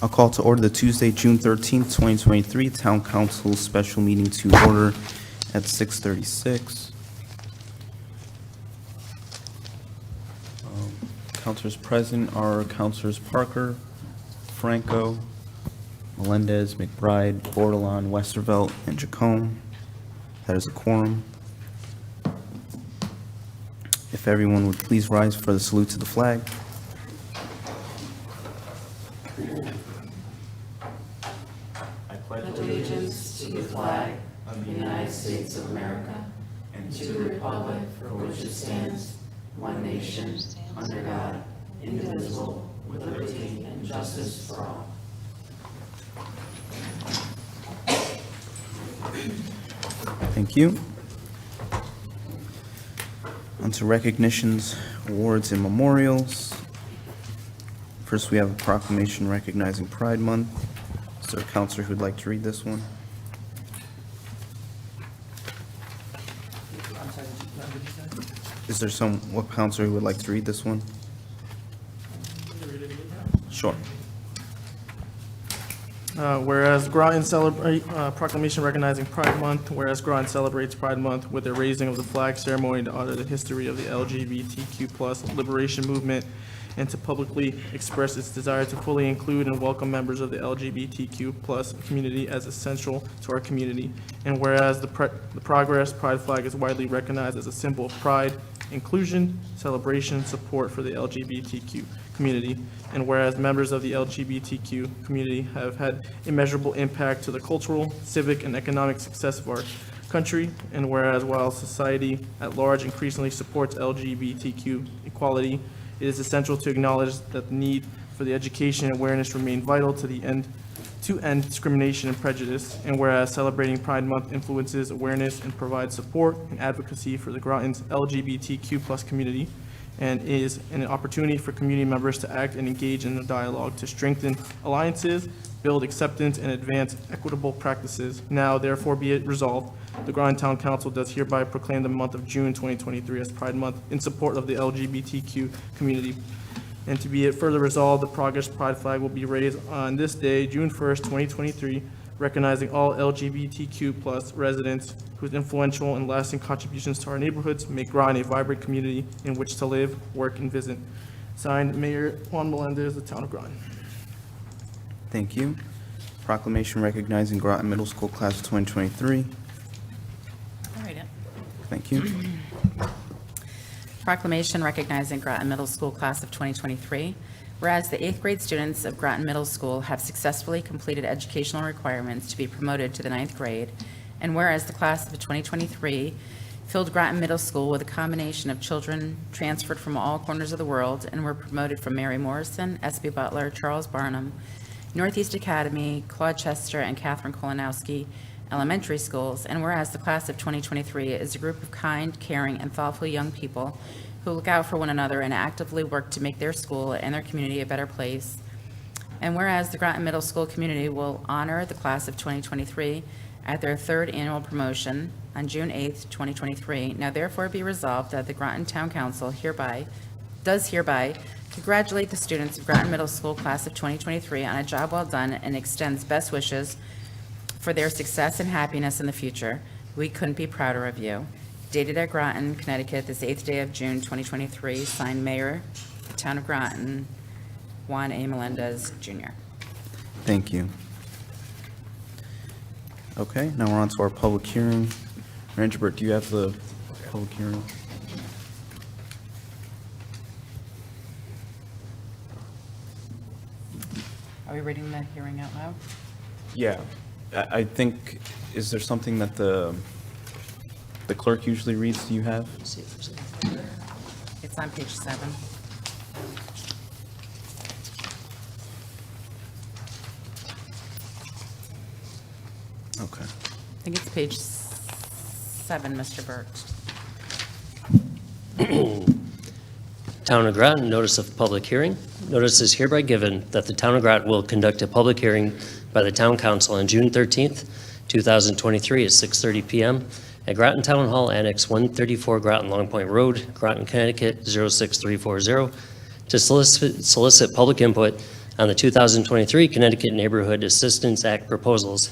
I'll call to order the Tuesday, June 13th, 2023 Town Council Special Meeting to order at 6:36. Councilors present are Councilors Parker, Franco, Melendez, McBride, Bordelon, Westervelt, and Jacome. That is a quorum. If everyone would please rise for the salute to the flag. Allegiance to the flag of the United States of America and to the republic for which it stands, one nation, under God, indivisible, with liberty and justice for all. Thank you. On to recognitions, awards, and memorials. First, we have a proclamation recognizing Pride Month. Is there a counselor who'd like to read this one? Is there what counselor who would like to read this one? Sure. Whereas Groton proclamation recognizing Pride Month, whereas Groton celebrates Pride Month with the raising of the flag ceremony to honor the history of the LGBTQ+ liberation movement and to publicly express its desire to fully include and welcome members of the LGBTQ+ community as essential to our community. And whereas the Progress Pride flag is widely recognized as a symbol of pride, inclusion, celebration, support for the LGBTQ community. And whereas members of the LGBTQ community have had immeasurable impact to the cultural, civic, and economic success of our country. And whereas while society at large increasingly supports LGBTQ equality, it is essential to acknowledge that the need for the education and awareness remain vital to end discrimination and prejudice. And whereas celebrating Pride Month influences awareness and provides support and advocacy for the Groton's LGBTQ+ community, and is an opportunity for community members to act and engage in a dialogue to strengthen alliances, build acceptance, and advance equitable practices. Now, therefore, be it resolved, the Groton Town Council does hereby proclaim the month of June 2023 as Pride Month in support of the LGBTQ community. And to be it further resolved, the Progress Pride flag will be raised on this day, June 1st, 2023, recognizing all LGBTQ+ residents whose influential and lasting contributions to our neighborhoods make Groton a vibrant community in which to live, work, and visit. Signed, Mayor Juan Melendez, the Town of Groton. Thank you. Proclamation recognizing Groton Middle School Class of 2023. I'll read it. Thank you. Proclamation recognizing Groton Middle School Class of 2023. Whereas the 8th grade students of Groton Middle School have successfully completed educational requirements to be promoted to the 9th grade, and whereas the class of 2023 filled Groton Middle School with a combination of children transferred from all corners of the world and were promoted from Mary Morrison, S.B. Butler, Charles Barnum, Northeast Academy, Claude Chester, and Catherine Kolonowski elementary schools, and whereas the class of 2023 is a group of kind, caring, and thoughtful young people who look out for one another and actively work to make their school and their community a better place. And whereas the Groton Middle School community will honor the class of 2023 at their 3rd annual promotion on June 8th, 2023, now therefore be resolved that the Groton Town Council does hereby congratulate the students of Groton Middle School class of 2023 on a job well done and extends best wishes for their success and happiness in the future. We couldn't be prouder of you. Dated at Groton, Connecticut, this 8th day of June, 2023, signed Mayor, Town of Groton, Juan A. Melendez, Jr. Thank you. Okay, now we're on to our public hearing. Rangerbert, do you have the public hearing? Are we reading the hearing out loud? Yeah, I think, is there something that the clerk usually reads? Do you have? It's on page 7. Okay. I think it's page 7, Mr. Burt. Town of Groton, notice of public hearing. Notice is hereby given that the Town of Groton will conduct a public hearing by the Town Council on June 13th, 2023 at 6:30 p.m. at Groton Town Hall, Annex 134 Groton Long Point Road, Groton, Connecticut 06340, to solicit public input on the 2023 Connecticut Neighborhood Assistance Act proposals.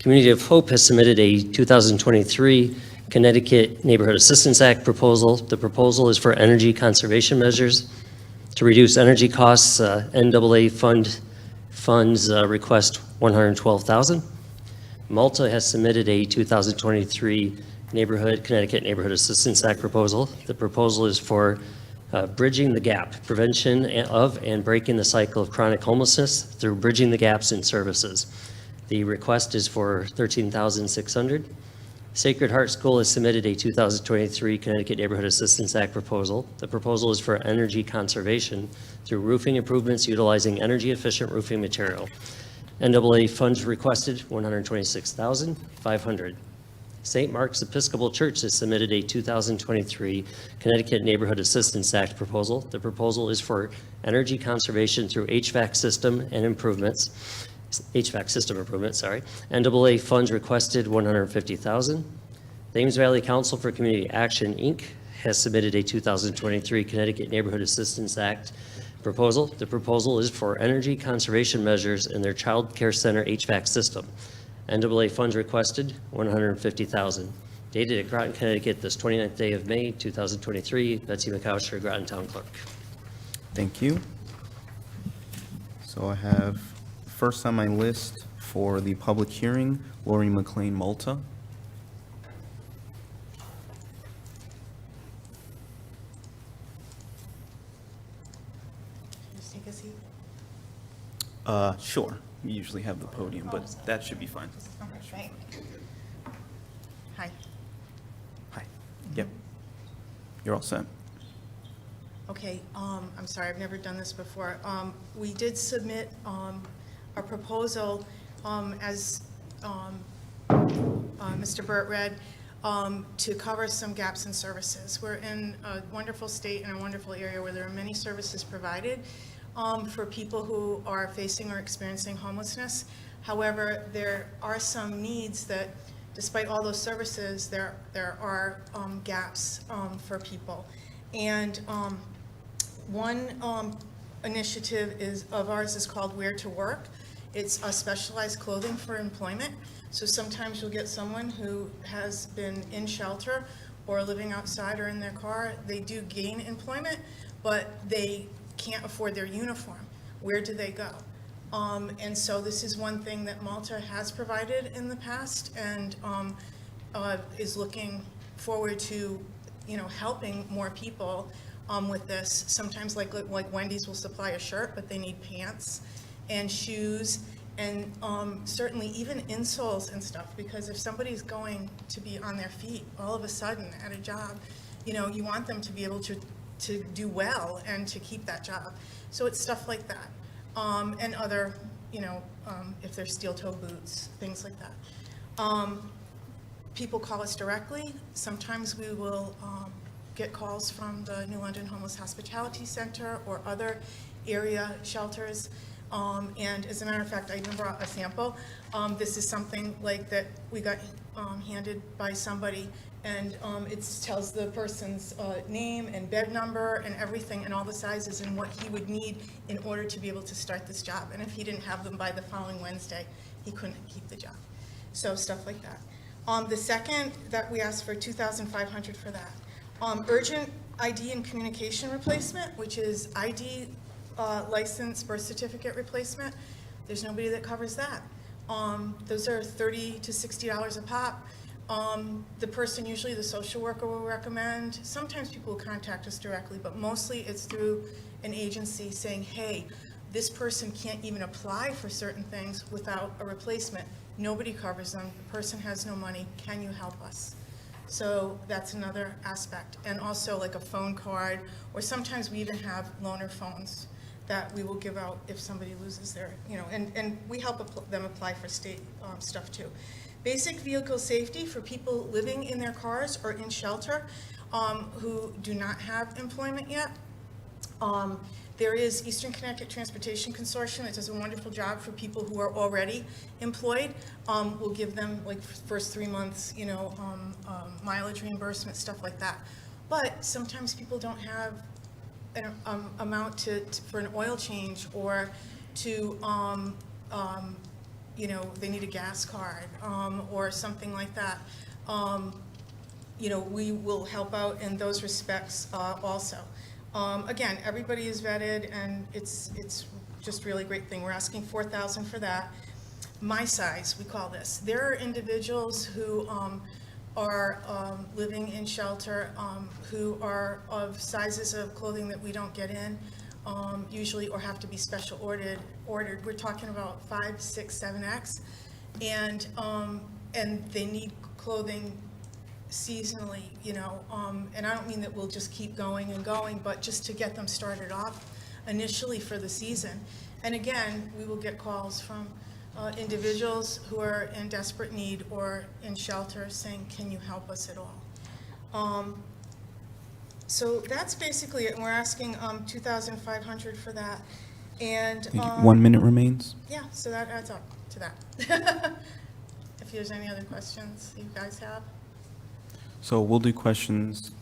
Community of Hope has submitted a 2023 Connecticut Neighborhood Assistance Act proposal. The proposal is for energy conservation measures to reduce energy costs. NAA funds request $112,000. Malta has submitted a 2023 Connecticut Neighborhood Assistance Act proposal. The proposal is for bridging the gap, prevention of and breaking the cycle of chronic homelessness through bridging the gaps in services. The request is for $13,600. Sacred Heart School has submitted a 2023 Connecticut Neighborhood Assistance Act proposal. The proposal is for energy conservation through roofing improvements utilizing energy-efficient roofing material. NAA funds requested $126,500. St. Mark's Episcopal Church has submitted a 2023 Connecticut Neighborhood Assistance Act proposal. The proposal is for energy conservation through HVAC system improvements. NAA funds requested $150,000. Thames Valley Council for Community Action, Inc. has submitted a 2023 Connecticut Neighborhood Assistance Act proposal. The proposal is for energy conservation measures in their child care center HVAC system. NAA funds requested $150,000. Dated at Groton, Connecticut, this 29th day of May, 2023. Betsy McCousher, Groton Town Clerk. Thank you. So I have first on my list for the public hearing, Lori McLean Malta. Just take a seat. Sure. We usually have the podium, but that should be fine. Okay, thank you. Hi. Hi. Yep. You're all set. Okay, I'm sorry, I've never done this before. We did submit a proposal, as Mr. Burt read, to cover some gaps in services. We're in a wonderful state and a wonderful area where there are many services provided for people who are facing or experiencing homelessness. However, there are some needs that, despite all those services, there are gaps for people. And one initiative of ours is called Where to Work. It's a specialized clothing for employment. So sometimes you'll get someone who has been in shelter or living outside or in their car. They do gain employment, but they can't afford their uniform. Where do they go? And so this is one thing that Malta has provided in the past, and is looking forward to, helping more people with this. Sometimes like Wendy's will supply a shirt, but they need pants and shoes, and certainly even insoles and stuff, because if somebody's going to be on their feet all of a sudden at a job, you want them to be able to do well and to keep that job. So it's stuff like that. And other, if they're steel-toe boots, things like that. People call us directly. Sometimes we will get calls from the New London Homeless Hospitality Center or other area shelters. And as a matter of fact, I even brought a sample. This is something like that we got handed by somebody, and it tells the person's name and bed number and everything and all the sizes and what he would need in order to be able to start this job. And if he didn't have them by the following Wednesday, he couldn't keep the job. So stuff like that. The second that we asked for $2,500 for that. Urgent ID and communication replacement, which is ID, license, birth certificate replacement. There's nobody that covers that. Those are $30 to $60 a pop. The person, usually the social worker, will recommend. Sometimes people will contact us directly, but mostly it's through an agency saying, hey, this person can't even apply for certain things without a replacement. Nobody covers them. The person has no money. Can you help us? So that's another aspect. And also like a phone card, or sometimes we even have loaner phones that we will give out if somebody loses their, and we help them apply for state stuff too. Basic vehicle safety for people living in their cars or in shelter who do not have employment yet. There is Eastern Connecticut Transportation Consortium that does a wonderful job for people who are already employed. We'll give them like first 3 months, mileage reimbursement, stuff like that. But sometimes people don't have an amount for an oil change, or to, you know, they need a gas card, or something like that, you know, we will help out in those respects also. Again, everybody is vetted, and it's just really great thing. We're asking $4,000 for that. My size, we call this. There are individuals who are living in shelter, who are of sizes of clothing that we don't get in usually, or have to be special ordered. We're talking about 5, 6, 7X, and they need clothing seasonally, you know, and I don't mean that we'll just keep going and going, but just to get them started off initially for the season. And again, we will get calls from individuals who are in desperate need or in shelter saying, can you help us at all? So that's basically it, and we're asking $2,500 for that. And Thank you. 1 minute remains. yeah, so that adds up to that. If there's any other questions you guys have. So we'll do questions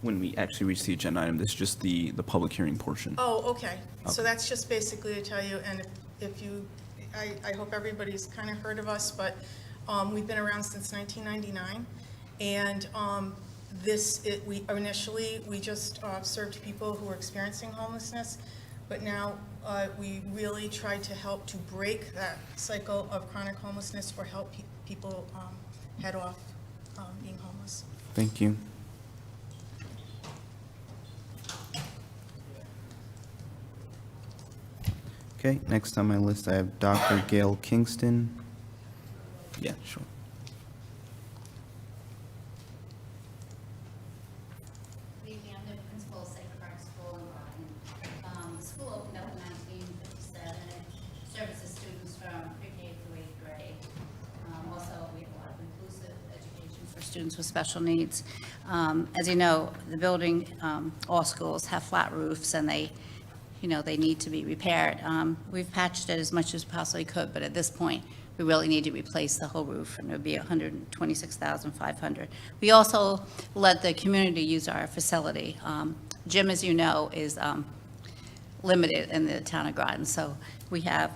when we actually reach the agenda item. This is just the public hearing portion. Oh, okay. So Okay. that's just basically to tell you, and if you, I hope everybody's kind of heard of us, but we've been around since 1999, and we just served people who were experiencing homelessness, but now we really try to help to break that cycle of chronic homelessness, or help people head off being homeless. Thank you. Okay, next on my list, I have Dr. Gail Kingston. Yeah, sure. I'm the principal of Sacred Heart School in Groton. The school opened up in 1957. It services students from pre-K through 8th grade. Also, we have a lot of inclusive education for students with special needs. As you know, the building, all schools have flat roofs, and they need to be repaired. We've patched it as much as we possibly could, but at this point, we really need to replace the whole roof, and it would be $126,500. We also let the community use our facility. Gym, as you know, is limited in the town of Groton, so we have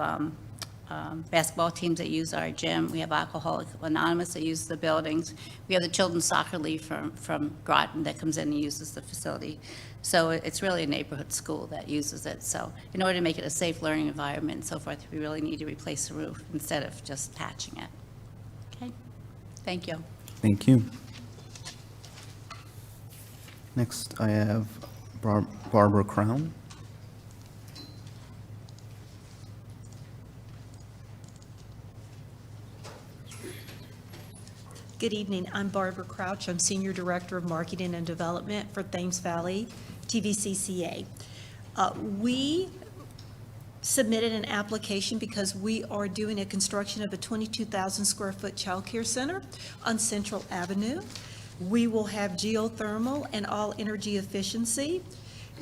basketball teams that use our gym. We have Alcoholics Anonymous that uses the buildings. We have the Children's Soccer League from Groton that comes in and uses the facility. So it's really a neighborhood school that uses it. So in order to make it a safe learning environment and so forth, we really need to replace the roof instead of just patching it. Okay? Thank you. Thank you. Next, I have Barbara Crown. Good evening. I'm Barbara Crouch. I'm Senior Director of Marketing and Development for Thames Valley TVCCA. We submitted an application because we are doing a construction of a 22,000 square foot childcare center on Central Avenue. We will have geothermal and all energy efficiency.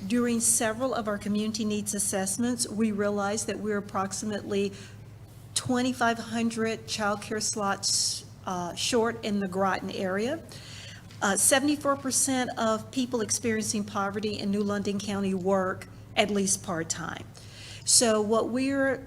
During several of our community needs assessments, we realized that we're approximately 2,500 childcare slots short in the Groton area. 74% of people experiencing poverty in New London County work at least part-time. So what we're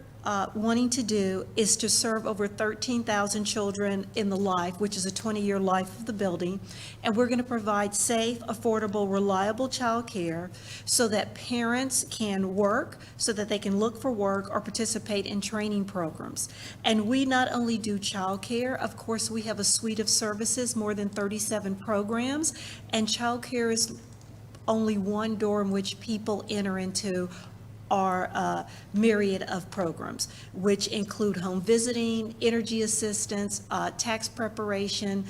wanting to do is to serve over 13,000 children in the life, which is a 20-year life of the building, and we're going to provide safe, affordable, reliable childcare so that parents can work, so that they can look for work or participate in training programs. And we not only do childcare, of course, we have a suite of services, more than 37 programs, and childcare is only one door in which people enter into our myriad of programs, which include home visiting, energy assistance, tax preparation.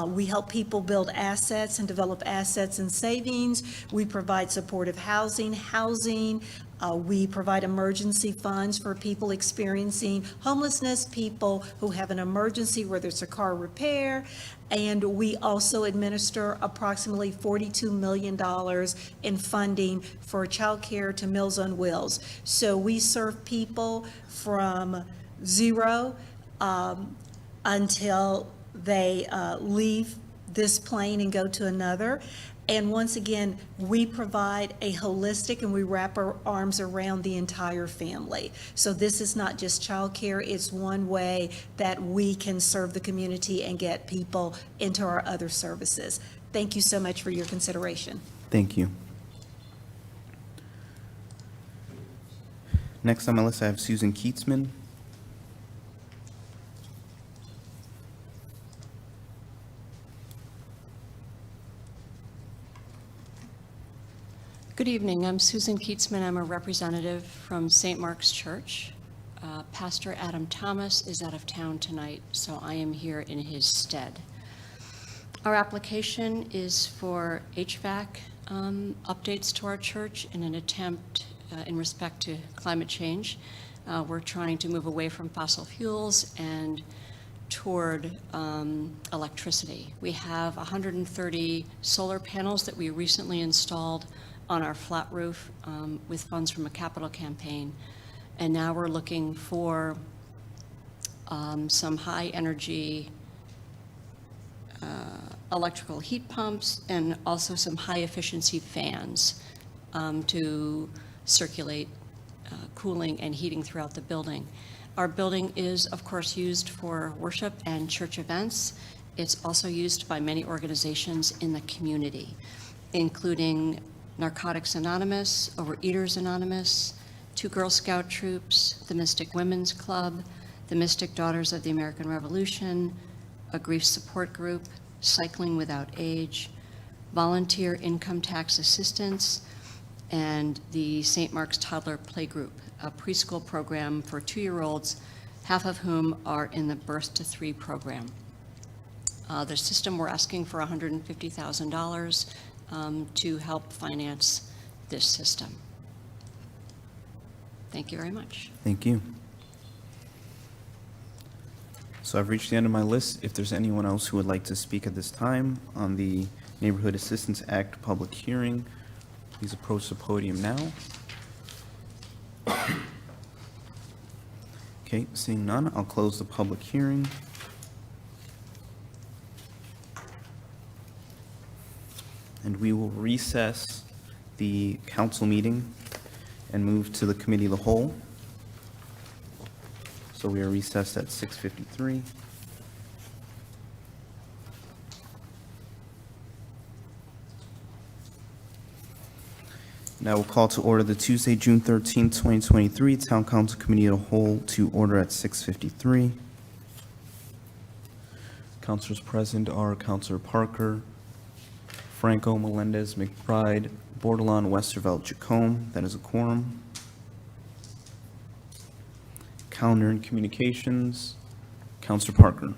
We help people build assets and develop assets and savings. We provide supportive housing. We provide emergency funds for people experiencing homelessness, people who have an emergency, whether it's a car repair. And we also administer approximately $42 million in funding for child care to Meals on Wheels. So we serve people from zero until they leave this plane and go to another. And once again, we provide a holistic and we wrap our arms around the entire family. So this is not just childcare, it's one way that we can serve the community and get people into our other services. Thank you so much for your consideration. Thank you. Next on my list, I have Susan Keatsman. Good evening. I'm Susan Keatsman. I'm a representative from St. Mark's Church. Pastor Adam Thomas is out of town tonight, so I am here in his stead. Our application is for HVAC updates to our church in an attempt in respect to climate change. We're trying to move away from fossil fuels and toward electricity. We have 130 solar panels that we recently installed on our flat roof with funds from a capital campaign. And now we're looking for some high energy electrical heat pumps and also some high efficiency fans to circulate cooling and heating throughout the building. Our building is, of course, used for worship and church events. It's also used by many organizations in the community, including Narcotics Anonymous, Overeaters Anonymous, 2 Girl Scout troops, the Mystic Women's Club, the Mystic Daughters of the American Revolution, a grief support group, Cycling Without Age, Volunteer Income Tax Assistance, and the St. Mark's Toddler Playgroup, a preschool program for 2-year-olds, half of whom are in the Birth to 3 program. The system, we're asking for $150,000 to help finance this system. Thank you very much. Thank you. So I've reached the end of my list. If there's anyone else who would like to speak at this time on the Neighborhood Assistance Act public hearing, please approach the podium now. Okay, seeing none, I'll close the public hearing. And we will recess the council meeting and move to the committee of the whole. So we are recessed at 6:53. Now we'll call to order the Tuesday, June 13, 2023 Town Council Committee of the Whole to order at 6:53. Councilors present are Councilor Parker, Franco, Melendez, McBride, Bordelon, Westervelt, Jacome. That is a quorum. Calendar and communications, Councilor Parker.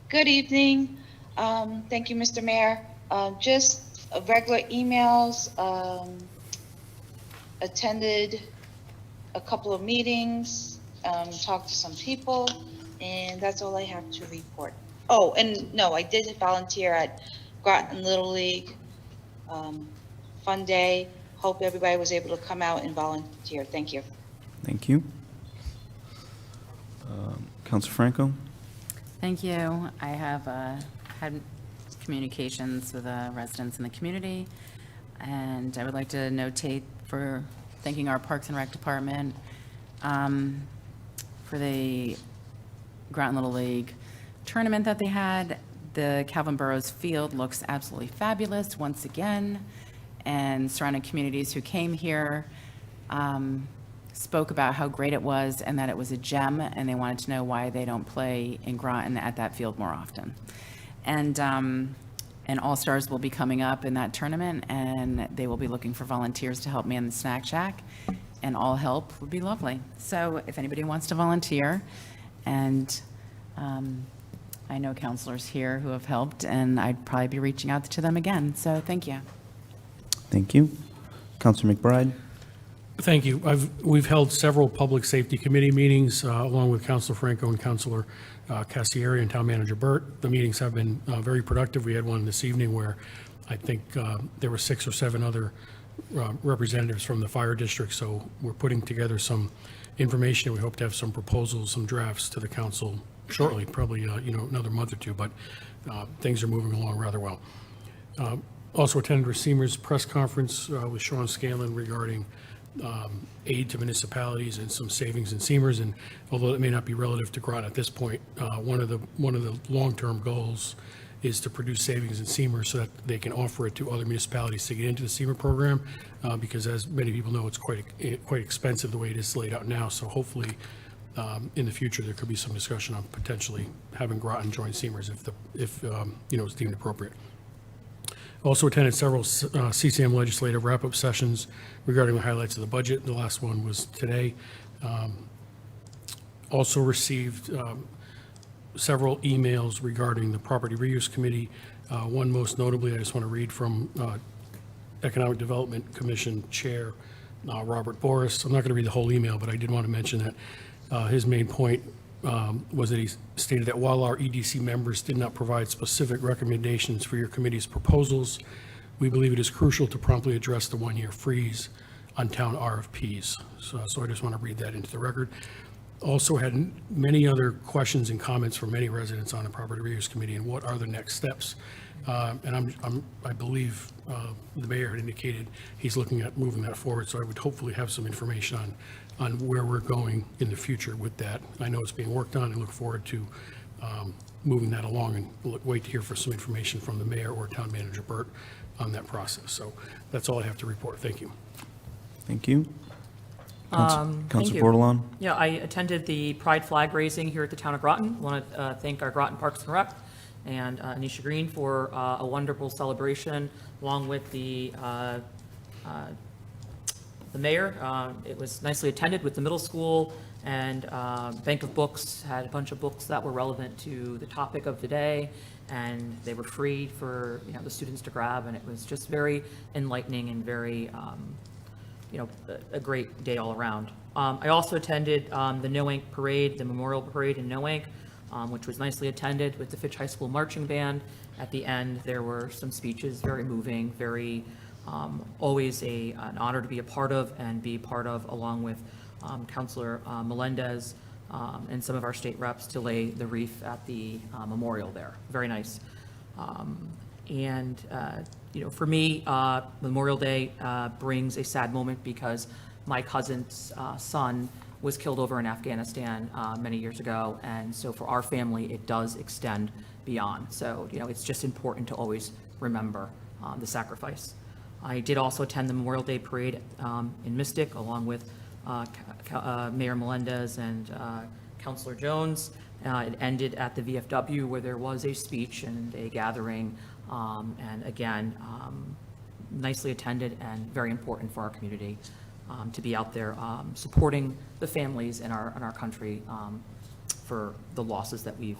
Good evening. Thank you, Mr. Mayor. Just regular emails, attended a couple of meetings, talked to some people, and that's all I have to report. Oh, and no, I did volunteer at Groton Little League Fun Day. Hope everybody was able to come out and volunteer. Thank you. Thank you. Councilor Franco? Thank you. I have had communications with residents in the community, and I would like to notate for thanking our Parks and Rec Department for the Groton Little League tournament that they had. The Calvin Burrows field looks absolutely fabulous once again, and surrounding communities who came here spoke about how great it was and that it was a gem, and they wanted to know why they don't play in Groton at that field more often. And All-Stars will be coming up in that tournament, and they will be looking for volunteers to help man the snack shack, and all help would be lovely. So if anybody wants to volunteer, and I know counselors here who have helped, and I'd probably be reaching out to them again. So thank you. Thank you. Councilor McBride? Thank you. We've held several public safety committee meetings along with Councilor Franco and Councilor Cassieri and Town Manager Burt. The meetings have been very productive. We had one this evening where I think there were 6 or 7 other representatives from the fire district. So we're putting together some information. We hope to have some proposals, some drafts to the council shortly, probably, another month or two, but things are moving along rather well. Also attended Racemers press conference with Sean Scanlon regarding aid to municipalities and some savings in Semers, and although it may not be relative to Groton at this point, one of the long-term goals is to produce savings in Semers so that they can offer it to other municipalities to get into the Semer program, because as many people know, it's quite expensive the way it is laid out now. So hopefully, in the future, there could be some discussion on potentially having Groton join Semers if it's deemed appropriate. Also attended several CCM legislative wrap-up sessions regarding the highlights of the budget. The last one was today. Also received several emails regarding the Property Reuse Committee. One most notably, I just want to read from Economic Development Commission Chair Robert Boris. I'm not going to read the whole email, but I did want to mention that his main point was that he stated that while our EDC members did not provide specific recommendations for your committee's proposals, we believe it is crucial to promptly address the one-year freeze on town RFPs. So I just want to read that into the record. Also had many other questions and comments from many residents on the Property Reuse Committee and what are the next steps. And I believe the mayor had indicated he's looking at moving that forward, so I would hopefully have some information on where we're going in the future with that. I know it's being worked on and look forward to moving that along, and we'll wait to hear for some information from the mayor or town manager Burt on that process. So that's all I have to report. Thank you. Thank you. Thank Councilor you. Bordelon? Yeah, I attended the Pride flag raising here at the town of Groton. I want to thank our Groton Parks and Rec and Anisha Green for a wonderful celebration, along with the mayor. It was nicely attended with the middle school, and Bank of Books had a bunch of books that were relevant to the topic of the day, and they were free for the students to grab, and it was just very enlightening and very a great day all around. I also attended the No Ink Parade, the Memorial Parade in No Ink, which was nicely attended with the Fitch High School Marching Band. At the end, there were some speeches, very moving, very always an honor to be a part of and be part of, along with Councilor Melendez and some of our state reps to lay the wreath at the memorial there. Very nice. For me, Memorial Day brings a sad moment because my cousin's son was killed over in Afghanistan many years ago, and so for our family, it does extend beyond. So, it's just important to always remember the sacrifice. I did also attend the Memorial Day Parade in Mystic, along with Mayor Melendez and Councilor Jones. It ended at the VFW, where there was a speech and a gathering, and again, nicely attended and very important for our community to be out there supporting the families in our country for the losses that we've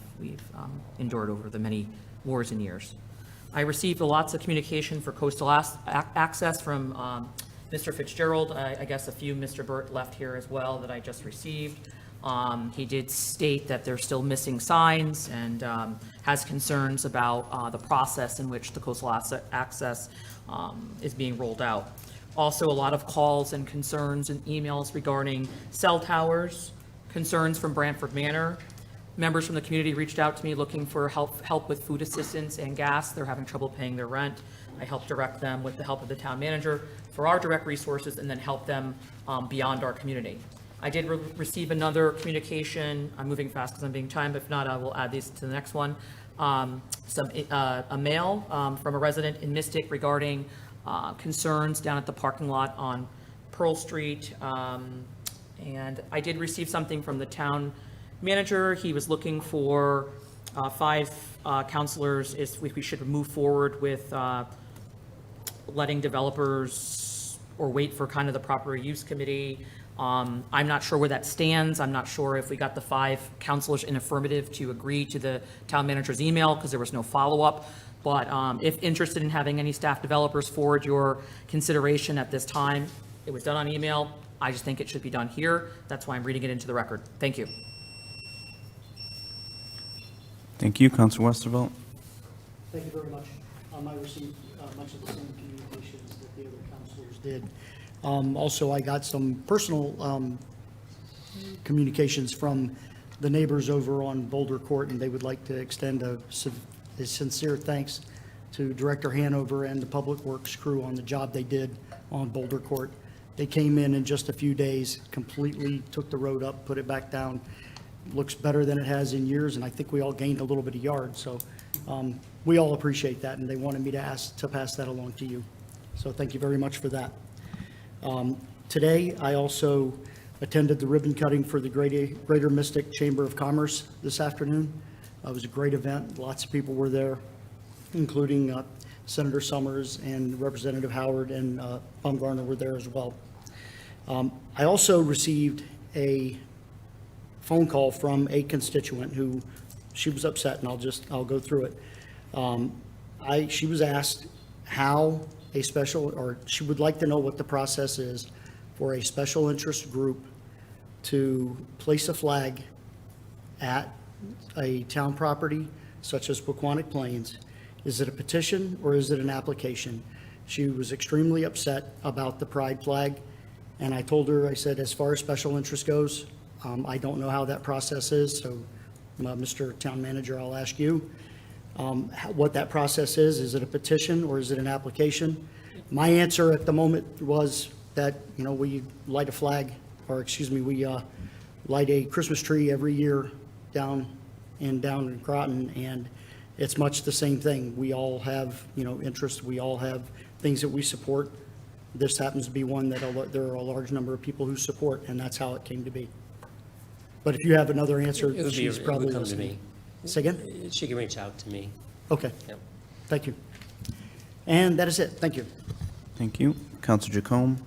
endured over the many wars and years. I received lots of communication for coastal access from Mr. Fitzgerald. I guess a few Mr. Burt left here as well that I just received. He did state that they're still missing signs and has concerns about the process in which the coastal access is being rolled out. Also, a lot of calls and concerns and emails regarding cell towers, concerns from Brantford Manor. Members from the community reached out to me looking for help with food assistance and gas. They're having trouble paying their rent. I helped direct them with the help of the town manager for our direct resources, and then help them beyond our community. I did receive another communication. I'm moving fast because I'm being timed. If not, I will add these to the next one. A mail from a resident in Mystic regarding concerns down at the parking lot on Pearl Street. And I did receive something from the town manager. He was looking for 5 counselors if we should move forward with letting developers or wait for kind of the proper use committee. I'm not sure where that stands. I'm not sure if we got the 5 counselors in affirmative to agree to the town manager's email, because there was no follow-up. But if interested in having any staff developers forward your consideration at this time, it was done on email. I just think it should be done here. That's why I'm reading it into the record. Thank you. Thank you. Councilor Westervelt? Thank you very much. I received much of the same communications that the other councilors did. Also, I got some personal communications from the neighbors over on Boulder Court, and they would like to extend a sincere thanks to Director Hanover and the Public Works crew on the job they did on Boulder Court. They came in just a few days, completely took the road up, put it back down. Looks better than it has in years, and I think we all gained a little bit of yard. So we all appreciate that, and they wanted me to pass that along to you. So thank you very much for that. Today, I also attended the ribbon cutting for the Greater Mystic Chamber of Commerce this afternoon. It was a great event. Lots of people were there, including Senator Summers and Representative Howard, and Baumgartner were there as well. I also received a phone call from a constituent who, she was upset, and I'll go through it. She was asked how a special, or she would like to know what the process is for a special interest group to place a flag at a town property such as Pequannock Plains. Is it a petition or is it an application? She was extremely upset about the pride flag, and I told her, I said, as far as special interest goes, I don't know how that process is, so Mr. Town Manager, I'll ask you what that process is. Is it a petition or is it an application? My answer at the moment was that, we light a flag, or excuse me, we light a Christmas tree every year down in Groton, and it's much the same thing. We all have, interests. We all have things that we support. This happens to be one that there are a large number of people who support, and that's how it came to be. But if you have another answer, she's probably It would come to listening. me. Say again? She can reach out to me. Okay. Yep. Thank you. And that is it. Thank you. Thank you. Counselor Jacome?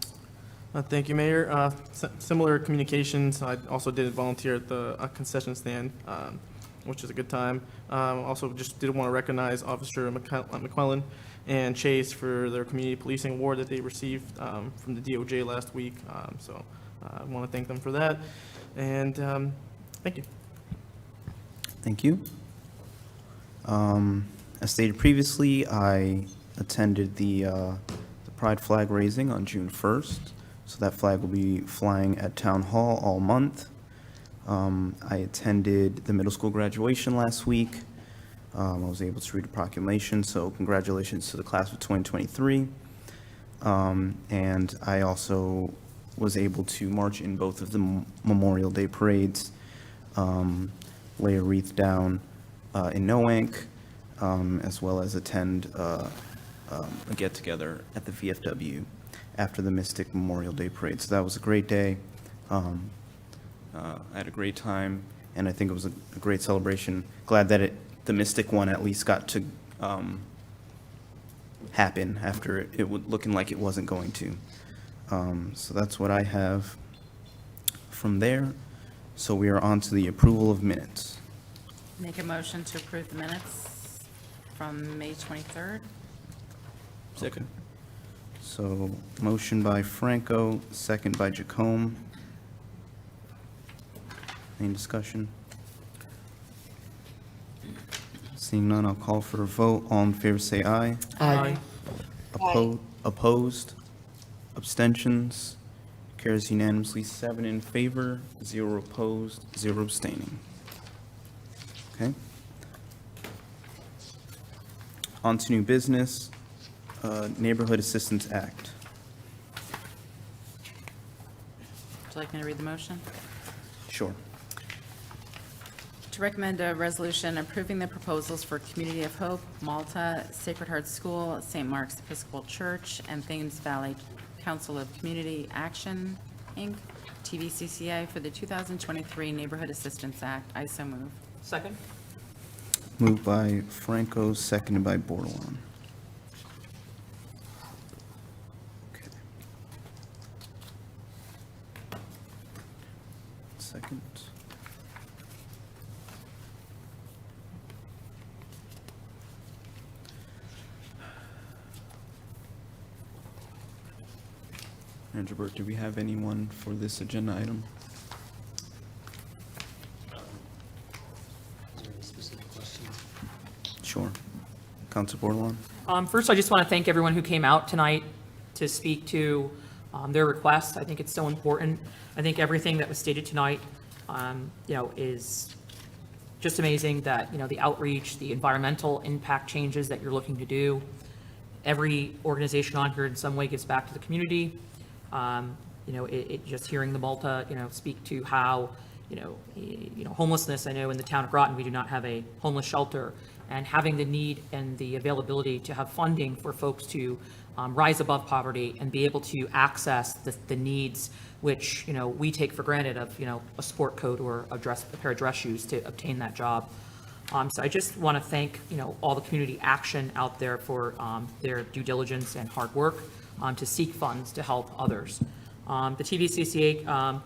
Thank you, Mayor. Similar communications. I also did volunteer at the concession stand, which is a good time. Also, just did want to recognize Officer McClellan and Chase for their community policing award that they received from the DOJ last week. So I want to thank them for that. And thank you. Thank you. As stated previously, I attended the Pride flag raising on June 1st. So that flag will be flying at Town Hall all month. I attended the middle school graduation last week. I was able to read a proclamation, so congratulations to the class of 2023. And I also was able to march in both of the Memorial Day parades, lay a wreath down in Noank, as well as attend a get-together at the VFW after the Mystic Memorial Day Parade. So that was a great day. I had a great time, and I think it was a great celebration. Glad that the Mystic one at least got to happen after it looking like it wasn't going to. So that's what I have from there. So we are on to the approval of minutes. Make a motion to approve the minutes from May 23rd. Second. So motion by Franco, second by Jacome. Any discussion? Seeing none, I'll call for a vote. All in favor, say aye. Aye. Opposed? Abstentions? Carries unanimously, 7 in favor, 0 opposed, 0 abstaining. Okay. On to new business, Neighborhood Assistance Act. Would you like me to read the motion? Sure. To recommend a resolution approving the proposals for Community of Hope, Malta, Sacred Heart School, St. Mark's Episcopal Church, and Thames Valley Council of Community Action, Inc., TVCCA, for the 2023 Neighborhood Assistance Act. I so move. Second? Moved by Franco, seconded by Bordelon. Okay. Second. Manager Burt, do we have anyone for this agenda item? Is there any specific questions? Sure. Council Bordelon? First, I just want to thank everyone who came out tonight to speak to their requests. I think it's so important. I think everything that was stated tonight is just amazing that, the outreach, the environmental impact changes that you're looking to do. Every organization on here in some way gives back to the community. Just hearing the Malta, speak to how, homelessness, I know in the town of Groton, we do not have a homeless shelter, and having the need and the availability to have funding for folks to rise above poverty and be able to access the needs which, we take for granted of, a sport coat or a pair of dress shoes to obtain that job. So I just want to thank, all the community action out there for their due diligence and hard work to seek funds to help others. The TVCCA,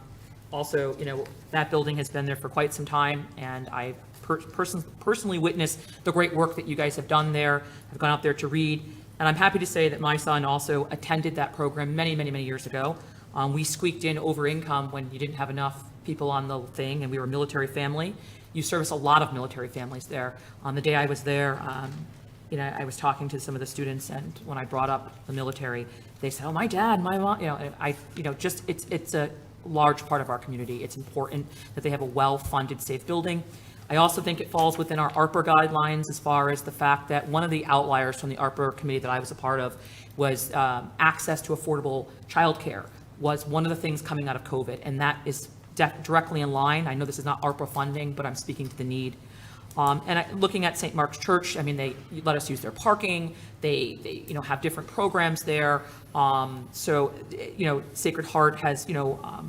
also, that building has been there for quite some time, and I personally witnessed the great work that you guys have done there. I've gone out there to read, and I'm happy to say that my son also attended that program many, many, many years ago. We squeaked in over income when you didn't have enough people on the thing, and we were a military family. You service a lot of military families there. On the day I was there, I was talking to some of the students, and when I brought up the military, they said, "Oh, my dad, my mom," it's a large part of our community. It's important that they have a well-funded, safe building. I also think it falls within our ARPA guidelines as far as the fact that one of the outliers from the ARPA committee that I was a part of was access to affordable childcare was one of the things coming out of COVID, and that is directly in line. I know this is not ARPA funding, but I'm speaking to the need. Looking at St. Mark's Church, they let us use their parking. They have different programs there. Sacred Heart has,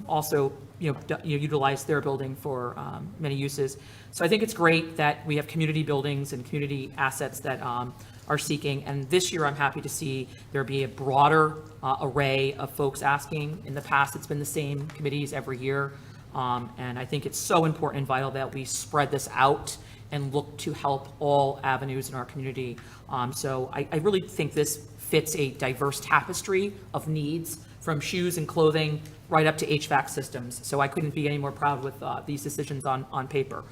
also, utilized their building for many uses. So I think it's great that we have community buildings and community assets that are seeking. And this year, I'm happy to see there be a broader array of folks asking. In the past, it's been the same committees every year. And I think it's so important and vital that we spread this out and look to help all avenues in our community. So I really think this fits a diverse tapestry of needs, from shoes and clothing right up to HVAC systems. So I couldn't be any more proud with these decisions on paper.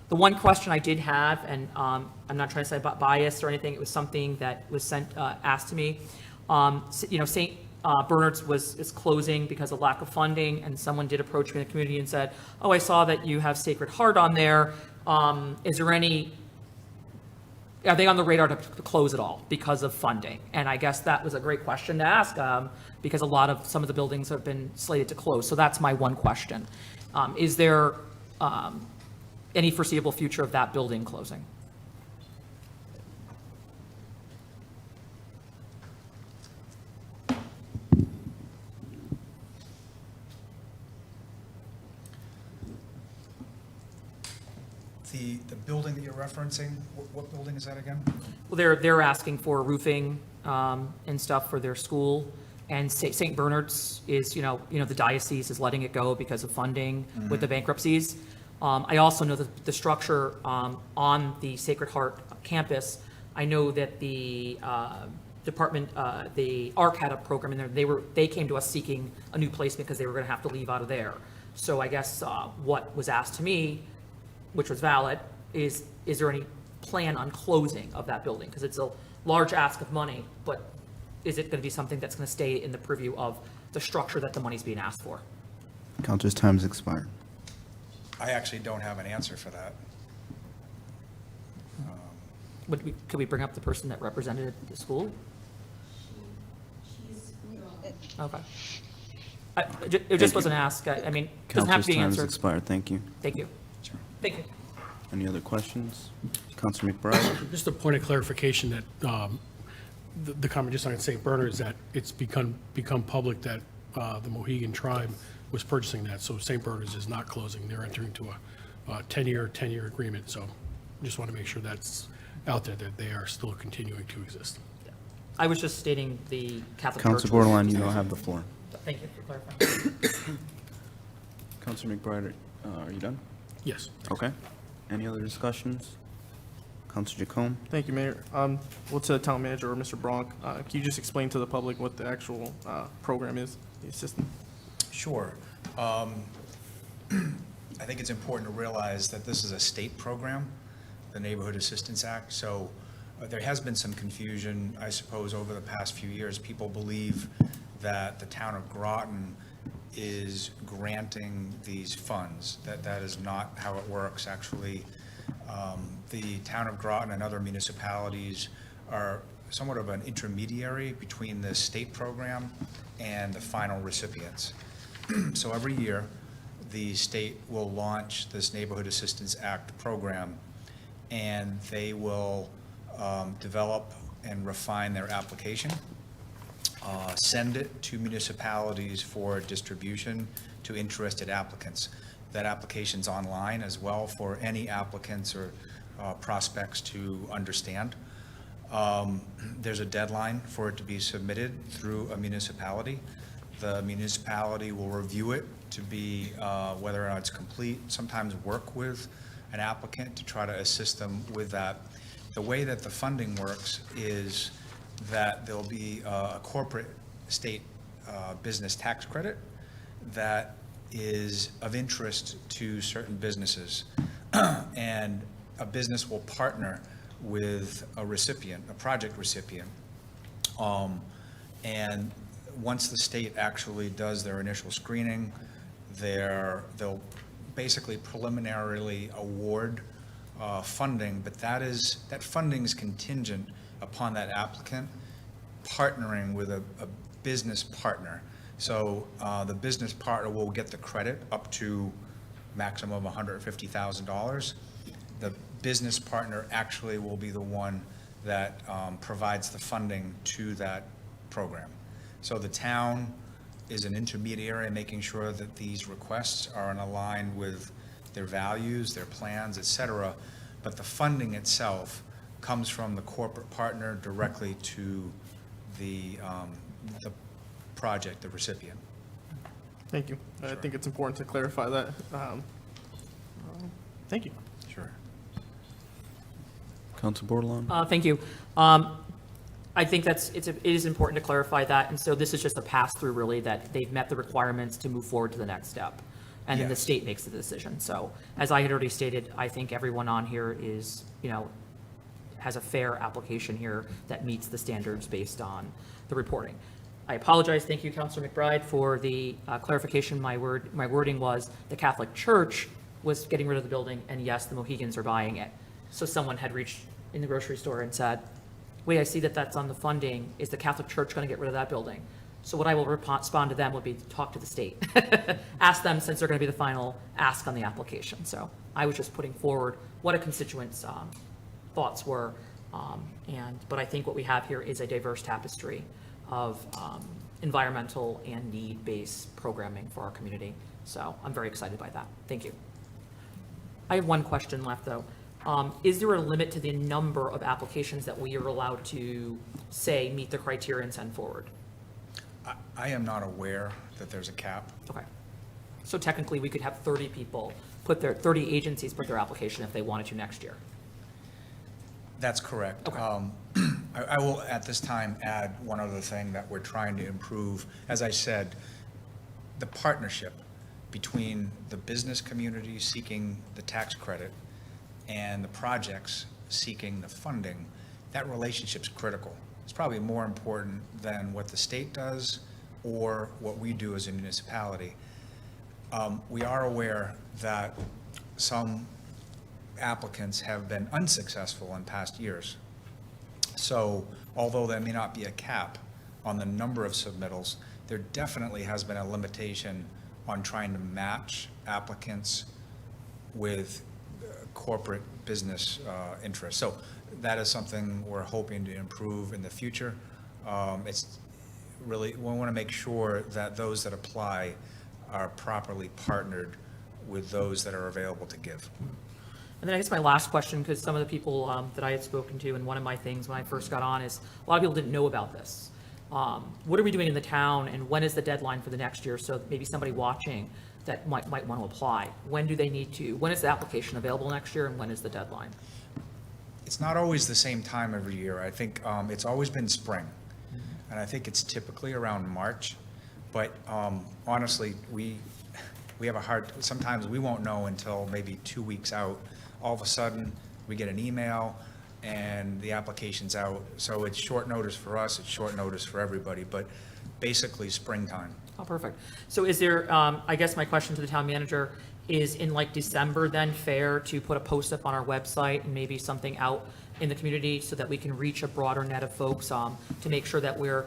The one question I did have, and I'm not trying to say biased or anything, it was something that was asked to me. St. Bernard's is closing because of lack of funding, and someone did approach me in the community and said, "Oh, I saw that you have Sacred Heart on there. Are they on the radar to close it all because of funding?" And I guess that was a great question to ask, because some of the buildings have been slated to close. So that's my one question. Is there any foreseeable future of that building closing? The building that you're referencing, what building is that again? Well, they're asking for roofing and stuff for their school, and St. Bernard's is, the diocese is letting it go because of funding with the bankruptcies. I also know that the structure on the Sacred Heart campus, I know that the department, the ARC had a program in there. They came to us seeking a new placement because they were going to have to leave out of there. So I guess what was asked to me, which was valid, is there any plan on closing of that building? Because it's a large ask of money, but is it going to be something that's going to stay in the purview of the structure that the money's being asked for? Counselor's time has expired. I actually don't have an answer for that. Could we bring up the person that represented the school? Okay. It just wasn't asked. It doesn't have Counselor's to be time has answered. expired. Thank you. Thank you. Sure. Thank you. Any other questions? Counselor McBride? Just a point of clarification that the comment just on St. Bernard's, that it's become public that the Mohegan tribe was purchasing that, so St. Bernard's is not closing. They're entering into a 10-year agreement, so just want to make sure that's out there, that they are still continuing to exist. I was just stating the Catholic Church. Counselor Bordelon, you now have the floor. Thank you for clarifying. Counselor McBride, are you done? Yes. Okay. Any other discussions? Counselor Jacome? Thank you, Mayor. Well, to the town manager or Mr. Bronk, can you just explain to the public what the actual program is, the assistance? Sure. I think it's important to realize that this is a state program, the Neighborhood Assistance Act. So there has been some confusion, I suppose, over the past few years. People believe that the town of Groton is granting these funds. That is not how it works, actually. The town of Groton and other municipalities are somewhat of an intermediary between the state program and the final recipients. So every year, the state will launch this Neighborhood Assistance Act program, and they will develop and refine their application, send it to municipalities for distribution to interested applicants. That application's online as well for any applicants or prospects to understand. There's a deadline for it to be submitted through a municipality. The municipality will review it to be whether or not it's complete, sometimes work with an applicant to try to assist them with that. The way that the funding works is that there'll be a corporate state business tax credit that is of interest to certain businesses. And a business will partner with a recipient, a project recipient. And once the state actually does their initial screening, they'll basically preliminarily award funding, but that funding is contingent upon that applicant partnering with a business partner. So the business partner will get the credit up to maximum $150,000. The business partner actually will be the one that provides the funding to that program. So the town is an intermediary, making sure that these requests are in line with their values, their plans, et cetera. But the funding itself comes from the corporate partner directly to the project, the recipient. Thank you. I think it's important to clarify that. Thank you. Sure. Council Bordelon? Thank you. I think it is important to clarify that, and so this is just a pass-through, really, that they've met the requirements to move forward to the next step, and then the Yes. state makes the decision. So, as I had already stated, I think everyone on here is, has a fair application here that meets the standards based on the reporting. I apologize, thank you, Councilor McBride, for the clarification. My wording was the Catholic Church was getting rid of the building, and yes, the Mohegans are buying it. So someone had reached in the grocery store and said, wait, I see that that's on the funding. Is the Catholic Church going to get rid of that building? So what I will respond to them would be to talk to the state. Ask them, since they're going to be the final ask on the application. So I was just putting forward what a constituent's thoughts were. But I think what we have here is a diverse tapestry of environmental and need-based programming for our community. So I'm very excited by that. Thank you. I have one question left, though. Is there a limit to the number of applications that we are allowed to, say, meet the criteria and send forward? I am not aware that there's a cap. Okay. So technically, we could have 30 people 30 agencies put their application if they wanted to next year. That's correct. Okay. I will, at this time, add one other thing that we're trying to improve. As I said, the partnership between the business community seeking the tax credit and the projects seeking the funding, that relationship's critical. It's probably more important than what the state does or what we do as a municipality. We are aware that some applicants have been unsuccessful in past years. So although there may not be a cap on the number of submittals, there definitely has been a limitation on trying to match applicants with corporate business interests. So that is something we're hoping to improve in the future. It's really, we want to make sure that those that apply are properly partnered with those that are available to give. And then I guess my last question, because some of the people that I had spoken to, and one of my things when I first got on is, a lot of people didn't know about this. What are we doing in the town, and when is the deadline for the next year? So maybe somebody watching that might want to apply. When do they need to, when is the application available next year, and when is the deadline? It's not always the same time every year. I think it's always been spring. And I think it's typically around March. But honestly, we have a hard, sometimes we won't know until maybe 2 weeks out. All of a sudden, we get an email and the application's out. So it's short notice for us, it's short notice for everybody. But basically springtime. Oh, perfect. So is there, I guess my question to the town manager is, in like December then fair to put a post up on our website and maybe something out in the community so that we can reach a broader net of folks, to make sure that we're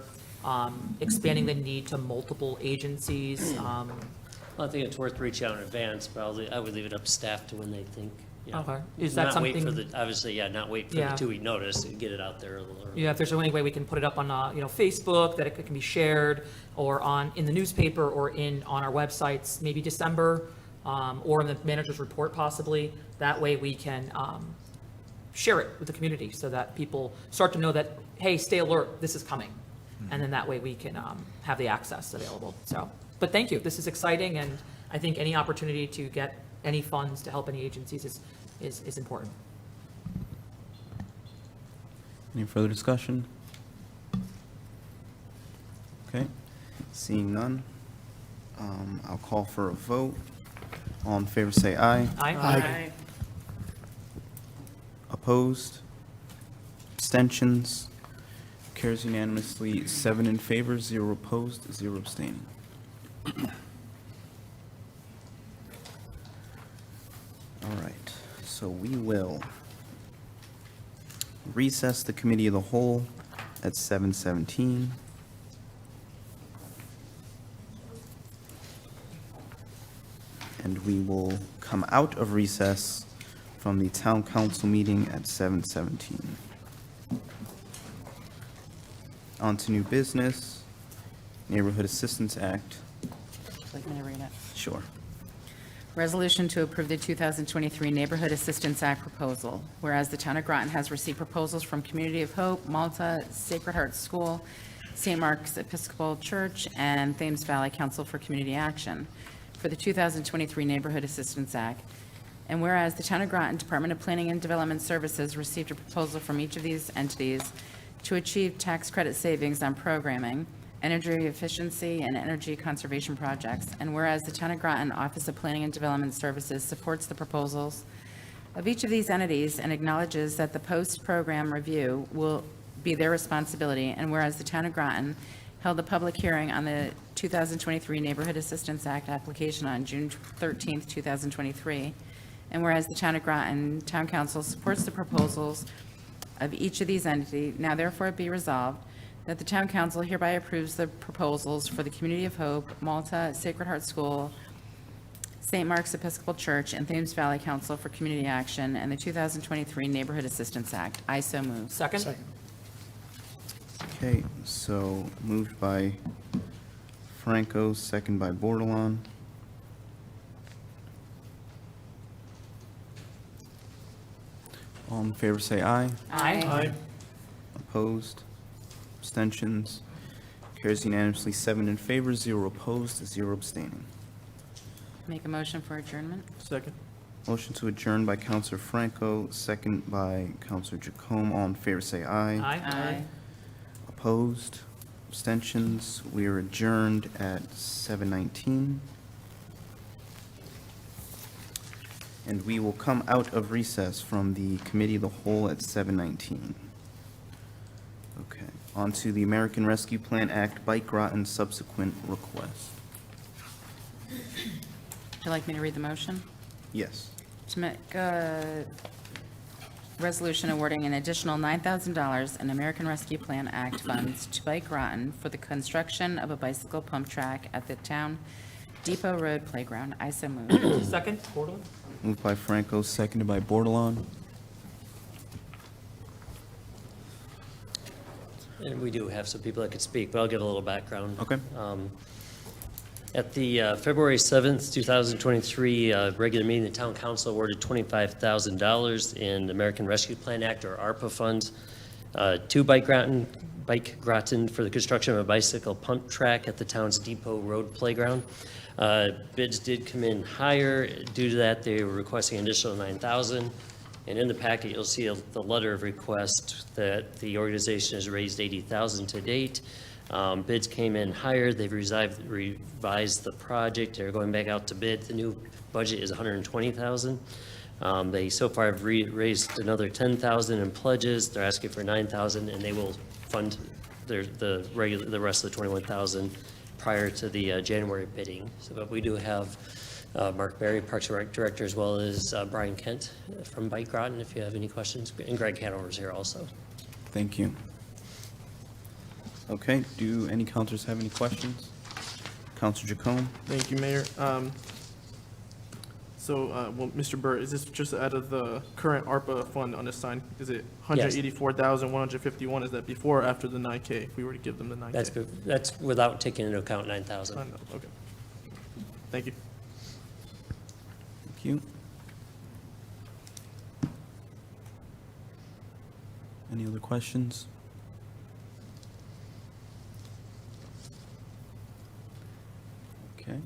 expanding the need to multiple agencies? Well, I think it's worth reaching out in advance, but I would leave it up to staff to when they think. Okay. Is that Not wait for something- the, obviously, yeah, not wait for the Yeah. 2-week notice, and get it out there a little early. Yeah, if there's any way we can put it up on, Facebook, that it can be shared, or in the newspaper, or on our websites, maybe December, or in the manager's report possibly. That way we can share it with the community so that people start to know that, hey, stay alert, this is coming. And then that way we can have the access available. So, but thank you, this is exciting, and I think any opportunity to get any funds to help any agencies is important. Any further discussion? Okay, seeing none, I'll call for a vote. All in favor, say aye. Aye. Opposed? Abstentions? Carries unanimously, 7 in favor, 0 opposed, 0 abstaining. All right, so we will recess the committee of the whole at 7:17. And we will come out of recess from the town council meeting at 7:17. On to new business, Neighborhood Assistance Act. Would you like me to read it? Sure. Resolution to approve the 2023 Neighborhood Assistance Act proposal. Whereas the town of Groton has received proposals from Community of Hope, Malta, Sacred Heart School, St. Mark's Episcopal Church, and Thames Valley Council for Community Action for the 2023 Neighborhood Assistance Act. And whereas the town of Groton Department of Planning and Development Services received a proposal from each of these entities to achieve tax credit savings on programming, energy efficiency, and energy conservation projects. And whereas the town of Groton Office of Planning and Development Services supports the proposals of each of these entities and acknowledges that the post-program review will be their responsibility. And whereas the town of Groton held a public hearing on the 2023 Neighborhood Assistance Act application on June 13th, 2023. And whereas the town of Groton Town Council supports the proposals of each of these entities, now therefore be resolved that the town council hereby approves the proposals for the Community of Hope, Malta Sacred Heart School, St. Mark's Episcopal Church, and Thames Valley Council for Community Action, and the 2023 Neighborhood Assistance Act. I so move. Second? Okay, so moved by Franco, second by Bordelon. All in favor, say aye. Aye. Opposed? Abstentions? Carries unanimously, 7 in favor, 0 opposed, 0 abstaining. Make a motion for adjournment? Second. Motion to adjourn by Counselor Franco, second by Counselor Jacome. All in favor, say aye. Aye. Opposed? Abstentions? We are adjourned at 7:19. And we will come out of recess from the Committee of the Whole at 7:19. Okay, on to the American Rescue Plan Act, Bike Groton subsequent request. Would you like me to read the motion? Yes. To make a resolution awarding an additional $9,000 in American Rescue Plan Act funds to Bike Groton for the construction of a bicycle pump track at the town Depot Road Playground. I so move. Second? Bordelon? Moved by Franco, seconded by Bordelon. And we do have some people that could speak, but I'll give a little background. Okay. At the February 7th, 2023 regular meeting, the town council awarded $25,000 in American Rescue Plan Act, or ARPA funds, to Bike Groton for the construction of a bicycle pump track at the town's Depot Road Playground. Bids did come in higher. Due to that, they were requesting an additional $9,000. And in the packet, you'll see the letter of request that the organization has raised $80,000 to date. Bids came in higher. They've revised the project. They're going back out to bid. The new budget is $120,000. They so far have raised another $10,000 in pledges. They're asking for $9,000, and they will fund the rest of the 21,000 prior to the January bidding. So, but we do have Mark Berry, Parks and Rec Director, as well as Brian Kent from Bike Groton, if you have any questions, and Greg Hanover's here also. Thank you. Okay, do any councilors have any questions? Councilor Jacome? Thank you, Mayor. Well, Mr. Burt, is this just out of the current ARPA fund unassigned? Is it 184,151? Is that before or after the 9K, if we were to give them the 9K? That's without taking into account 9,000. I know, okay. Thank you. Thank you. Any other questions? Okay.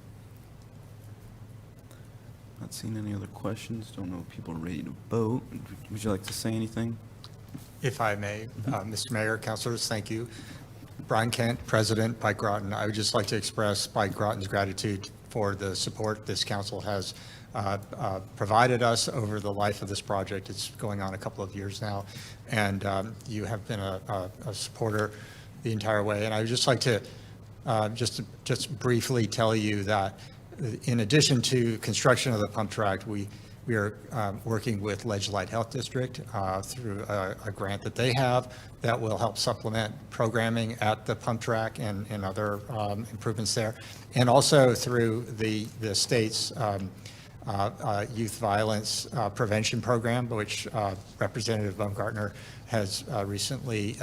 Not seeing any other questions. Don't know if people are ready to vote. Would you like to say anything? If I may, Mr. Mayor, councilors, thank you. Brian Kent, President, Bike Groton. I would just like to express Bike Groton's gratitude for the support this council has provided us over the life of this project. It's going on a couple of years now, and you have been a supporter the entire way. And I would just like to just briefly tell you that in addition to construction of the pump track, we are working with Ledge Light Health District through a grant that they have that will help supplement programming at the pump track and other improvements there. And also through the state's youth violence prevention program, which Representative Baumgartner has recently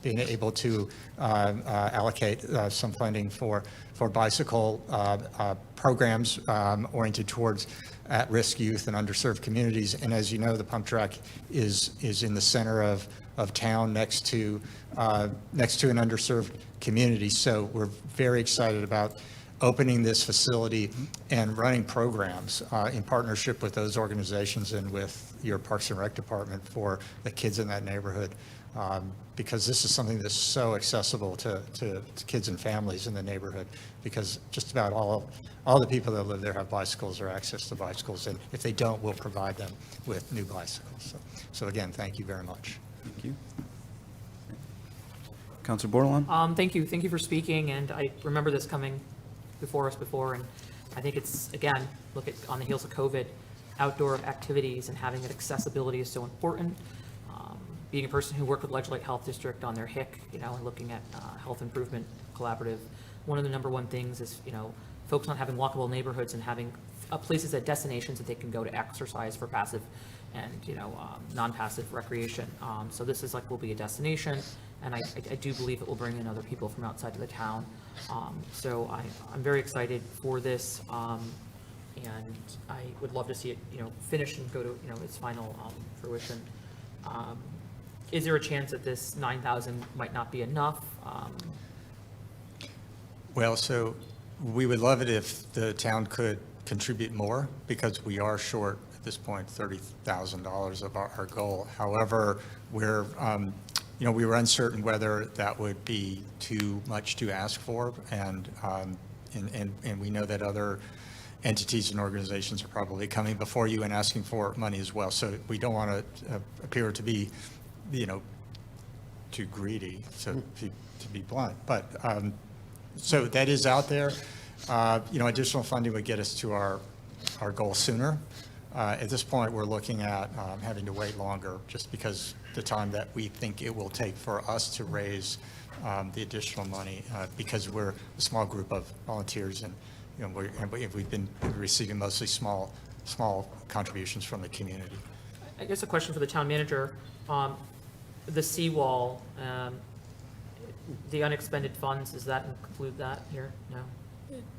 been able to allocate some funding for bicycle programs oriented towards at-risk youth and underserved communities. And as you know, the pump track is in the center of town next to an underserved community. So we're very excited about opening this facility and running programs in partnership with those organizations and with your Parks and Rec department for the kids in that neighborhood, because this is something that's so accessible to kids and families in the neighborhood, because just about all the people that live there have bicycles or access to bicycles, and if they don't, we'll provide them with new bicycles. So again, thank you very much. Thank you. Councilor Bordelon? Thank you for speaking, and I remember this coming before us before, and I think it's, again, on the heels of COVID, outdoor activities and having that accessibility is so important. Being a person who worked with Ledge Light Health District on their HIC, and looking at health improvement collaborative, one of the number one things is, folks not having walkable neighborhoods and having places at destinations that they can go to exercise for passive and, non-passive recreation. So this will be a destination, and I do believe it will bring in other people from outside of the town. So I'm very excited for this, and I would love to see it, finish and go to, its final fruition. Is there a chance that this 9,000 might not be enough? Well, so we would love it if the town could contribute more, because we are short at this point $30,000 of our goal. However, we're we were uncertain whether that would be too much to ask for, and we know that other entities and organizations are probably coming before you and asking for money as well. So we don't want to appear to be, too greedy, to be blunt. But so that is out there. Additional funding would get us to our goal sooner. At this point, we're looking at having to wait longer, just because the time that we think it will take for us to raise the additional money, because we're a small group of volunteers, and we've been receiving mostly small contributions from the community. I guess a question for the town manager. The seawall, the unexpended funds, does that include that here? No?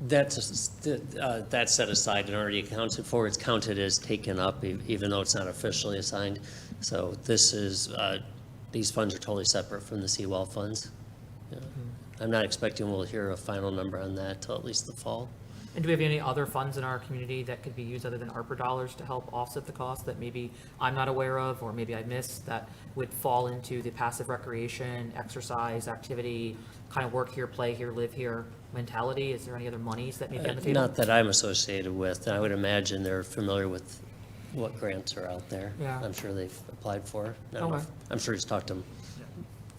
That's set aside and already accounted for. It's counted as taken up, even though it's not officially assigned. So this is, these funds are totally separate from the seawall funds. Yeah. I'm not expecting we'll hear a final number on that till at least the fall. And do we have any other funds in our community that could be used other than ARPA dollars to help offset the cost that maybe I'm not aware of, or maybe I missed, that would fall into the passive recreation, exercise, activity, kind of work here, play here, live here mentality? Is there any other monies that may be on the table? Not that I'm associated with. I would imagine they're familiar with what grants are out there. Yeah. I'm sure they've applied for. Okay. I'm sure he's talked to them.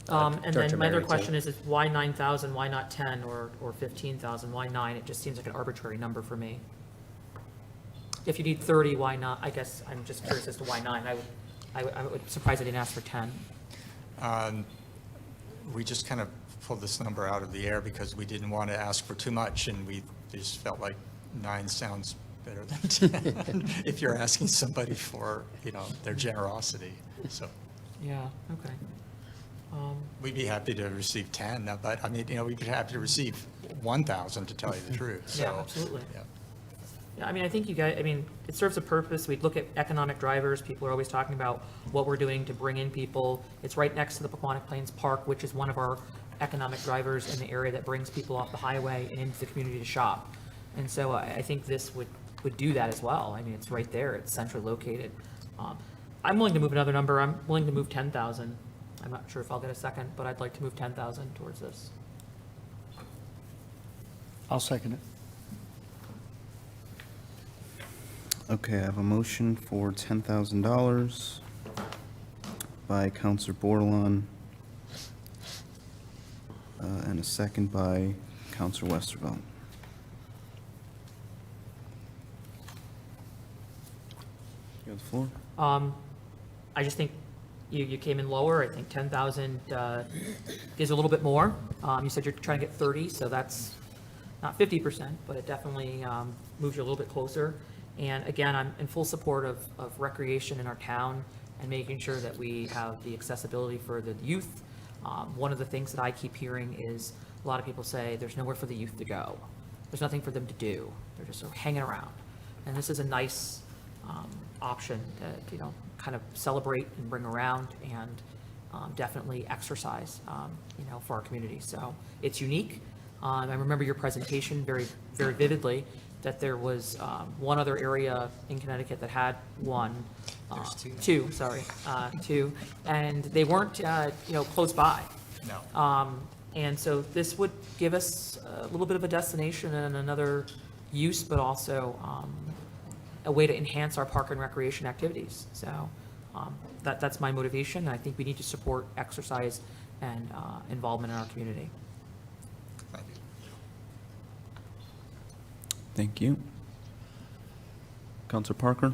And then Director my other Merrington. question is why 9,000, why not 10 or 15,000, why 9? It just seems like an arbitrary number for me. If you need 30, why not? I guess I'm just curious as to why 9. I would surprised I didn't ask for 10. We just kind of pulled this number out of the air because we didn't want to ask for too much, and we just felt like 9 sounds better than 10 if you're asking somebody for, their generosity. So Yeah, okay. we'd be happy to receive 10, but I mean, we'd be happy to receive 1,000 to tell you the truth. So, Yeah, absolutely. yeah. Yeah, I mean, I think you guys, it serves a purpose. We'd look at economic drivers. People are always talking about what we're doing to bring in people. It's right next to the Pequannock Plains Park, which is one of our economic drivers in the area that brings people off the highway and into the community to shop. And so I think this would do that as well. I mean, it's right there. It's centrally located. I'm willing to move another number. I'm willing to move 10,000. I'm not sure if I'll get a second, but I'd like to move 10,000 towards this. I'll second it. Okay, I have a motion for $10,000 by Counselor Bordelon, and a second by Counselor Westervelt. You have the floor. I just think you came in lower. I think 10,000 is a little bit more. You said you're trying to get 30, so that's not 50%, but it definitely moves you a little bit closer. And again, I'm in full support of recreation in our town and making sure that we have the accessibility for the youth. One of the things that I keep hearing is a lot of people say there's nowhere for the youth to go. There's nothing for them to do. They're just sort of hanging around. And this is a nice option to, kind of celebrate and bring around and definitely exercise, for our community. So it's unique. I remember your presentation very, very vividly, that there was one other area in Connecticut that had one. Two, and they weren't, close by. No. And so this would give us a little bit of a destination and another use, but also a way to enhance our park and recreation activities. So that's my motivation. I think we need to support exercise and involvement in our community. Thank you. Thank you. Counselor Parker?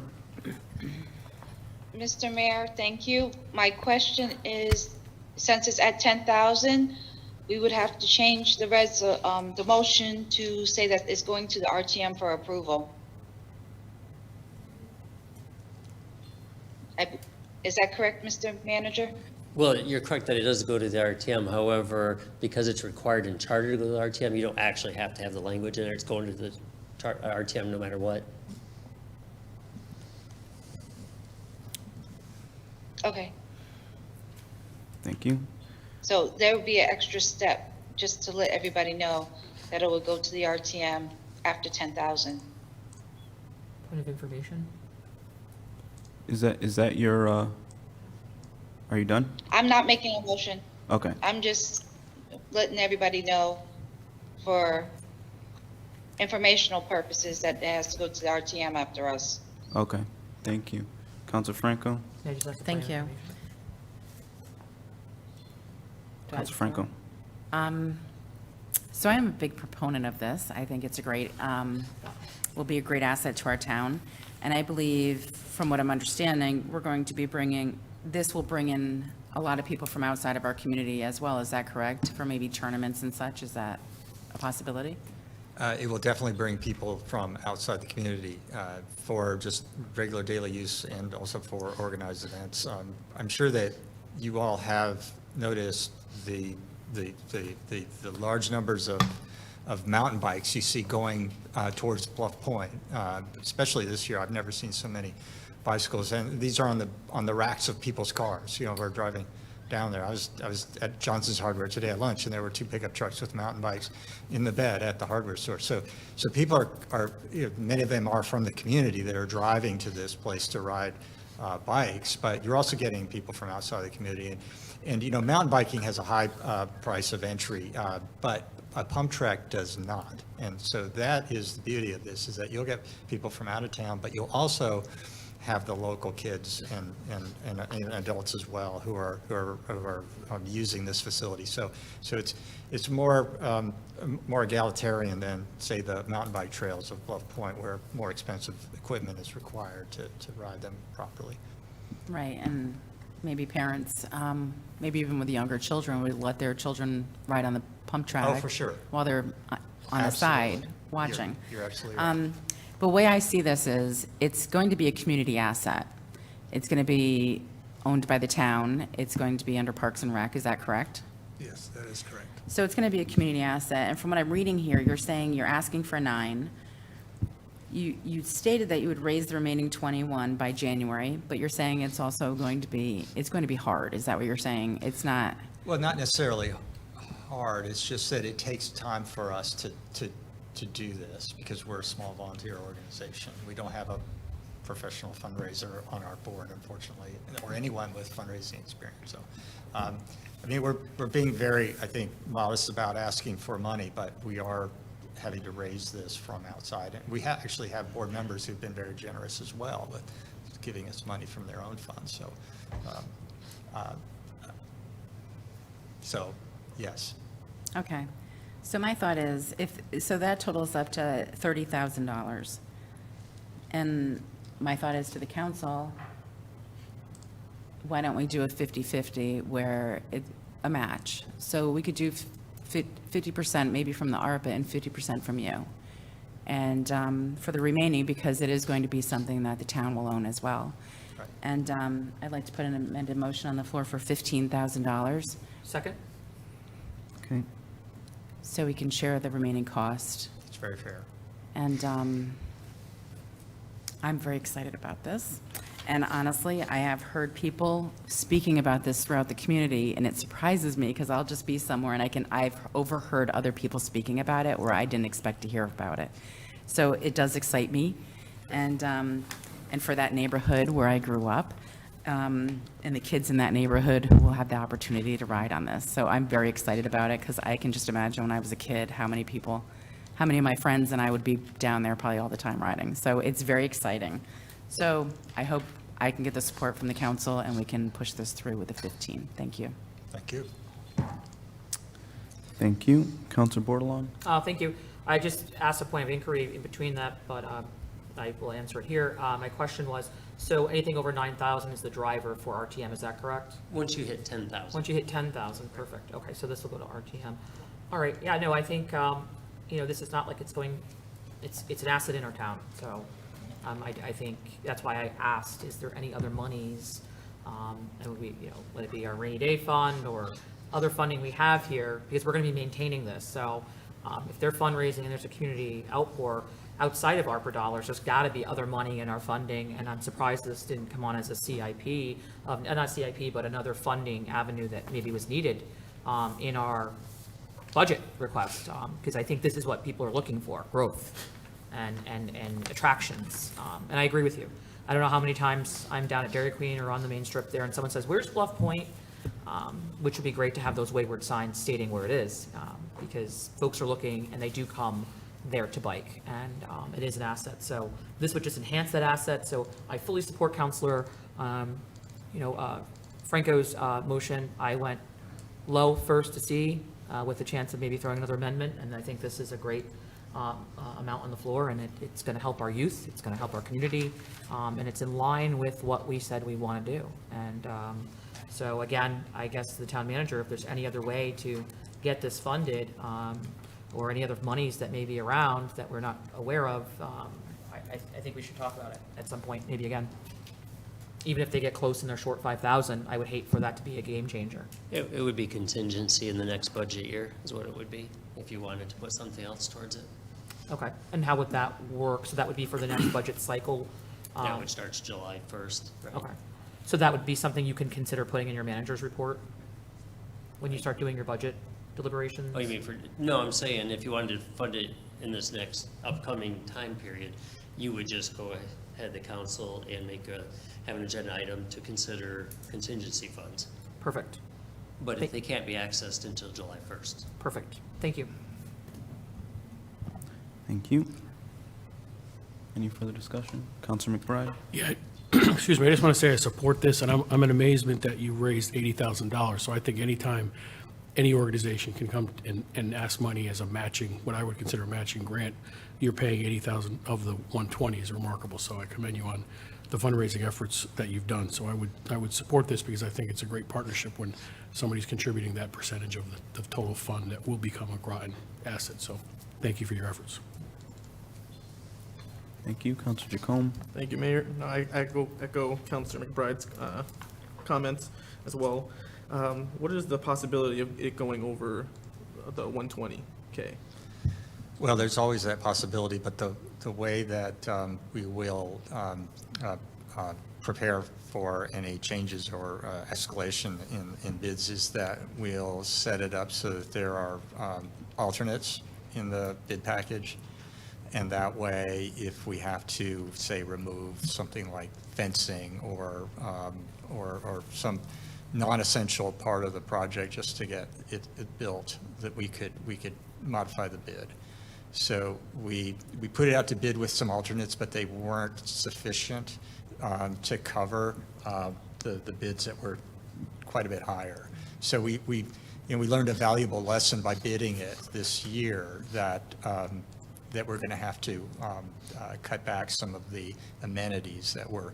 Mr. Mayor, thank you. My question is, since it's at 10,000, we would have to change the motion to say that it's going to the RTM for approval. Is that correct, Mr. Manager? Well, you're correct that it does go to the RTM. However, because it's required in charter to go to the RTM, you don't actually have to have the language in there. It's going to the RTM no matter what. Okay, Thank you. so there would be an extra step, just to let everybody know that it would go to the RTM after 10,000. Point of information? Is that your, are you done? I'm not making a motion. Okay, I'm just letting everybody know for informational purposes that it has to go to the RTM after us. okay. Thank you. Counselor Franco? Yeah, just like the Thank point of you. information. Do I- Counselor Franco? So I am a big proponent of this. I think it's will be a great asset to our town. And I believe, from what I'm understanding, this will bring in a lot of people from outside of our community as well. Is that correct? For maybe tournaments and such? Is that a possibility? It will definitely bring people from outside the community for just regular daily use and also for organized events. I'm sure that you all have noticed the large numbers of mountain bikes you see going towards Bluff Point. Especially this year, I've never seen so many bicycles, and these are on the racks of people's cars. We're driving down there. I was at Johnson's Hardware today at lunch, and there were 2 pickup trucks with mountain bikes in the bed at the hardware store. So people are many of them are from the community that are driving to this place to ride bikes, but you're also getting people from outside the community. And mountain biking has a high price of entry, but a pump track does not. And so that is the beauty of this, is that you'll get people from out of town, but you'll also have the local kids and adults as well who are using this facility. So it's more egalitarian than, say, the mountain bike trails of Bluff Point, where more expensive equipment is required to ride them properly. Right, and maybe parents, maybe even with younger children, would let their children ride on the pump track. Oh, for sure. While they're on the side watching. You're absolutely right. But the way I see this is, it's going to be a community asset. It's going to be owned by the town. It's going to be under Parks and Rec, is that correct? Yes, that is correct. So it's going to be a community asset, and from what I'm reading here, you're saying you're asking for 9. You stated that you would raise the remaining 21 by January, but you're saying it's also going to be hard, is that what you're saying? It's not, Well, not necessarily hard, it's just that it takes time for us to do this, because we're a small volunteer organization. We don't have a professional fundraiser on our board, unfortunately, or anyone with fundraising experience. So, I mean, we're being very, I think, modest about asking for money, but we are having to raise this from outside. And we actually have board members who've been very generous as well, with giving us money from their own funds. So, yes. okay. So my thought is, so that totals up to $30,000. And my thought is to the council, why don't we do a 50-50 where a match? So we could do 50% maybe from the ARPA and 50% from you. And for the remaining, because it is going to be something that the town will own as well. Right. And I'd like to put an amended motion on the floor for $15,000, Second? Okay. so we can share the remaining cost. It's very fair. And I'm very excited about this. And honestly, I have heard people speaking about this throughout the community, and it surprises me because I'll just be somewhere and I've overheard other people speaking about it where I didn't expect to hear about it. So it does excite me. And for that neighborhood where I grew up, and the kids in that neighborhood will have the opportunity to ride on this. So I'm very excited about it because I can just imagine when I was a kid, how many of my friends and I would be down there probably all the time riding. So it's very exciting. So I hope I can get the support from the council and we can push this through with the 15. Thank you. Thank you. Thank you. Counselor Bordelon? Thank you. I just asked a point of inquiry in between that, but I will answer it here. My question was, so anything over 9,000 is the driver for RTM, is that correct? Once you hit 10,000. Once you hit 10,000, perfect. Okay, so this will go to RTM. All right, yeah, no, I think, this is not like it's an asset in our town. So I think that's why I asked, is there any other monies? And would we, let it be our rainy day fund or other funding we have here, because we're going to be maintaining this. So if they're fundraising and there's a community outpour outside of ARPA dollars, there's got to be other money in our funding. And I'm surprised this didn't come on as a CIP, not CIP, but another funding avenue that maybe was needed in our budget request, because I think this is what people are looking for, growth and attractions. And I agree with you. I don't know how many times I'm down at Dairy Queen or on the main strip there and someone says, where's Bluff Point? Which would be great to have those wayward signs stating where it is, because folks are looking and they do come there to bike, and it is an asset. So this would just enhance that asset. So I fully support Counselor Franco's motion. I went low first to see with a chance of maybe throwing another amendment, and I think this is a great amount on the floor, and it's going to help our youth, it's going to help our community, and it's in line with what we said we want to do. And so again, I guess the town manager, if there's any other way to get this funded, or any other monies that may be around that we're not aware of, I think we should talk about it at some point, maybe again. Even if they get close and they're short 5,000, I would hate for that to be a game changer. It would be contingency in the next budget year is what it would be, if you wanted to put something else towards it. Okay, and how would that work? So that would be for the next budget cycle? Yeah, which starts July 1st. Right? Okay, so that would be something you can consider putting in your manager's report when you start doing your budget deliberations? Oh, you mean no, I'm saying if you wanted to fund it in this next upcoming time period, you would just go ahead to council and have an agenda item to consider contingency funds. Perfect. But if they can't be accessed until July 1st. Perfect. Thank you. Thank you. Any further discussion? Counselor McBride? Yeah, excuse me, I just want to say I support this, and I'm in amazement that you raised $80,000. So I think anytime any organization can come and ask money as a matching, what I would consider a matching grant, you're paying 80,000 of the 120 is remarkable. So I commend you on the fundraising efforts that you've done. So I would support this because I think it's a great partnership when somebody's contributing that percentage of the total fund that will become a Groton asset. So thank you for your efforts. Thank you, Counselor Jacome. Thank you, Mayor. No, I echo Councilor McBride's comments as well. What is the possibility of it going over the 120K? Well, there's always that possibility, but the way that we will prepare for any changes or escalation in bids is that we'll set it up so that there are alternates in the bid package. And that way, if we have to, say, remove something like fencing or some non-essential part of the project just to get it built, that we could modify the bid. So we put it out to bid with some alternates, but they weren't sufficient to cover the bids that were quite a bit higher. So we learned a valuable lesson by bidding it this year that we're going to have to cut back some of the amenities that were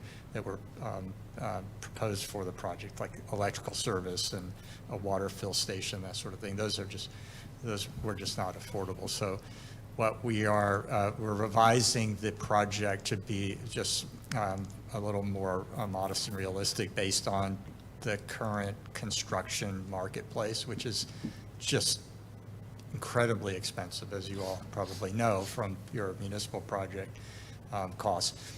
proposed for the project, like electrical service and a water fill station, that sort of thing. Those were just not affordable. So what we're revising the project to be just a little more modest and realistic based on the current construction marketplace, which is just incredibly expensive, as you all probably know from your municipal project costs.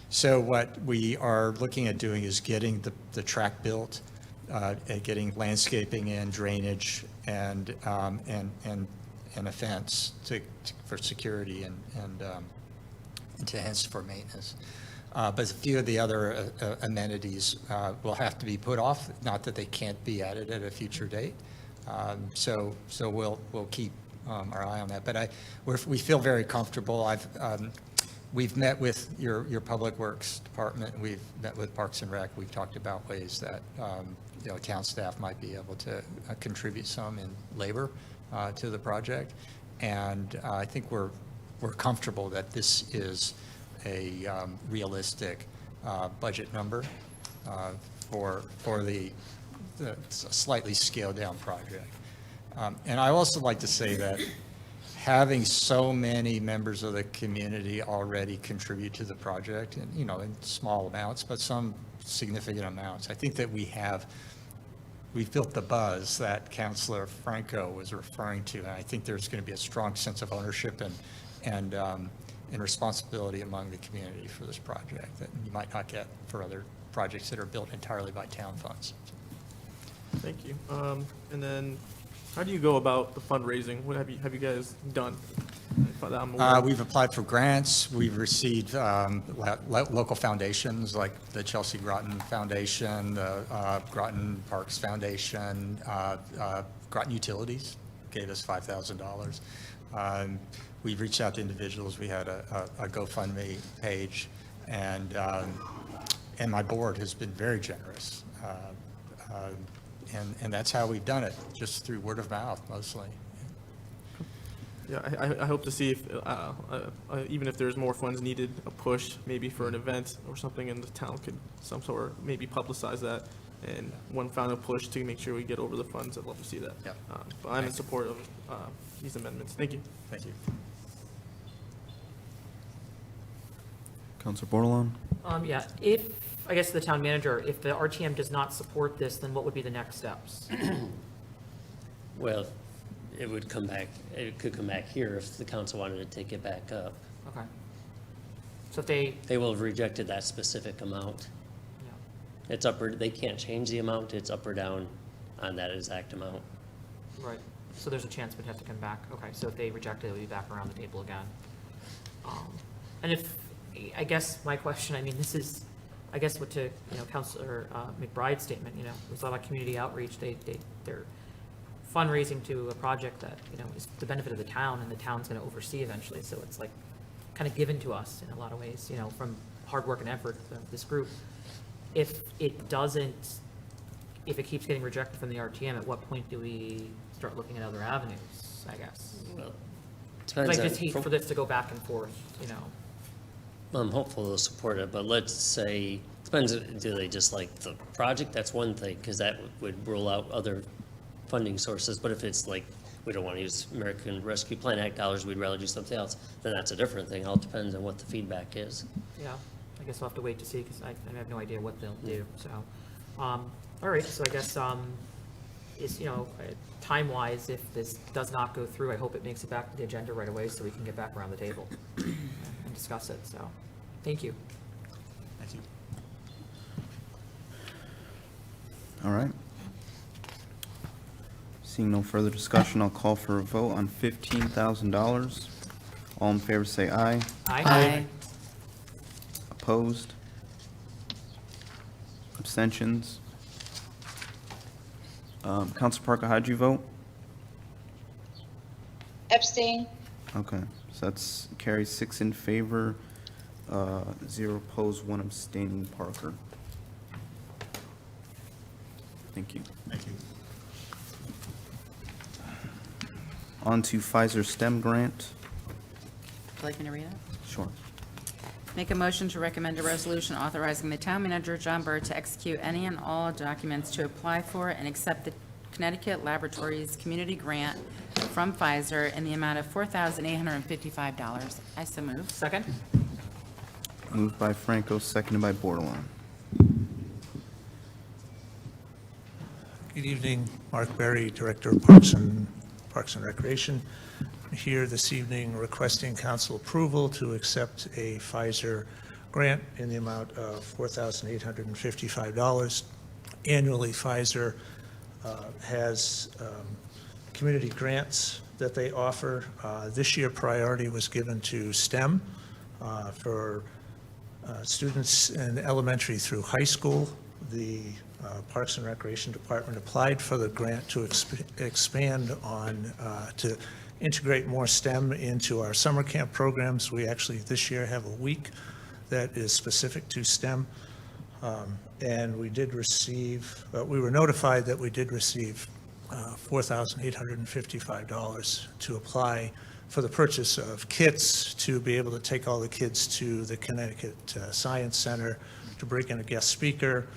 So what we are looking at doing is getting the track built, and getting landscaping and drainage and a fence for security and to hence for maintenance. But a few of the other amenities will have to be put off, not that they can't be added at a future date. So we'll keep our eye on that. But we feel very comfortable. We've met with your Public Works Department. We've met with Parks and Rec. We've talked about ways that town staff might be able to contribute some in labor to the project. And I think we're comfortable that this is a realistic budget number for the slightly scaled down project. And I also like to say that having so many members of the community already contribute to the project, and in small amounts, but some significant amounts, I think that we've built the buzz that Councilor Franco was referring to, and I think there's going to be a strong sense of ownership and responsibility among the community for this project that you might not get for other projects that are built entirely by town funds. Thank you. And then, how do you go about the fundraising? What have you guys done? We've applied for grants. We've received local foundations like the Chelsea Groton Foundation, the Groton Parks Foundation, Groton Utilities gave us $5,000. We've reached out to individuals. We had a GoFundMe page, and my board has been very generous. And that's how we've done it, just through word of mouth mostly. Yeah, I hope to see if, even if there's more funds needed, a push maybe for an event or something in the town could some sort of maybe publicize that. And one final push to make sure we get over the funds. I'd love to see that. Yeah. But I'm in support of these amendments. Thank you. Thank you. Counselor Bordelon? Yeah, I guess the town manager, if the RTM does not support this, then what would be the next steps? Well, it could come back here if the council wanted to take it back up. Okay. So if They will have rejected that specific amount. yeah, It's up or, they can't change the amount, it's up or down on that exact amount. right, so there's a chance we'd have to come back. Okay, so if they reject it, it'll be back around the table again. And I guess my question, this is, I guess what to, Councilor McBride's statement, there's a lot of community outreach. They're fundraising to a project that, is the benefit of the town, and the town's going to oversee eventually. So it's like kind of given to us in a lot of ways, from hard work and effort of this group. If it doesn't, if it keeps getting rejected from the RTM, at what point do we start looking at other avenues, I guess? Well, 'Cause I depends just hate on, for this to go back and forth, you know? I'm hopeful they'll support it, but let's say, depends, do they just like the project? That's one thing, because that would rule out other funding sources. But if it's like, we don't want to use American Rescue Plan Act dollars, we'd rather do something else, then that's a different thing. All depends on what the feedback is. Yeah, I guess we'll have to wait to see, because I have no idea what they'll do, so. All right, so I guess, is, you know, time-wise, if this does not go through, I hope it makes it back to the agenda right away so we can get back around the table and discuss it, so, thank you. Thank you. All right. Seeing no further discussion, I'll call for a vote on $15,000. All in favor say aye. Aye. Opposed? Abstentions? Council Parker, how'd you vote? Abstain? Okay, so that's carries 6 in favor, 0 opposed, 1 abstaining. Parker. Thank you. Thank you. On to Pfizer STEM grant. Would you like me to read it? Sure. Make a motion to recommend a resolution authorizing the town manager, John Byrd, to execute any and all documents to apply for and accept the Connecticut Laboratories Community Grant from Pfizer in the amount of $4,855. I so move. Second? Moved by Franco, seconded by Bordelon. Good evening, Mark Berry, Director of Parks and Recreation. I'm here this evening requesting council approval to accept a Pfizer grant in the amount of $4,855. Annually, Pfizer has community grants that they offer. This year, priority was given to STEM for students in elementary through high school. The Parks and Recreation Department applied for the grant to expand on, to integrate more STEM into our summer camp programs. We actually this year have a week that is specific to STEM. And we did receive, we were notified that we did receive $4,855 to apply for the purchase of kits to be able to take all the kids to the Connecticut Science Center to bring in a guest speaker.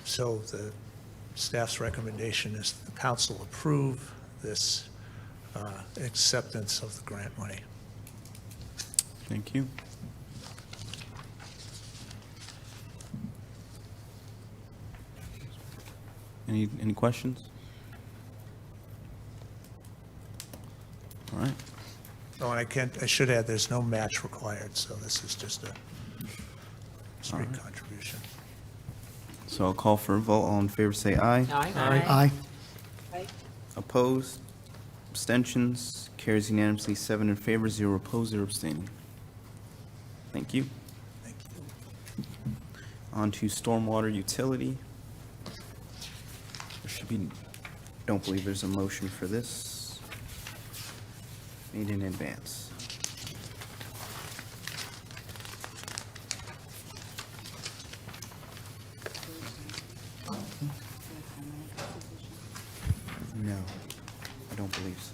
So the staff's recommendation is the council approve this acceptance of the grant money. Thank you. Any questions? All right. Oh, and I should add, there's no match required, so this is just a straight All right. contribution. So I'll call for a vote. All in favor say aye. Aye. Aye. Opposed? Abstentions? Carries unanimously, 7 in favor, 0 opposed, 0 abstaining. Thank you. Thank you. On to stormwater utility. There should be, don't believe there's a motion for this. Made in advance. No, I don't believe so.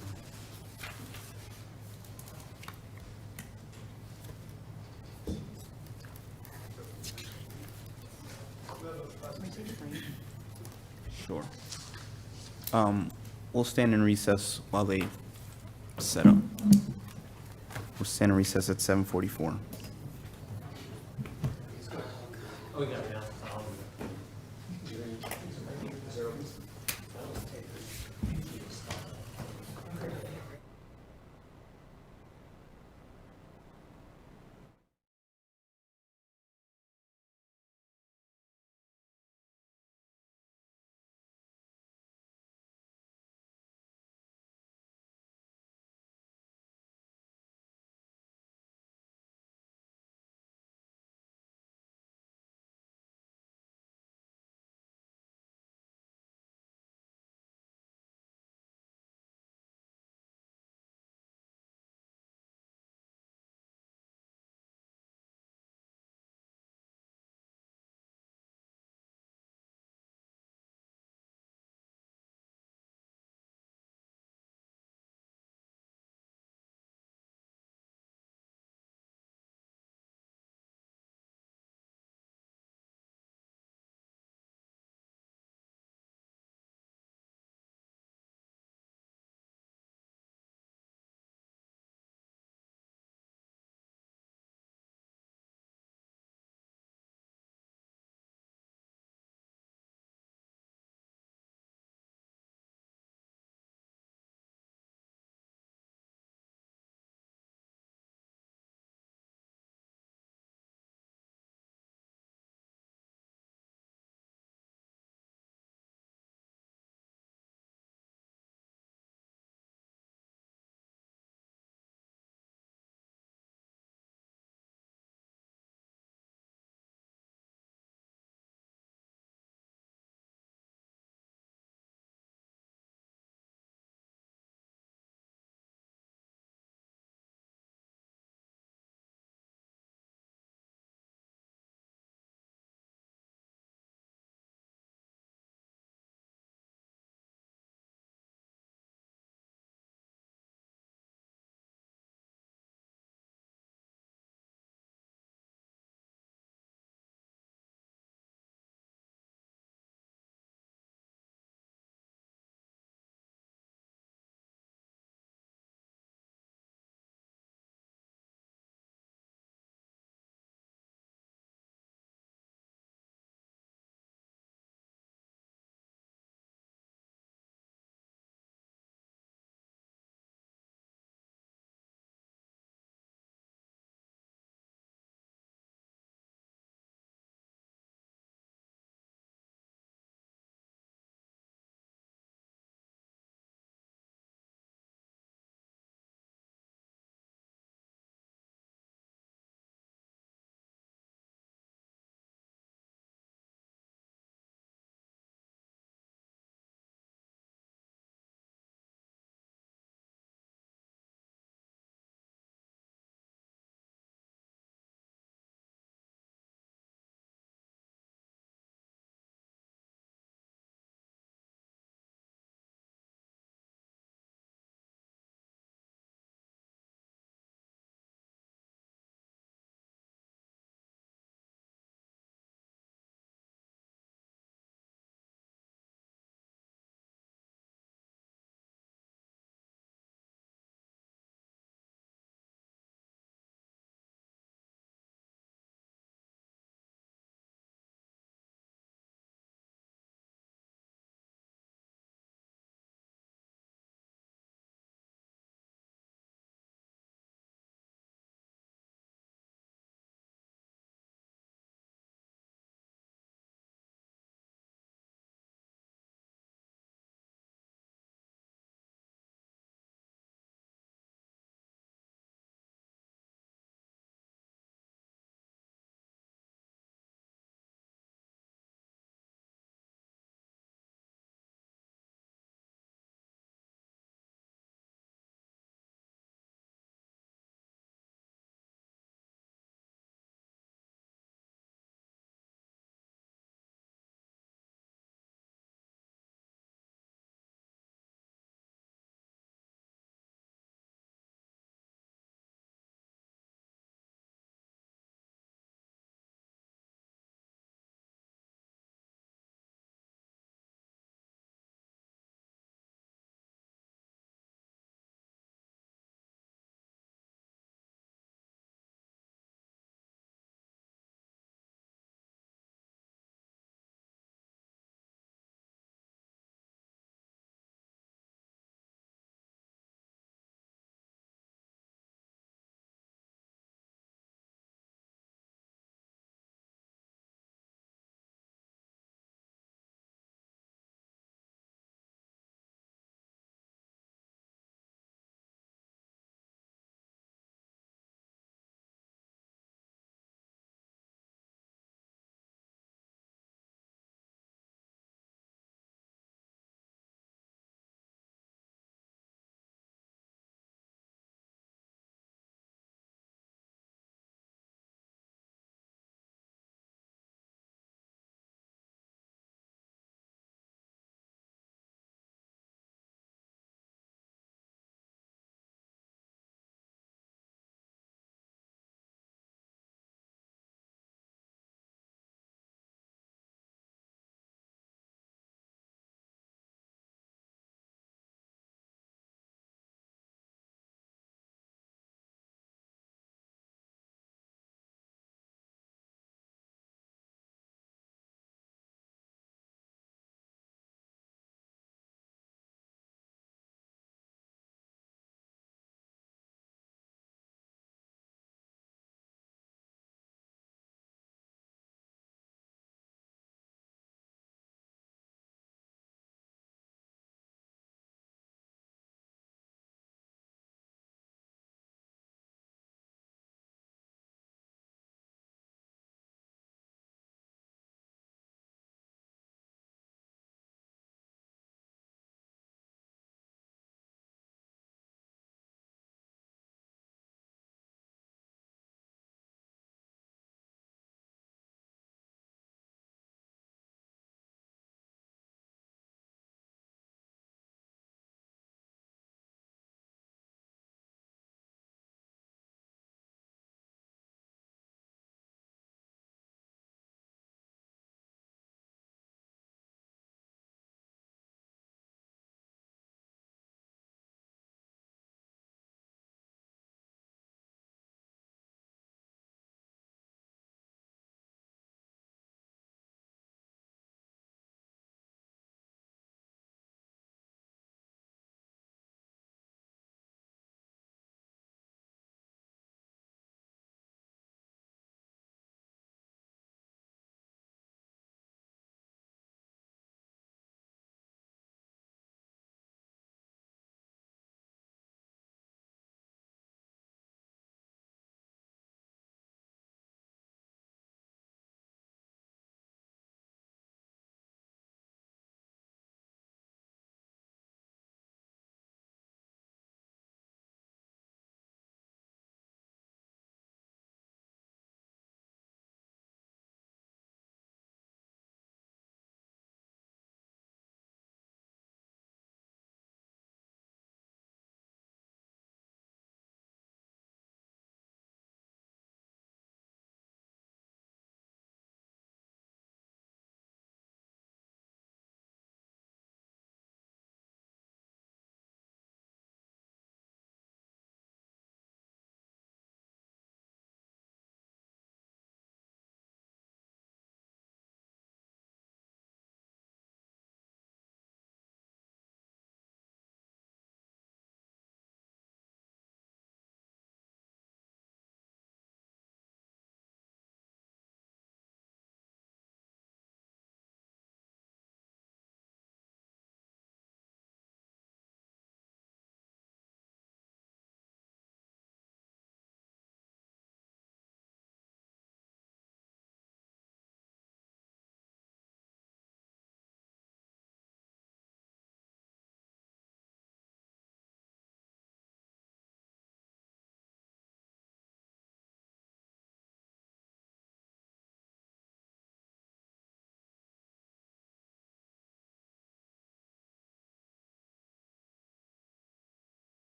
Sure. We'll stand in recess while they set up. We'll stand in recess at 7:44.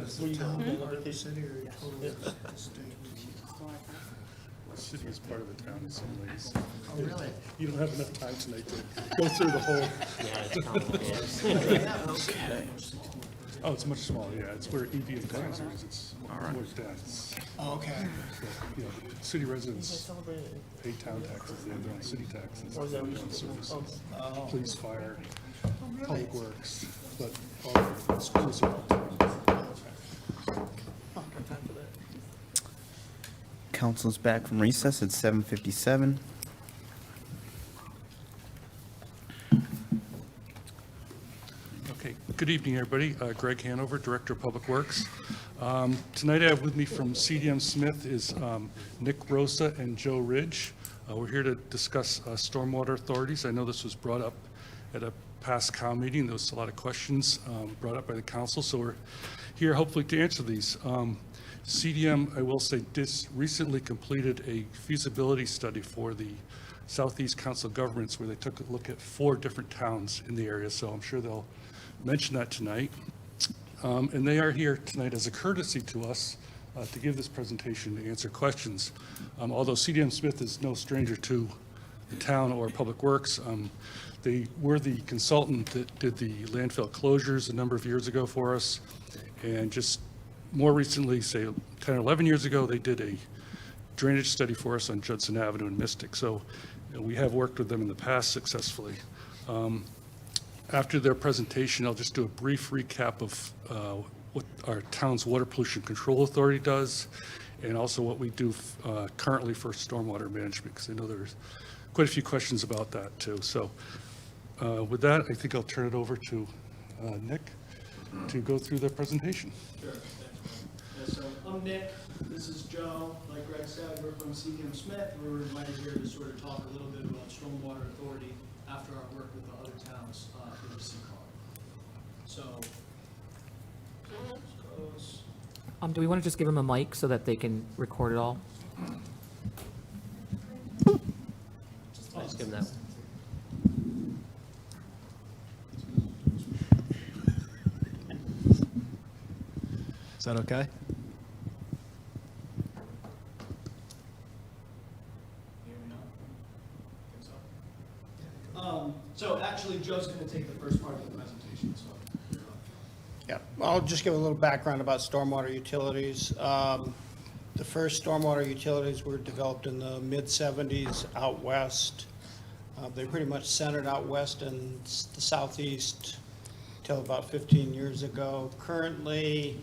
City is part of the town in some ways. Oh, really? You don't have enough time tonight to go through the whole. Okay. Oh, it's much smaller, yeah, it's where EV and Towns is, it's more dense. Oh, okay. You know, city residents pay town taxes, they have their own city taxes, they have their own services, police, fire, public works, but all the schools are all town. Council's back from recess at 7:57. Okay, good evening, everybody. Greg Hanover, Director of Public Works. Tonight I have with me from CDM Smith is Nick Rosa and Joe Ridge. We're here to discuss stormwater authorities. I know this was brought up at a past COW meeting. There was a lot of questions brought up by the council, so we're here hopefully to answer these. CDM, I will say, recently completed a feasibility study for the Southeast Council of Governments where they took a look at 4 different towns in the area, so I'm sure they'll mention that tonight. And they are here tonight as a courtesy to us to give this presentation to answer questions. Although CDM Smith is no stranger to the town or Public Works, they were the consultant that did the landfill closures a number of years ago for us, and just more recently, say 10 or 11 years ago, they did a drainage study for us on Judson Avenue in Mystic. So we have worked with them in the past successfully. After their presentation, I'll just do a brief recap of what our town's Water Pollution Control Authority does, and also what we do currently for stormwater management, because I know there's quite a few questions about that too. So with that, I think I'll turn it over to Nick to go through their presentation. Sure. So I'm Nick, this is Joe. Like Greg said, we're from CDM Smith. We were invited here to sort of talk a little bit about Stormwater Authority after our work with the other towns in the CCAR. So, Do we want to just give them a mic so that they can record it all? Just give them that. Is that okay? So actually, Joe's going to take the first part of the presentation. So. Yeah, I'll just give a little background about stormwater utilities. The first stormwater utilities were developed in the mid-'70s out west. They pretty much centered out west and the southeast till about 15 years ago. Currently,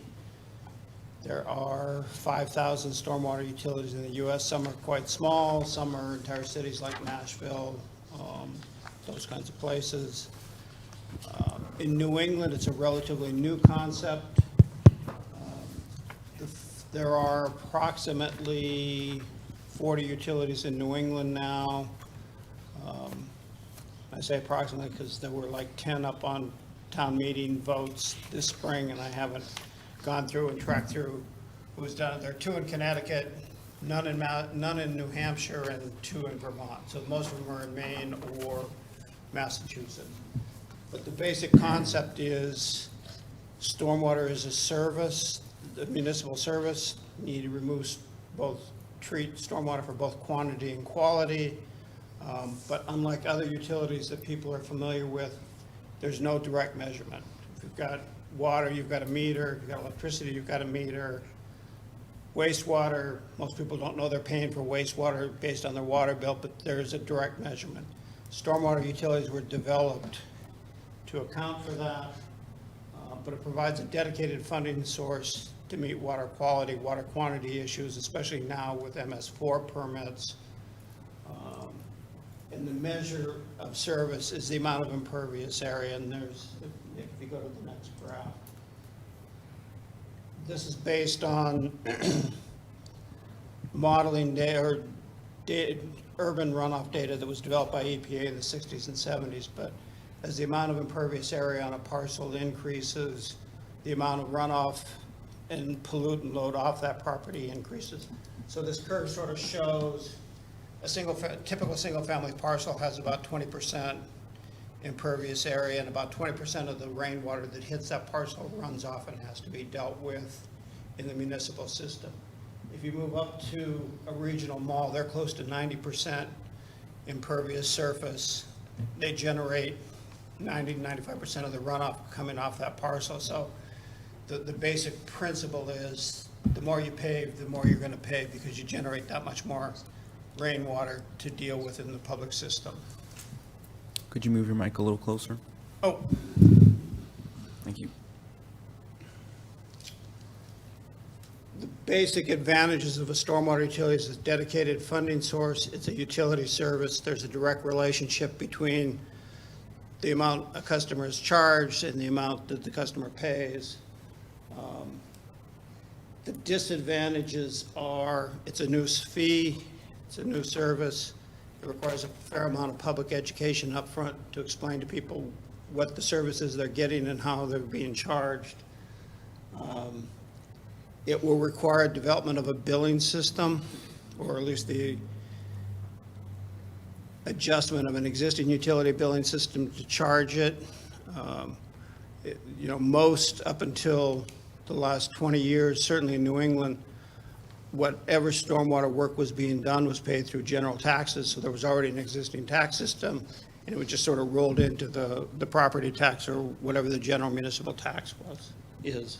there are 5,000 stormwater utilities in the U.S. Some are quite small, some are entire cities like Nashville, those kinds of places. In New England, it's a relatively new concept. There are approximately 40 utilities in New England now. I say approximately because there were like 10 up on town meeting votes this spring, and I haven't gone through and tracked through who was done. There are 2 in Connecticut, none in New Hampshire, and 2 in Vermont. So most of them are in Maine or Massachusetts. But the basic concept is stormwater is a service, a municipal service. You need to remove treat stormwater for both quantity and quality. But unlike other utilities that people are familiar with, there's no direct measurement. If you've got water, you've got a meter. If you've got electricity, you've got a meter. Wastewater, most people don't know they're paying for wastewater based on their water bill, but there's a direct measurement. Stormwater utilities were developed to account for that, but it provides a dedicated funding source to meet water quality, water quantity issues, especially now with MS4 permits. And the measure of service is the amount of impervious area, and there's, if you go to the next graph. This is based on modeling data, or urban runoff data that was developed by EPA in the 60s and 70s, but as the amount of impervious area on a parcel increases, the amount of runoff and pollutant load off that property increases. So this curve sort of shows a typical single-family parcel has about 20% impervious area, and about 20% of the rainwater that hits that parcel runs off and has to be dealt with in the municipal system. If you move up to a regional mall, they're close to 90% impervious surface. They generate 90-95% of the runoff coming off that parcel. So the basic principle is the more you pave, the more you're going to pay, because you generate that much more rainwater to deal with in the public system. Could you move your mic a little closer? Oh, Thank you. the basic advantages of a stormwater utility is a dedicated funding source. It's a utility service. There's a direct relationship between the amount a customer is charged and the amount that the customer pays. The disadvantages are it's a new fee, it's a new service. It requires a fair amount of public education up front to explain to people what the services they're getting and how they're being charged. It will require development of a billing system, or at least the adjustment of an existing utility billing system to charge it. Most up until the last 20 years, certainly in New England, whatever stormwater work was being done was paid through general taxes, so there was already an existing tax system, and it was just sort of rolled into the property tax or whatever the general municipal tax is.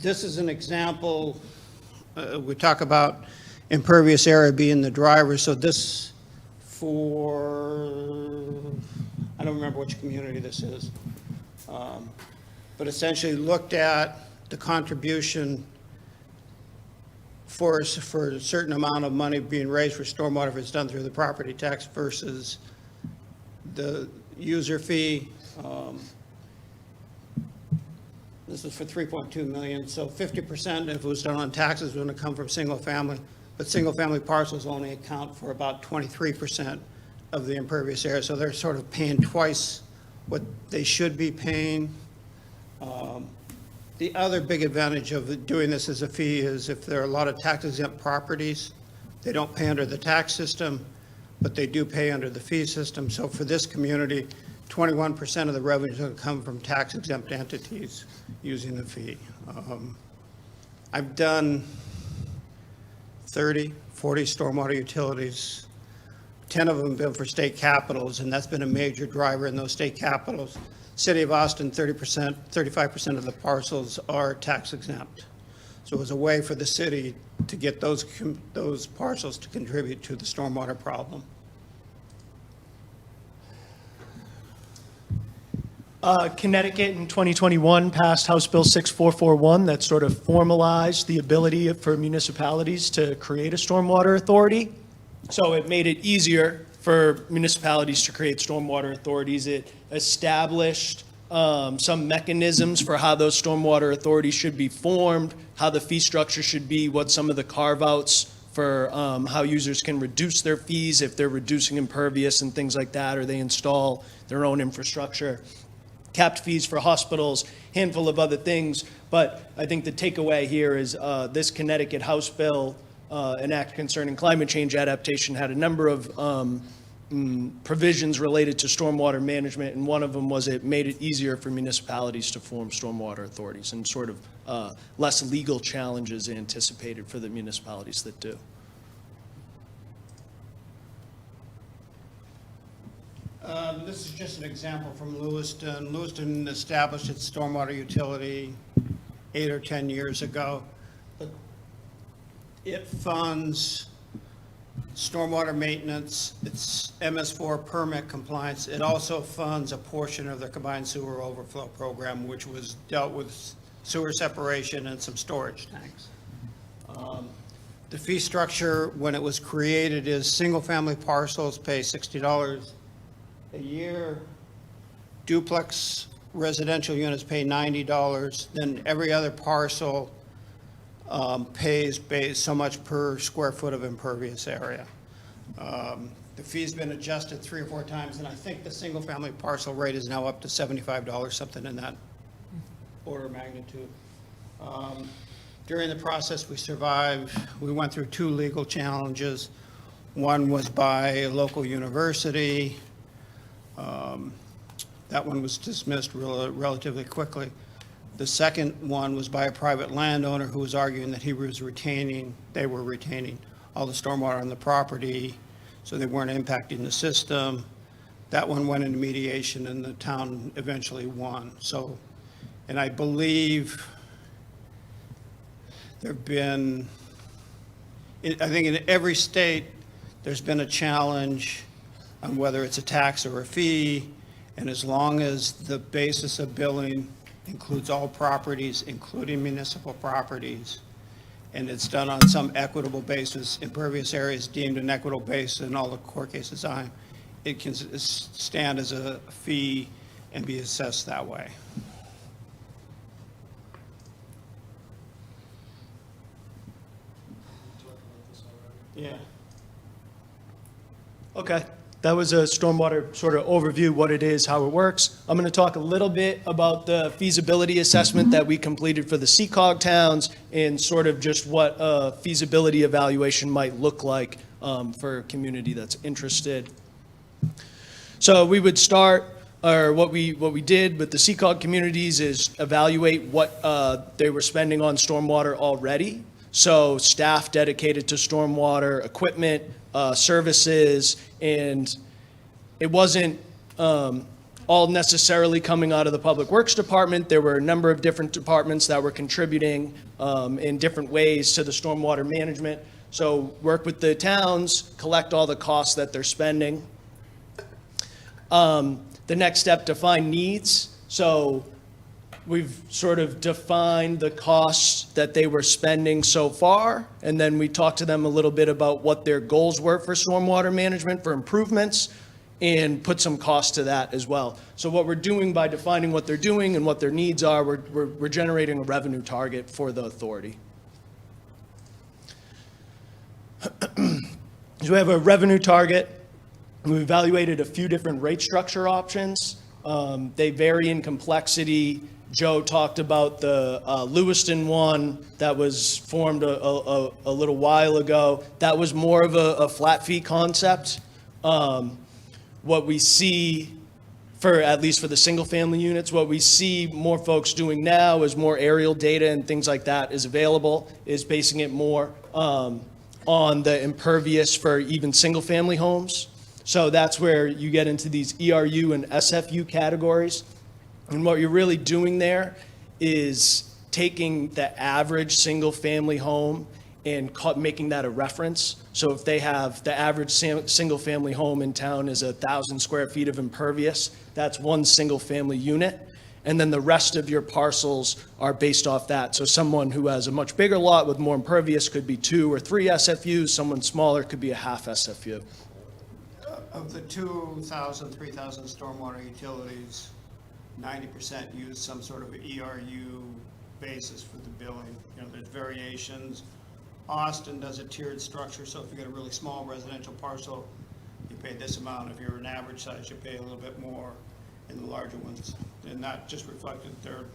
This is an example. We talk about impervious area being the driver, so this I don't remember which community this is, but essentially looked at the contribution for a certain amount of money being raised for stormwater if it's done through the property tax versus the user fee. This is for 3.2 million, so 50% if it was done on taxes was going to come from single family, but single family parcels only account for about 23% of the impervious area, so they're sort of paying twice what they should be paying. The other big advantage of doing this as a fee is if there are a lot of tax exempt properties, they don't pay under the tax system, but they do pay under the fee system. So for this community, 21% of the revenue is going to come from tax exempt entities using the fee. I've done 30, 40 stormwater utilities. 10 of them have been for state capitals, and that's been a major driver in those state capitals. City of Austin, 30%, 35% of the parcels are tax exempt. So it was a way for the city to get those parcels to contribute to the stormwater problem. Connecticut in 2021 passed House Bill 6441 that sort of formalized the ability for municipalities to create a stormwater authority. So it made it easier for municipalities to create stormwater authorities. It established some mechanisms for how those stormwater authorities should be formed, how the fee structure should be, what some of the carve-outs for how users can reduce their fees if they're reducing impervious and things like that, or they install their own infrastructure. Capped fees for hospitals, handful of other things. But I think the takeaway here is this Connecticut House bill, an act concerning climate change adaptation, had a number of provisions related to stormwater management, and one of them was it made it easier for municipalities to form stormwater authorities and sort of less legal challenges anticipated for the municipalities that do. This is just an example from Lewiston. Lewiston established its stormwater utility 8 or 10 years ago. But it funds stormwater maintenance, its MS4 permit compliance. It also funds a portion of their combined sewer overflow program, which was dealt with sewer separation and some storage tanks. The fee structure, when it was created, is single-family parcels pay $60 a year. Duplex residential units pay $90. Then every other parcel pays so much per square foot of impervious area. The fee's been adjusted 3 or 4 times, and I think the single-family parcel rate is now up to $75, something in that order of magnitude. During the process, we went through 2 legal challenges. One was by a local university. That one was dismissed relatively quickly. The second one was by a private landowner who was arguing that they were retaining all the stormwater on the property, so they weren't impacting the system. That one went into mediation, and the town eventually won. So, and I believe there've been, I think in every state, there's been a challenge on whether it's a tax or a fee, and as long as the basis of billing includes all properties, including municipal properties, and it's done on some equitable basis, impervious areas deemed an equitable basis in all the court cases it can stand as a fee and be assessed that way. Yeah. Okay, that was a stormwater sort of overview, what it is, how it works. I'm going to talk a little bit about the feasibility assessment that we completed for the CCOG towns and sort of just what a feasibility evaluation might look like for a community that's interested. So we would start, or what we did with the CCOG communities is evaluate what they were spending on stormwater already. So staff dedicated to stormwater, equipment, services, and it wasn't all necessarily coming out of the Public Works Department. There were a number of different departments that were contributing in different ways to the stormwater management. So work with the towns, collect all the costs that they're spending. The next step, define needs. So we've sort of defined the costs that they were spending so far, and then we talked to them a little bit about what their goals were for stormwater management, for improvements, and put some cost to that as well. So what we're doing by defining what they're doing and what their needs are, we're generating a revenue target for the authority. So we have a revenue target. We evaluated a few different rate structure options. They vary in complexity. Joe talked about the Lewiston one that was formed a little while ago. That was more of a flat fee concept. What we see, at least for the single family units, what we see more folks doing now is more aerial data and things like that is available, is basing it more on the impervious for even single family homes. So that's where you get into these ERU and SFU categories. And what you're really doing there is taking the average single-family home and making that a reference. So if they have the average single-family home in town is 1,000 square feet of impervious, that's one single-family unit. And then the rest of your parcels are based off that. So someone who has a much bigger lot with more impervious could be 2 or 3 SFUs. Someone smaller could be a half SFU. Of the 2,000, 3,000 stormwater utilities, 90% use some sort of ERU basis for the billing. You know, there's variations. Austin does a tiered structure, so if you get a really small residential parcel, you pay this amount. If you're an average size, you pay a little bit more in the larger ones. And that just reflected their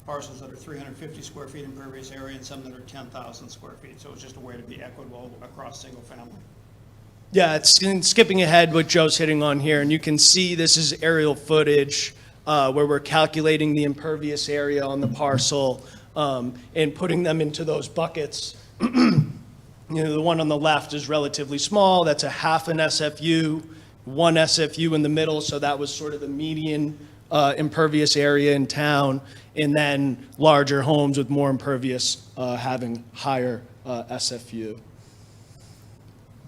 parcels that are 350 square feet impervious area and some that are 10,000 square feet. So it's just a way to be equitable across single family. Yeah, it's skipping ahead what Joe's hitting on here, and you can see this is aerial footage where we're calculating the impervious area on the parcel and putting them into those buckets. You know, the one on the left is relatively small. That's a half an SFU, 1 SFU in the middle, so that was sort of the median impervious area in town, and then larger homes with more impervious having higher SFU.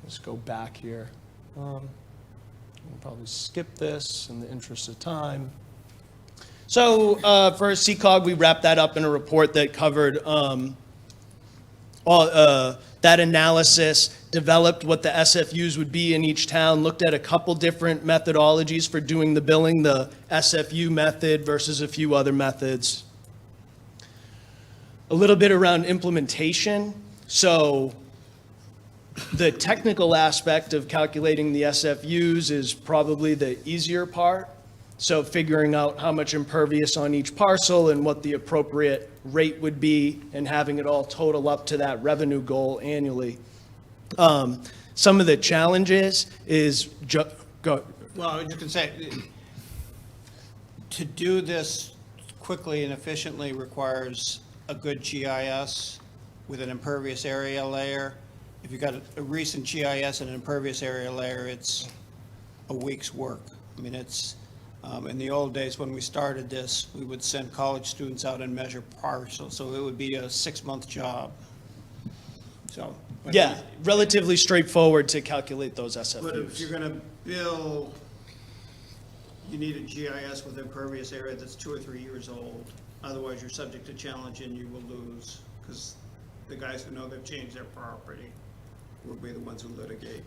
Let's go back here. We'll probably skip this in the interest of time. So for CCOG, we wrapped that up in a report that covered that analysis, developed what the SFUs would be in each town, looked at a couple different methodologies for doing the billing, the SFU method versus a few other methods. A little bit around implementation. So the technical aspect of calculating the SFUs is probably the easier part. So figuring out how much impervious on each parcel and what the appropriate rate would be and having it all total up to that revenue goal annually. Some of the challenges is, go, Well, I was just going to say, to do this quickly and efficiently requires a good GIS with an impervious area layer. If you've got a recent GIS and an impervious area layer, it's a week's work. I mean, it's, in the old days when we started this, we would send college students out and measure parcels, so it would be a 6-month job. So. but- Yeah, relatively straightforward to calculate those But if SFUs. you're gonna bill, you need a GIS with impervious area that's 2 or 3 years old. Otherwise, you're subject to challenge and you will lose, because the guys who know they've changed their property will be the ones who litigate.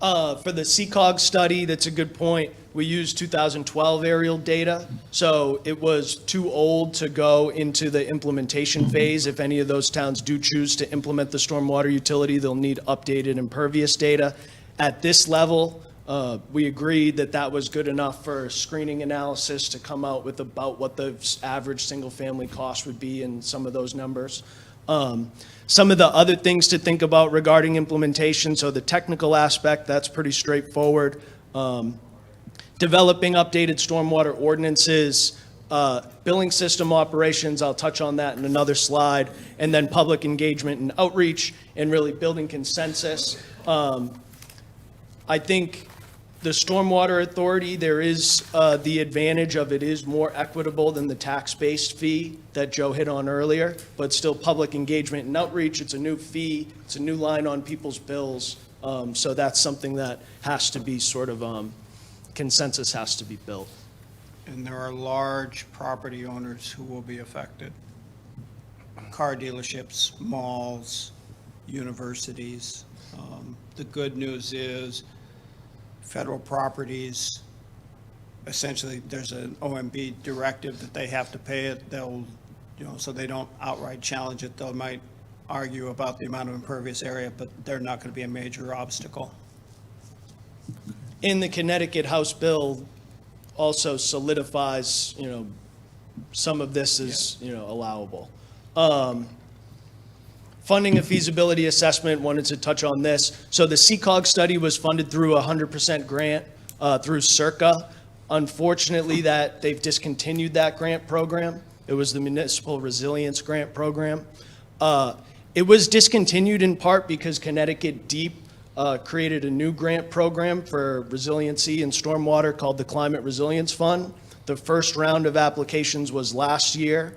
For the CCOG study, that's a good point. We used 2012 aerial data, so it was too old to go into the implementation phase. If any of those towns do choose to implement the stormwater utility, they'll need updated impervious data. At this level, we agreed that that was good enough for screening analysis to come out with about what the average single-family cost would be in some of those numbers. Some of the other things to think about regarding implementation, so the technical aspect, that's pretty straightforward. Developing updated stormwater ordinances, billing system operations, I'll touch on that in another slide, and then public engagement and outreach, and really building consensus. I think the Stormwater Authority, there is the advantage of it is more equitable than the tax-based fee that Joe hit on earlier, but still public engagement and outreach, it's a new fee, it's a new line on people's bills, so that's something that has to be sort of, consensus has to be built. And there are large property owners who will be affected. Car dealerships, malls, universities. The good news is federal properties, essentially, there's an OMB directive that they have to pay it. They'll, so they don't outright challenge it. They might argue about the amount of impervious area, but they're not going to be a major obstacle. In the Connecticut House bill also solidifies, some of this is, allowable. Funding a feasibility assessment, wanted to touch on this. So the CCOG study was funded through a 100% grant through CIRCA. Unfortunately, that they've discontinued that grant program. It was the Municipal Resilience Grant Program. It was discontinued in part because Connecticut Deep created a new grant program for resiliency and stormwater called the Climate Resilience Fund. The first round of applications was last year.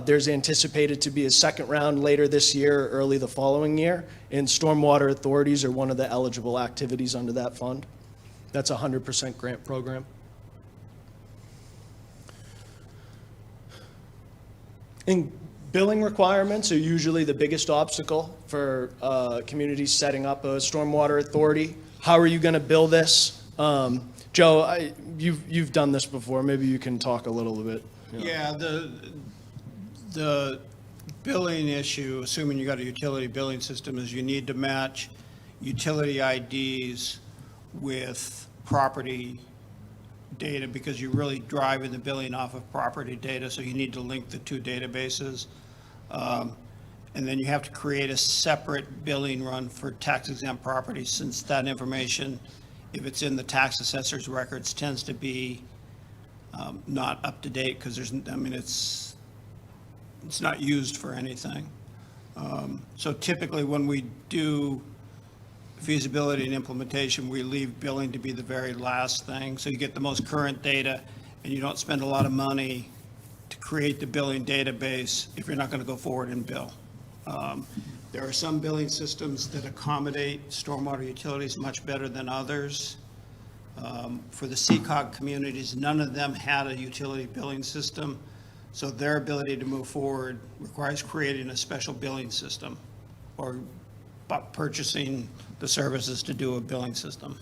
There's anticipated to be a second round later this year or early the following year, and stormwater authorities are one of the eligible activities under that fund. That's a 100% grant program. And billing requirements are usually the biggest obstacle for communities setting up a stormwater authority. How are you going to bill this? Joe, you've done this before. Maybe you can talk a little bit. Yeah, the billing issue, assuming you got a utility billing system, is you need to match utility IDs with property data, because you're really driving the billing off of property data, so you need to link the two databases. And then you have to create a separate billing run for tax-exempt properties, since that information, if it's in the tax assessor's records, tends to be not up to date, because it's not used for anything. So typically when we do feasibility and implementation, we leave billing to be the very last thing. So you get the most current data, and you don't spend a lot of money to create the billing database if you're not going to go forward and bill. There are some billing systems that accommodate stormwater utilities much better than others. For the CCOG communities, none of them had a utility billing system. So their ability to move forward requires creating a special billing system or purchasing the services to do a billing system.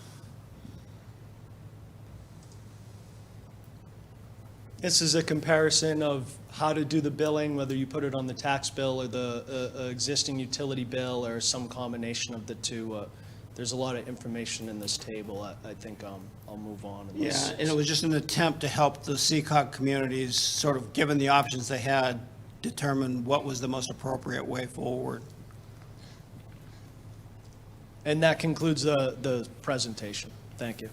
This is a comparison of how to do the billing, whether you put it on the tax bill or the existing utility bill or some combination of the two. There's a lot of information in this table. I think I'll move on. Yeah, and it was just an attempt to help the CCOG communities, sort of given the options they had, determine what was the most appropriate way forward. And that concludes the presentation. Thank you.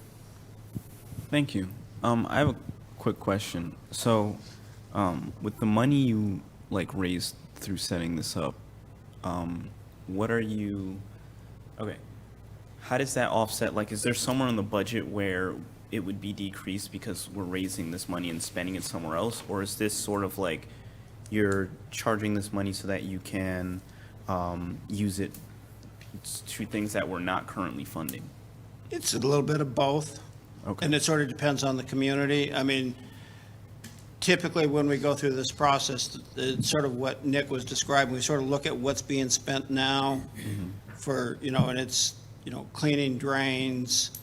Thank you. I have a quick question. So, with the money you raised through setting this up, what are you, okay, how does that offset? Is there somewhere in the budget where it would be decreased because we're raising this money and spending it somewhere else? Or is this sort of you're charging this money so that you can use it to things that we're not currently funding? It's a little bit of both. Okay. And it sort of depends on the community. I mean, typically when we go through this process, it's sort of what Nick was describing. We sort of look at what's being spent now for, and it's, cleaning drains,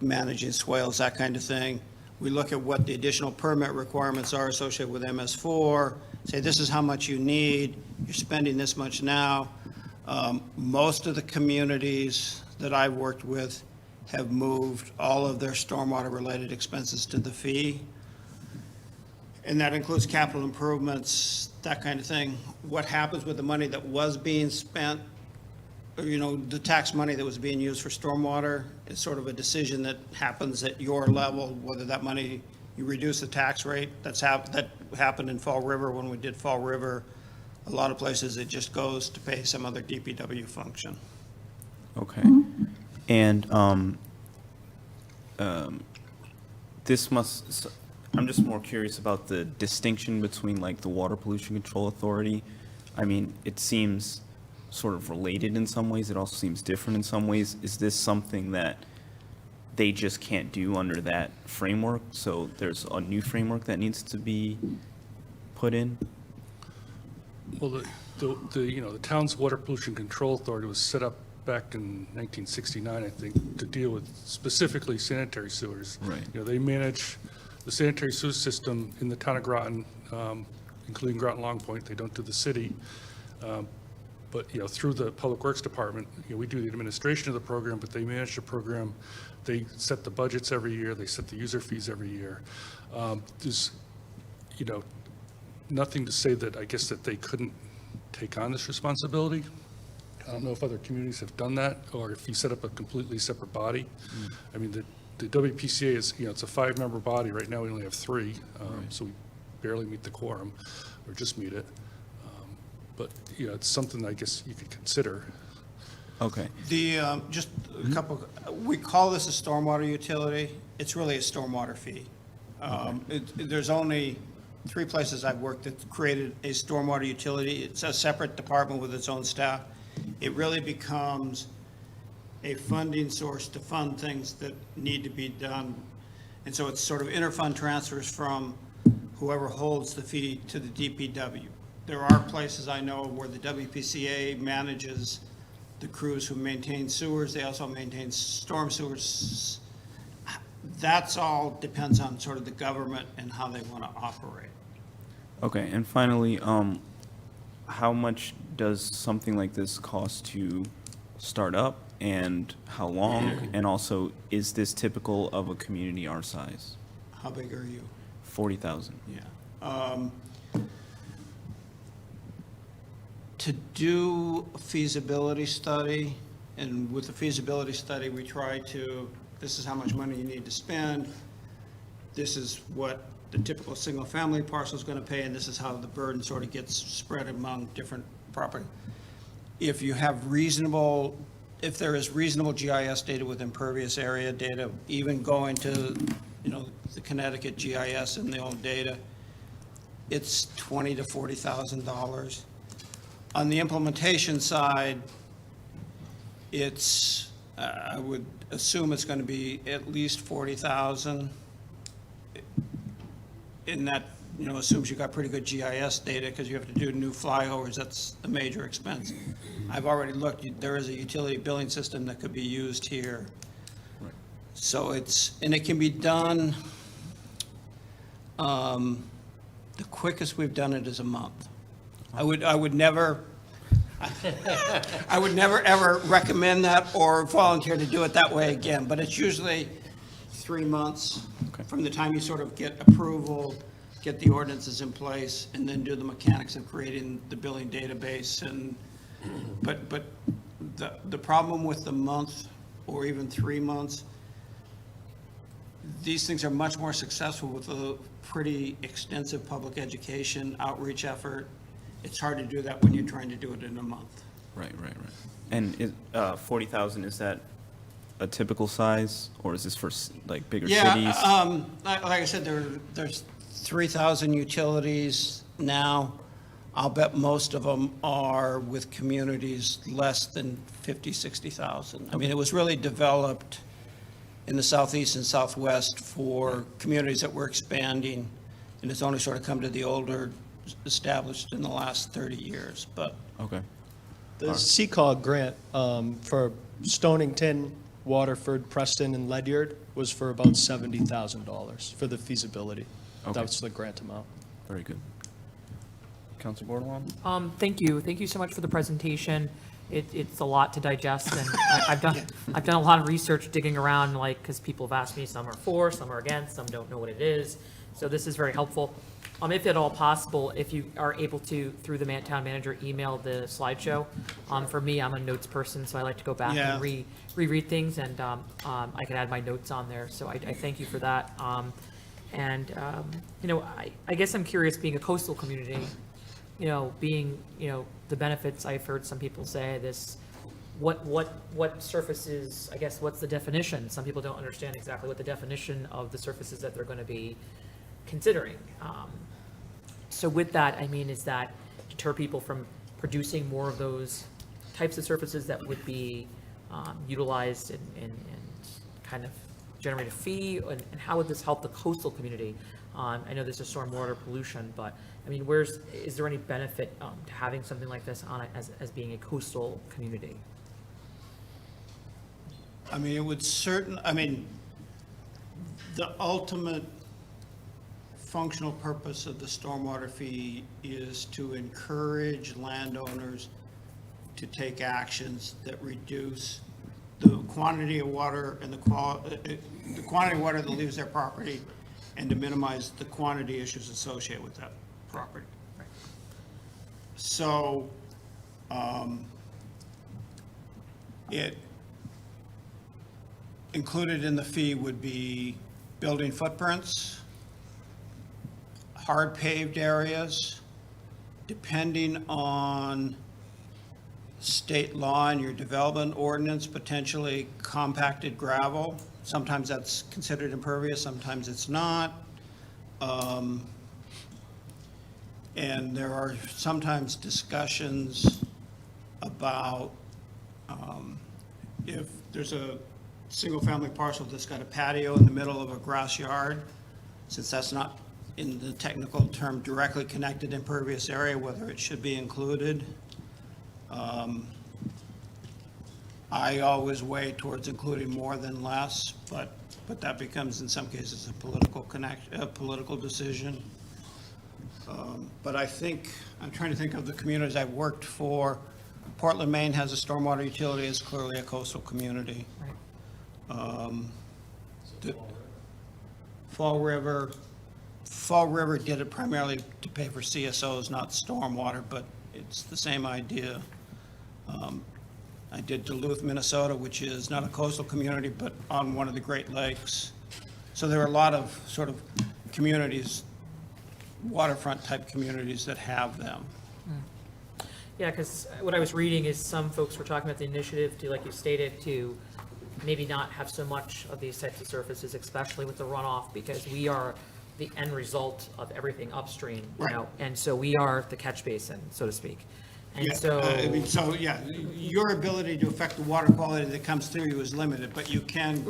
managing swales, that kind of thing. We look at what the additional permit requirements are associated with MS4, say this is how much you need, you're spending this much now. Most of the communities that I've worked with have moved all of their stormwater-related expenses to the fee. And that includes capital improvements, that kind of thing. What happens with the money that was being spent, the tax money that was being used for stormwater is sort of a decision that happens at your level, whether that money, you reduce the tax rate. That happened in Fall River when we did Fall River. A lot of places it just goes to pay some other DPW function. Okay. And this must, I'm just more curious about the distinction between the Water Pollution Control Authority. I mean, it seems sort of related in some ways. It also seems different in some ways. Is this something that they just can't do under that framework? So there's a new framework that needs to be put in? Well, the town's Water Pollution Control Authority was set up back in 1969, I think, to deal with specifically sanitary sewers. Right. They manage the sanitary sewer system in the town of Groton, including Groton Long Point. They don't do the city. But, through the Public Works Department, we do the administration of the program, but they manage the program. They set the budgets every year. They set the user fees every year. There's, nothing to say that I guess that they couldn't take on this responsibility. I don't know if other communities have done that, or if you set up a completely separate body. I mean, the WPCA is, it's a 5-member body. Right now, we only have 3, so we barely meet the quorum, or just meet it. But, it's something I guess you could consider. Okay. Just a couple, we call this a stormwater utility. It's really a stormwater fee. There's only 3 places I've worked that created a stormwater utility. It's a separate department with its own staff. It really becomes a funding source to fund things that need to be done. And so it's sort of interfund transfers from whoever holds the fee to the DPW. There are places I know where the WPCA manages the crews who maintain sewers. They also maintain storm sewers. That's all depends on sort of the government and how they want to operate. Okay, and finally, how much does something like this cost to start up, and how long? And also, is this typical of a community our size? How big are you? 40,000. Yeah. To do a feasibility study, and with the feasibility study, we try to, this is how much money you need to spend, this is what the typical single-family parcel is going to pay, and this is how the burden sort of gets spread among different property. If you have if there is reasonable GIS data with impervious area data, even going to, the Connecticut GIS and the old data, it's $20,000 to $40,000. On the implementation side, it's, I would assume it's going to be at least 40,000. And that, assumes you've got pretty good GIS data because you have to do new flyovers. That's a major expense. I've already looked. There is a utility billing system that could be used here. Right. So and it can be done, the quickest we've done it is a month. I would never ever recommend that or volunteer to do it that way again, but it's usually 3 months from the time you sort of get approval, get the ordinances in place, and then do the mechanics of creating the billing database. But the problem with the month or even 3 months, these things are much more successful with a pretty extensive public education outreach effort. It's hard to do that when you're trying to do it in a month. Right. And 40,000, is that a typical size, or is this for like bigger cities? Yeah, like I said, there's 3,000 utilities now. I'll bet most of them are with communities less than 50, 60,000. I mean, it was really developed in the southeast and southwest for communities that were expanding, and it's only sort of come to the older established in the last 30 years, but. Okay. The CCOG grant for Stonington, Waterford, Preston, and Ledyard was for about $70,000 for the feasibility. Okay. That's the grant amount. Very good. Councilor Bordelon? Thank you. Thank you so much for the presentation. It's a lot to digest, and I've done a lot of research digging around, like, because people have asked me, some are for, some are against, some don't know what it is. So this is very helpful. If at all possible, if you are able to, through the town manager, email the slideshow. For me, I'm a notes person, so I like to go back and reread things, and I can add my notes on there. So I thank you for that. I guess I'm curious, being a coastal community, being, the benefits, I've heard some people say this, what surfaces, I guess, what's the definition? Some people don't understand exactly what the definition of the surfaces that they're going to be considering. So with that, I mean, is that deter people from producing more of those types of surfaces that would be utilized and kind of generate a fee? And how would this help the coastal community? I know there's a stormwater pollution, but I mean, is there any benefit to having something like this on it as being a coastal community? I mean, it would the ultimate functional purpose of the stormwater fee is to encourage landowners to take actions that reduce the quantity of water and the quantity of water that leaves their property, and to minimize the quantity issues associated with that property. Right. So, it included in the fee would be building footprints, hard paved areas, depending on state law and your development ordinance, potentially compacted gravel. Sometimes that's considered impervious, sometimes it's not. And there are sometimes discussions about if there's a single-family parcel that's got a patio in the middle of a grass yard, since that's not, in the technical term, directly connected impervious area, whether it should be included. I always weigh towards including more than less, but that becomes, in some cases, a political decision. But I think, I'm trying to think of the communities I've worked for. Portland, Maine has a stormwater utility. It's clearly a coastal community. Fall River did it primarily to pay for CSOs, not stormwater, but it's the same idea. I did Duluth, Minnesota, which is not a coastal community, but on one of the Great Lakes. So there are a lot of sort of communities, waterfront type communities that have them. Yeah, because what I was reading is some folks were talking about the initiative to, like you stated, to maybe not have so much of these types of surfaces, especially with the runoff, because we are the end result of everything upstream, and so we are the catch basin, so to speak. And your ability to affect the water quality that comes through you is limited, but you can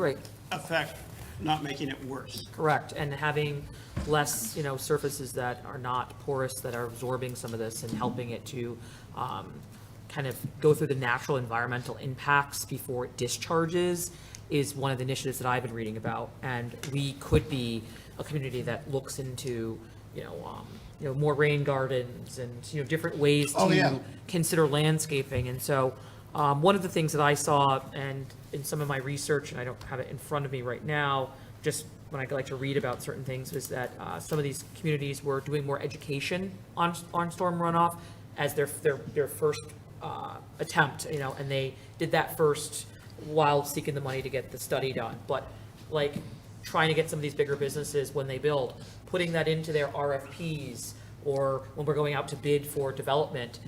affect not making it worse. Correct, and having less, surfaces that are not porous, that are absorbing some of this and helping it to kind of go through the natural environmental impacts before it discharges is one of the initiatives that I've been reading about. And we could be a community that looks into, more rain gardens and, different ways to consider landscaping. And so one of the things that I saw, and in some of my research, and I don't have it in front of me right now, just when I like to read about certain things, was that some of these communities were doing more education on storm runoff as their first attempt, and they did that first while seeking the money to get the study done. But like trying to get some of these bigger businesses when they build, putting that into their RFPs, or when we're going out to bid for development,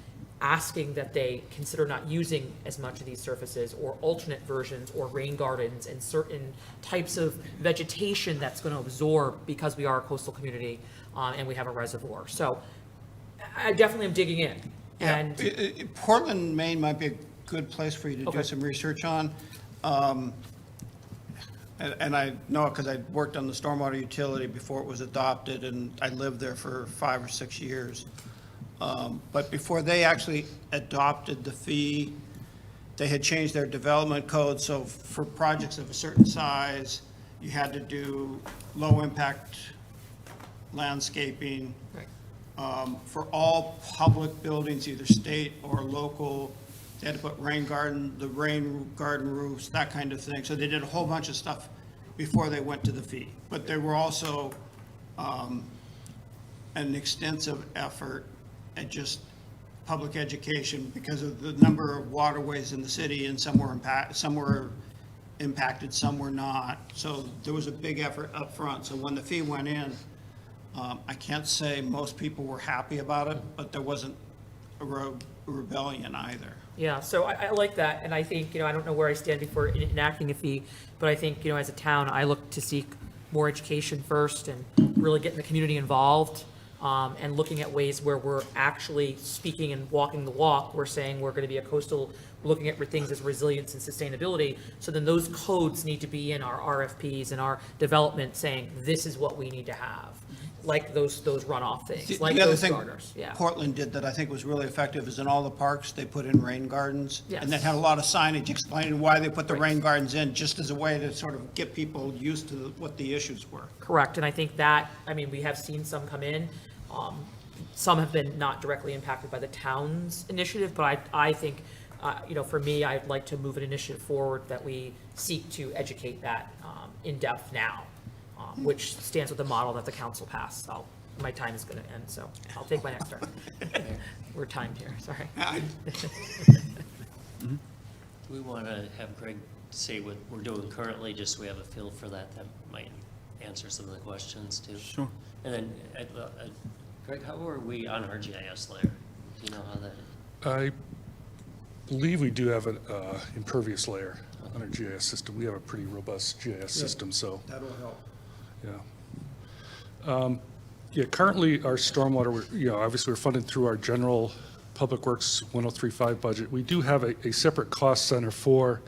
asking that they consider not using as much of these surfaces, or alternate versions, or rain gardens, and certain types of vegetation that's going to absorb, because we are a coastal community and we have a reservoir. So I definitely am digging in. Yeah, And Portland, Maine might be a good place for you to do Okay. some research on. And I know it because I worked on the stormwater utility before it was adopted, and I lived there for 5 or 6 years. But before they actually adopted the fee, they had changed their development code, so for projects of a certain size, you had to do low-impact landscaping. For all public buildings, either state or local, they had to put rain garden roofs, that kind of thing. So they did a whole bunch of stuff before they went to the fee. But there were also an extensive effort at just public education because of the number of waterways in the city, and some were impacted, some were not. So there was a big effort up front. So when the fee went in, I can't say most people were happy about it, but there wasn't a rebellion either. yeah, so I like that, and I think, I don't know where I stand before enacting a fee, but I think, as a town, I look to seek more education first and really getting the community involved, and looking at ways where we're actually speaking and walking the walk. We're saying we're going to be a coastal, we're looking at things as resilience and sustainability. So then those codes need to be in our RFPs and our development, saying this is what we need to have, like those runoff things, like The other those thing starters. Yeah. Portland did that I think was really effective is in all the parks, they put in rain gardens. Yes. And they had a lot of signage explaining why they put the rain gardens in, just as a way to sort of get people used to what the issues were. Correct, and I think that, we have seen some come in. Some have been not directly impacted by the town's initiative, but I think, for me, I'd like to move an initiative forward that we seek to educate that in depth now, which stands with the model that the council passed. So my time is going to end, so I'll take my next turn. We're timed here, sorry. We want to have Greg say what we're doing currently, just so we have a feel for that. That might answer some of the questions too. Sure. And then, Greg, how are we on our GIS layer? Do you know how that? I believe we do have an impervious layer on our GIS system. We have a pretty robust GIS system, so. That'll help. Yeah. Currently, our stormwater, obviously we're funded through our general Public Works 1035 budget. We do have a separate cost center for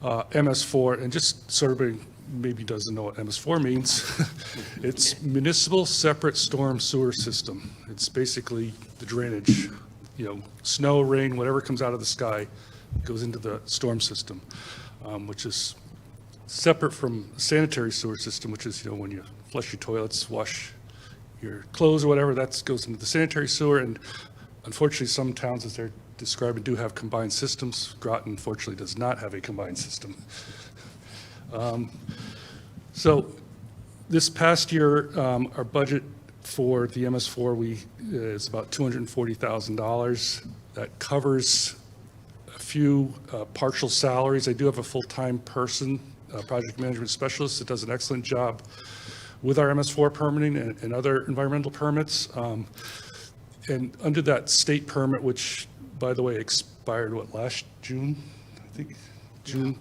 MS4, and just so everybody maybe doesn't know what MS4 means, it's Municipal Separate Storm Sewer System. It's basically the drainage, snow, rain, whatever comes out of the sky goes into the storm system, which is separate from sanitary sewer system, which is, when you flush your toilets, wash your clothes or whatever, that goes into the sanitary sewer. And unfortunately, some towns, as they're describing, do have combined systems. Groton, unfortunately, does not have a combined system. So this past year, our budget for the MS4 is about $240,000. That covers a few partial salaries. I do have a full-time person, project management specialist, that does an excellent job with our MS4 permitting and other environmental permits. And under that state permit, which, by the way, expired, last June? I think June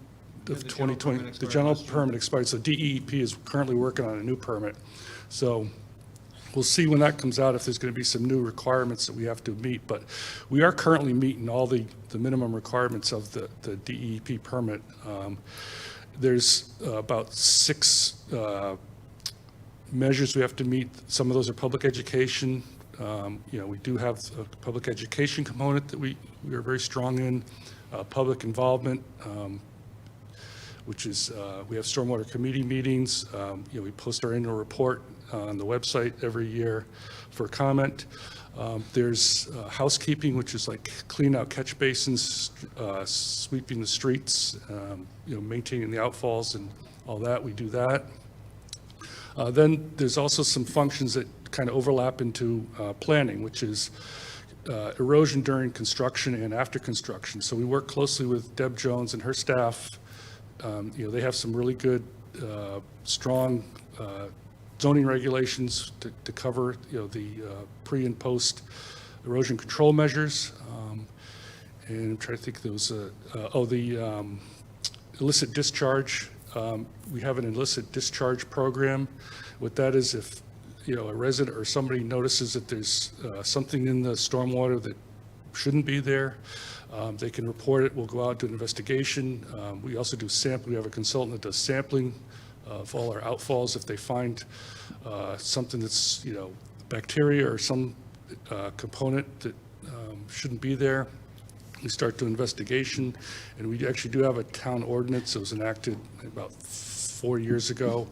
of 2020. The general permit expired, so DEP is currently working on a new permit. So we'll see when that comes out if there's going to be some new requirements that we have to meet. But we are currently meeting all the minimum requirements of the DEP permit. There's about 6 measures we have to meet. Some of those are public education. We do have a public education component that we are very strong in, public involvement, which is, we have stormwater committee meetings. We post our annual report on the website every year for comment. There's housekeeping, which is like cleaning out catch basins, sweeping the streets, maintaining the outfalls and all that. We do that. Then there's also some functions that kind of overlap into planning, which is erosion during construction and after construction. So we work closely with Deb Jones and her staff. They have some really good, strong zoning regulations to cover, the pre and post erosion control measures. And I'm trying to think, there was the illicit discharge. We have an illicit discharge program. What that is, if a resident or somebody notices that there's something in the stormwater that shouldn't be there, they can report it. We'll go out, do an investigation. We also do we have a consultant that does sampling of all our outfalls. If they find something that's, bacteria or some component that shouldn't be there, we start to investigation. And we actually do have a town ordinance that was enacted about 4 years ago,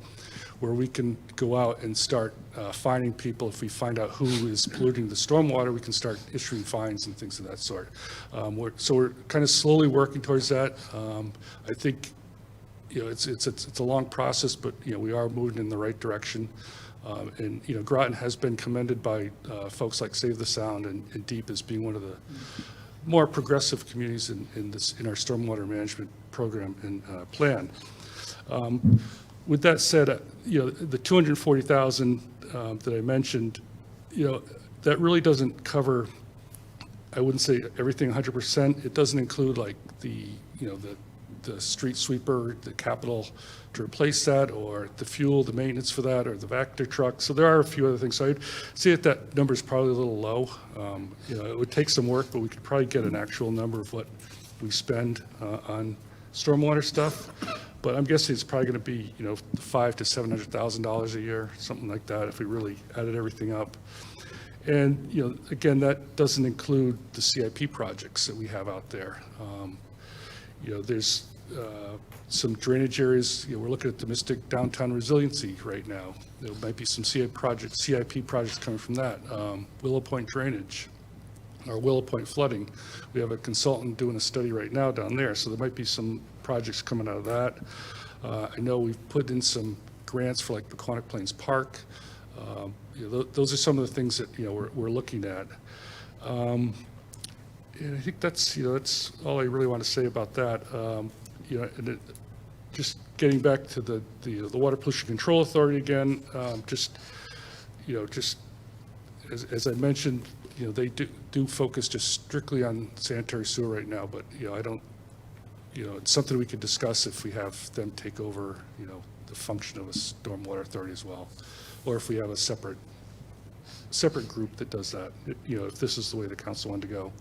where we can go out and start fining people. If we find out who is polluting the stormwater, we can start issuing fines and things of that sort. We're kind of slowly working towards that. I think it's a long process, but we are moving in the right direction. And Groton has been commended by folks like Save the Sound and DEEP as being one of the more progressive communities in our stormwater management program and plan. With that said, the $240,000 that I mentioned, that really doesn't cover, I wouldn't say everything 100%. It doesn't include like the street sweeper, the capital to replace that, or the fuel, the maintenance for that, or the Vector truck. So there are a few other things. So I'd say that number is probably a little low. It would take some work, but we could probably get an actual number of what we spend on stormwater stuff. But I'm guessing it's probably going to be, $500,000 to $700,000 a year, something like that, if we really added everything up. And again, that doesn't include the CIP projects that we have out there. There's some drainage areas. We're looking at domestic downtown resiliency right now. There might be some CIP projects coming from that. Willow Point drainage, or Willow Point flooding. We have a consultant doing a study right now down there, so there might be some projects coming out of that. I know we've put in some grants for like the Quonic Plains Park. Those are some of the things that we're looking at. And I think that's all I really want to say about that. Just getting back to the Water Pollution Control Authority again. As I mentioned, they do focus just strictly on sanitary sewer right now. But I don't. It's something we could discuss if we have them take over, the function of a stormwater authority as well, or if we have a separate group that does that. If this is the way the council wanted to go.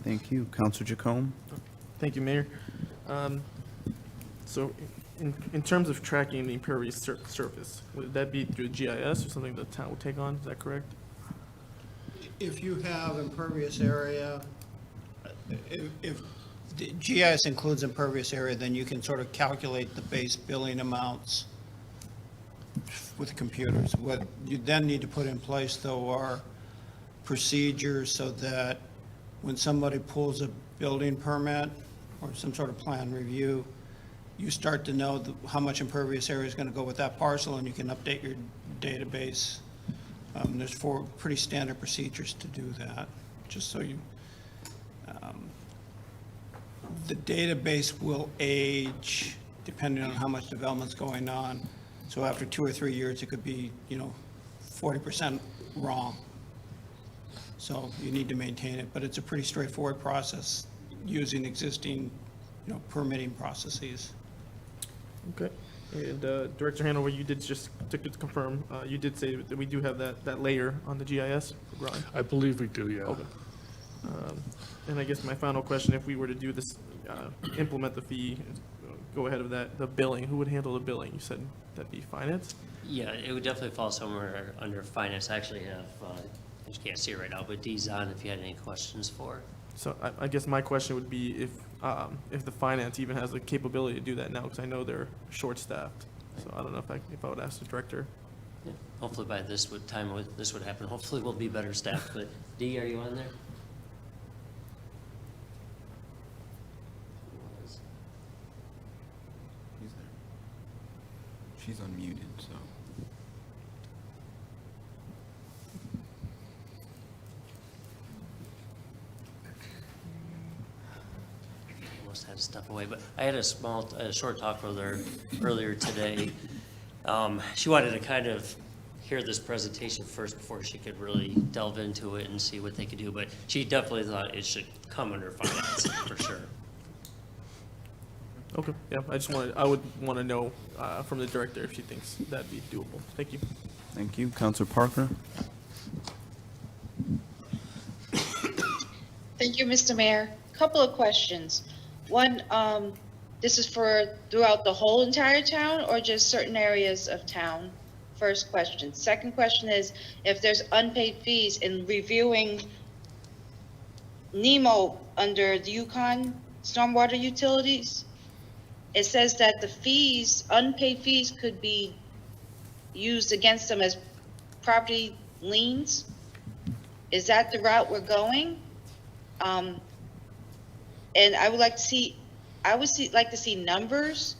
Thank you. Councilor Jacome? Thank you, Mayor. So in terms of tracking the impervious surface, would that be through GIS or something the town would take on? Is that correct? If you have impervious area, if the GIS includes impervious area, then you can sort of calculate the base billing amounts with computers. What you then need to put in place, though, are procedures so that when somebody pulls a building permit or some sort of plan review, you start to know how much impervious area is going to go with that parcel, and you can update your database. There's 4 pretty standard procedures to do that, just so you, the database will age depending on how much development's going on. So after 2 or 3 years, it could be, 40% wrong. So you need to maintain it, but it's a pretty straightforward process using existing, permitting processes. Okay. And Director Hanover, you did just to confirm, you did say that we do have that layer on the GIS for Groton. I believe we do, yeah. Okay. And I guess my final question, if we were to do this, implement the fee, go ahead of that, the billing, who would handle the billing? You said that'd be finance? Yeah, it would definitely fall somewhere under finance. I actually have, I just can't see it right now, but Dee's on if you had any questions for it. So I guess my question would be if the finance even has the capability to do that now, because I know they're short-staffed. So I don't know if I would ask the director. Yeah. Hopefully by this would happen. Hopefully we'll be better staffed. But Dee, are you on there? She's unmuted, so. must have had to step away, but I had a short talk with her earlier today. She wanted to kind of hear this presentation first before she could really delve into it and see what they could do, but she definitely thought it should come under finance, for sure. Okay, yeah, I would want to know from the director if she thinks that'd be doable. Thank you. Thank you. Counselor Parker? Thank you, Mr. Mayor. Couple of questions. One, this is for throughout the whole entire town or just certain areas of town? First question. Second question is, if there's unpaid fees in reviewing NEMO under the Yukon stormwater utilities, it says that the fees, unpaid fees could be used against them as property liens. Is that the route we're going? And I would like to see, like to see numbers,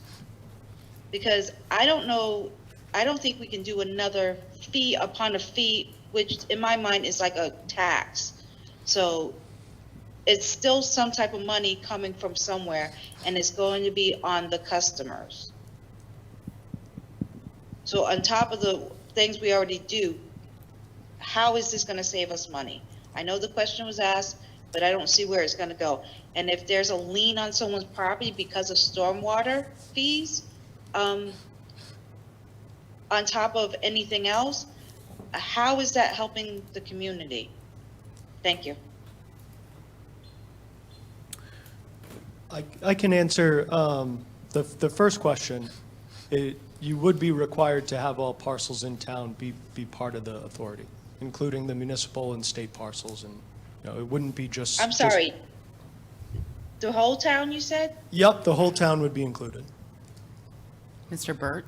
because I don't know, I don't think we can do another fee upon a fee, which in my mind is like a tax. So it's still some type of money coming from somewhere, and it's going to be on the customers. So on top of the things we already do, how is this going to save us money? I know the question was asked, but I don't see where it's going to go. And if there's a lien on someone's property because of stormwater fees, on top of anything else, how is that helping the community? Thank you. I can answer the first question. You would be required to have all parcels in town be part of the authority, including the municipal and state parcels, and it wouldn't be just. I'm sorry. The whole town, you said? Yep, the whole town would be included. Mr. Burt?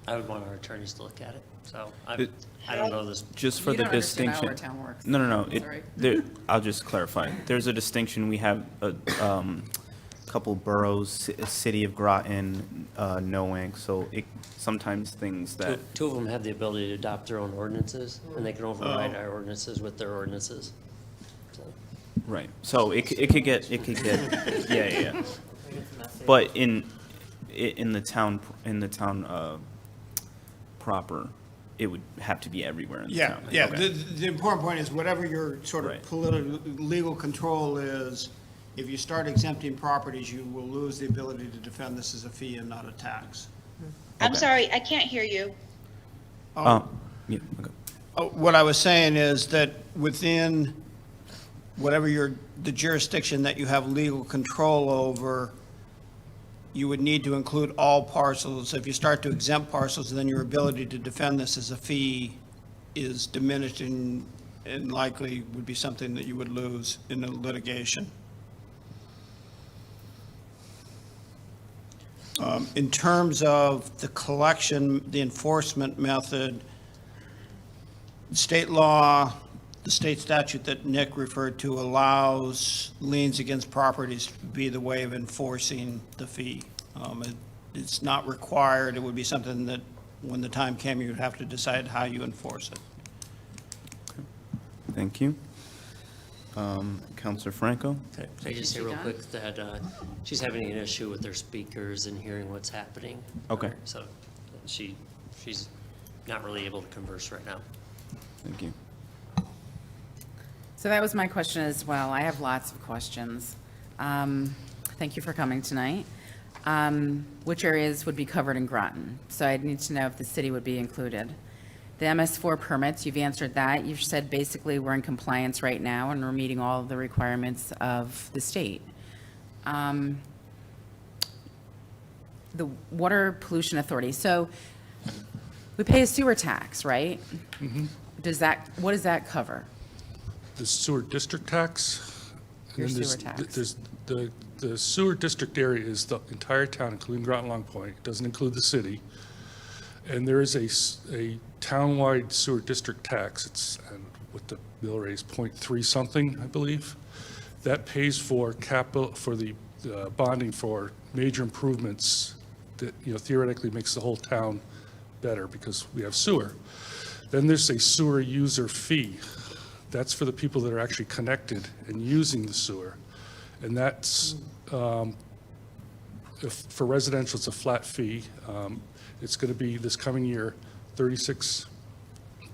I would want our attorneys to look at it, so I don't know this. Just for You the don't understand how distinction. our town works. No. Sorry. I'll just clarify. There's a distinction. We have a couple boroughs, city of Groton, Noank, so sometimes things that. Two of them have the ability to adopt their own ordinances, and they can override our ordinances with their ordinances. So. Right. So it could get yeah. But in the town proper, it would have to be everywhere in the town. Yeah. Okay. The important point is whatever your sort of Right. political, legal control is, if you start exempting properties, you will lose the ability to defend this as a fee and not a tax. I'm sorry, I can't hear you. Yeah. Okay. What I was saying is that within whatever the jurisdiction that you have legal control over, you would need to include all parcels. If you start to exempt parcels, then your ability to defend this as a fee is diminished and likely would be something that you would lose in the litigation. In terms of the collection, the enforcement method, state law, the state statute that Nick referred to allows liens against properties to be the way of enforcing the fee. It's not required. It would be something that, when the time came, you would have to decide how you enforce it. Thank you. Counselor Franco? Can I just say real quick that she's having an issue with their speakers and hearing what's happening. Okay. So she's not really able to converse right now. Thank you. So that was my question as well. I have lots of questions. Thank you for coming tonight. Which areas would be covered in Groton? So I'd need to know if the city would be included. The MS4 permits, you've answered that. You've said basically we're in compliance right now and we're meeting all of the requirements of the state. The Water Pollution Authority. So we pay a sewer tax, right? Mm-hmm. What does that cover? The sewer district tax. and Your then there's- sewer tax. There's the sewer district area is the entire town, including Groton Long Point. It doesn't include the city. And there is a townwide sewer district tax. It's, what the bill rate is, 0.3 something, I believe. That pays for capital, for the bonding for major improvements that, theoretically makes the whole town better because we have sewer. Then there's a sewer user fee. That's for the people that are actually connected and using the sewer. And that's, if for residential, it's a flat fee. It's going to be this coming year, $36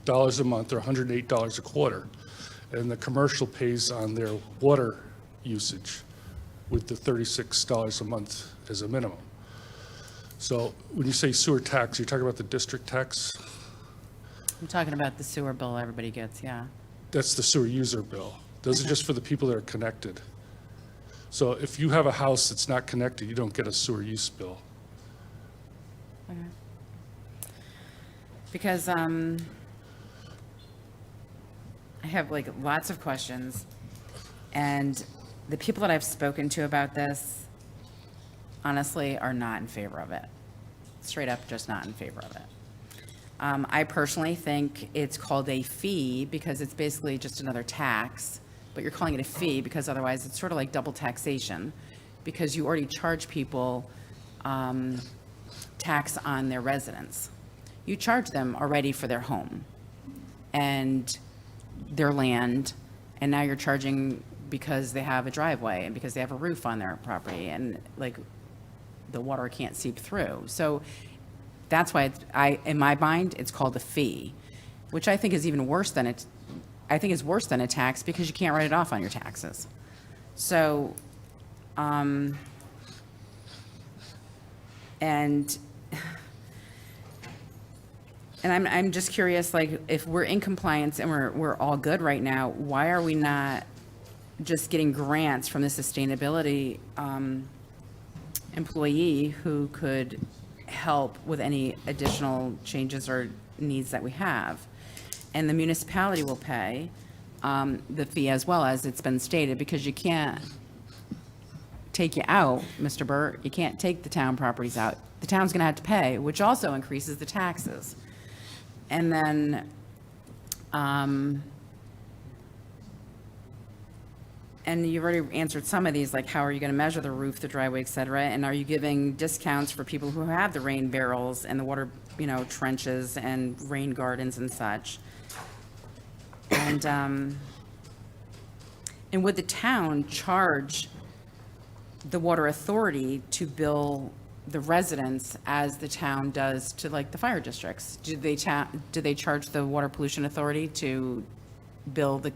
a month or $108 a quarter. And the commercial pays on their water usage with the $36 a month as a minimum. So when you say sewer tax, you're talking about the district tax? I'm talking about the sewer bill everybody gets, yeah. That's the sewer user bill. Those are just for the people that are connected. So if you have a house that's not connected, you don't get a sewer use bill. Okay. Because I have like lots of questions, and the people that I've spoken to about this honestly are not in favor of it. Straight up, just not in favor of it. I personally think it's called a fee because it's basically just another tax, but you're calling it a fee because otherwise it's sort of like double taxation, because you already charge people tax on their residence. You charge them already for their home and their land, and now you're charging because they have a driveway and because they have a roof on their property, and like the water can't seep through. So that's why in my mind, it's called a fee, which I think is even worse than it. I think is worse than a tax because you can't write it off on your taxes. So, and I'm just curious, like, if we're in compliance and we're all good right now, why are we not just getting grants from the sustainability employee who could help with any additional changes or needs that we have? And the municipality will pay the fee as well, as it's been stated, because you can't take you out, Mr. Burt. You can't take the town properties out. The town's going to have to pay, which also increases the taxes. And then, and you've already answered some of these, like how are you going to measure the roof, the driveway, et cetera? And are you giving discounts for people who have the rain barrels and the water, trenches and rain gardens and such? And would the town charge the water authority to bill the residents as the town does to like the fire districts? Do they charge the water pollution authority to bill the?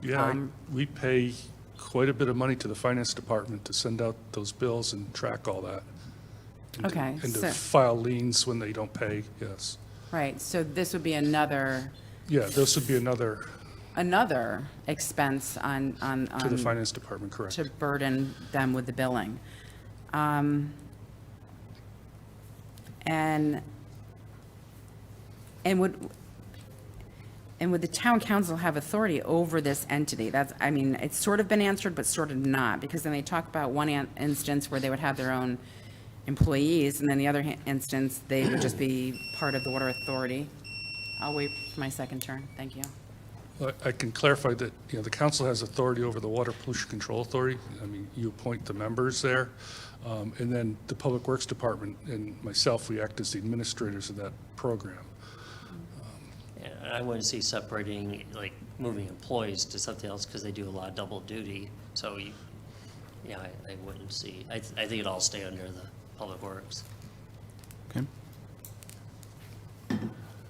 Yeah, we pay quite a bit of money to the finance department to send out those bills and track all that. Okay. And to file liens when they don't pay, yes. Right, so this would be another. Yeah, this would be another. Expense on. To the finance department, correct. To burden them with the billing. And would the town council have authority over this entity? It's sort of been answered, but sort of not, because then they talk about one instance where they would have their own employees, and then the other instance, they would just be part of the water authority. I'll wait for my second turn. Thank you. I can clarify that, the council has authority over the Water Pollution Control Authority. You appoint the members there. And then the Public Works Department and myself, we act as the administrators of that program. Yeah, I wouldn't see separating, like, moving employees to something else because they do a lot of double duty. So, I wouldn't see, I think it'd all stay under the Public Works. Okay.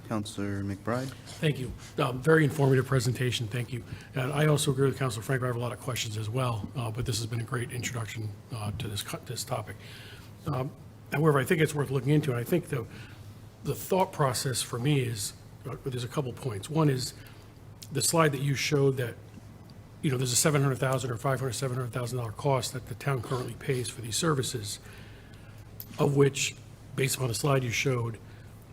Councilor McBride. Thank you. Very informative presentation, thank you. And I also agree with Councilor Franco, I have a lot of questions as well, but this has been a great introduction to this topic. However, I think it's worth looking into, and I think the thought process for me is, there's a couple points. One is the slide that you showed that, there's a $700,000 or $700,000 cost that the town currently pays for these services, of which, based upon the slide you showed,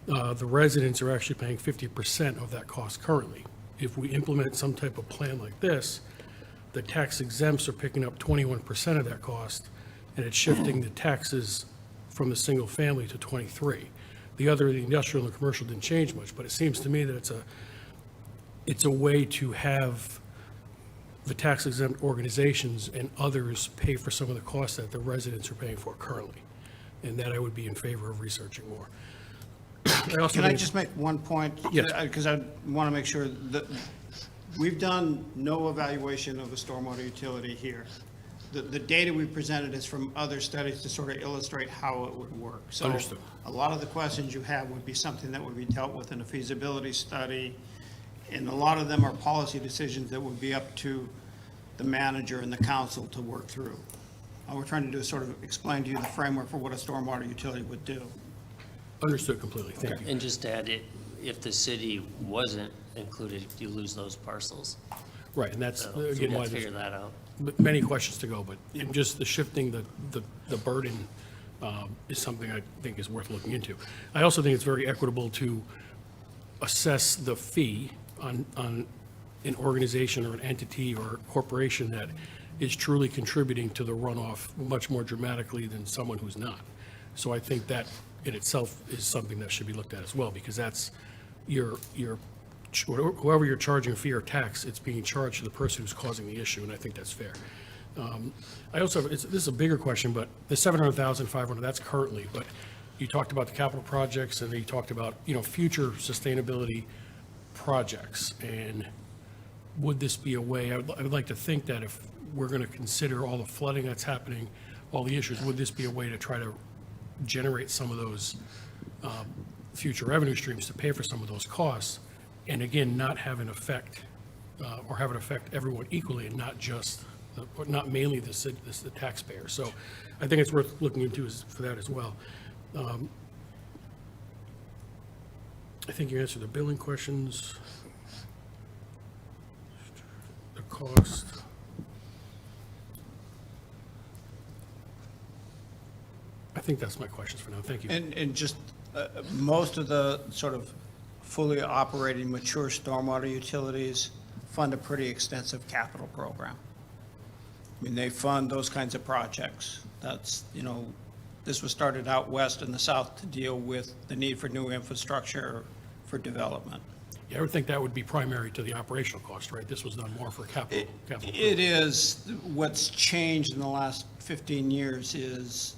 the residents are actually paying 50% of that cost currently. If we implement some type of plan like this, the tax exempts are picking up 21% of that cost, and it's shifting the taxes from the single family to 23. The industrial and commercial didn't change much, but it seems to me that it's a way to have the tax exempt organizations and others pay for some of the costs that the residents are paying for currently, and that I would be in favor of researching more. Can I just make one point? Yes. Because I want to make sure that we've done no evaluation of a stormwater utility here. the data we presented is from other studies to sort of illustrate how it would work. So Understood. a lot of the questions you have would be something that would be dealt with in a feasibility study, and a lot of them are policy decisions that would be up to the manager and the council to work through. All we're trying to do is sort of explain to you the framework for what a stormwater utility would do. Understood completely, thank you. And just to add, if the city wasn't included, you lose those parcels. Right, and that's, So we'd again, why have to there's figure that out. many questions to go, but just the shifting the burden is something I think is worth looking into. I also think it's very equitable to assess the fee on an organization or an entity or corporation that is truly contributing to the runoff much more dramatically than someone who's not. So I think that in itself is something that should be looked at as well, because that's whoever you're charging a fee or tax, it's being charged to the person who's causing the issue, and I think that's fair. I also, this is a bigger question, but the 700,500, that's currently, but you talked about the capital projects, and then you talked about, future sustainability projects, and would this be a way, I would like to think that if we're going to consider all the flooding that's happening, all the issues, would this be a way to try to generate some of those future revenue streams to pay for some of those costs, and again, not have an effect, or have it affect everyone equally, and not just, not mainly the taxpayer. So I think it's worth looking into for that as well. I think you answered the billing questions, the cost. I think that's my questions for now. Thank you. And just, most of the sort of fully operating mature stormwater utilities fund a pretty extensive capital program. I mean, they fund those kinds of projects. That's, this was started out west and the south to deal with the need for new infrastructure for development. Yeah, I would think that would be primary to the operational cost, right? This was done more for capital. It is. What's changed in the last 15 years is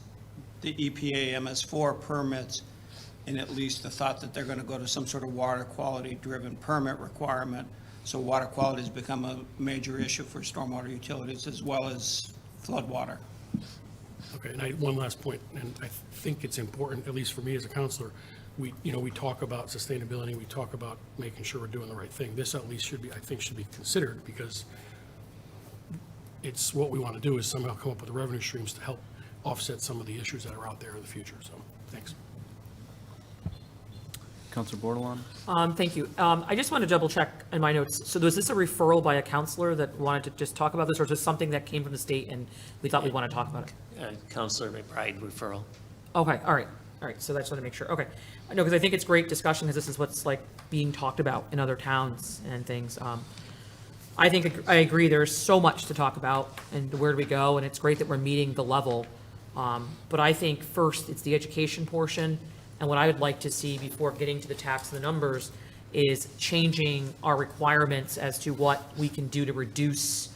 the EPA MS4 permits, and at least the thought that they're going to go to some sort of water quality-driven permit requirement. So water quality has become a major issue for stormwater utilities as well as floodwater. Okay, and one last point, and I think it's important, at least for me as a counselor, we talk about sustainability, we talk about making sure we're doing the right thing. This at least should be, I think, should be considered, because it's what we want to do is somehow come up with the revenue streams to help offset some of the issues that are out there in the future. So, thanks. Counselor Bordelon? Thank you. I just want to double check in my notes. So was this a referral by a counselor that wanted to just talk about this, or is this something that came from the state and we thought we'd want to talk about it? Counselor McBride referral. Okay, all right. So I just want to make sure. Okay. No, because I think it's great discussion, because this is what's like being talked about in other towns and things. I think I agree. There's so much to talk about, and where do we go? And it's great that we're meeting the level. But I think first it's the education portion. And what I would like to see before getting to the tax and the numbers is changing our requirements as to what we can do to reduce.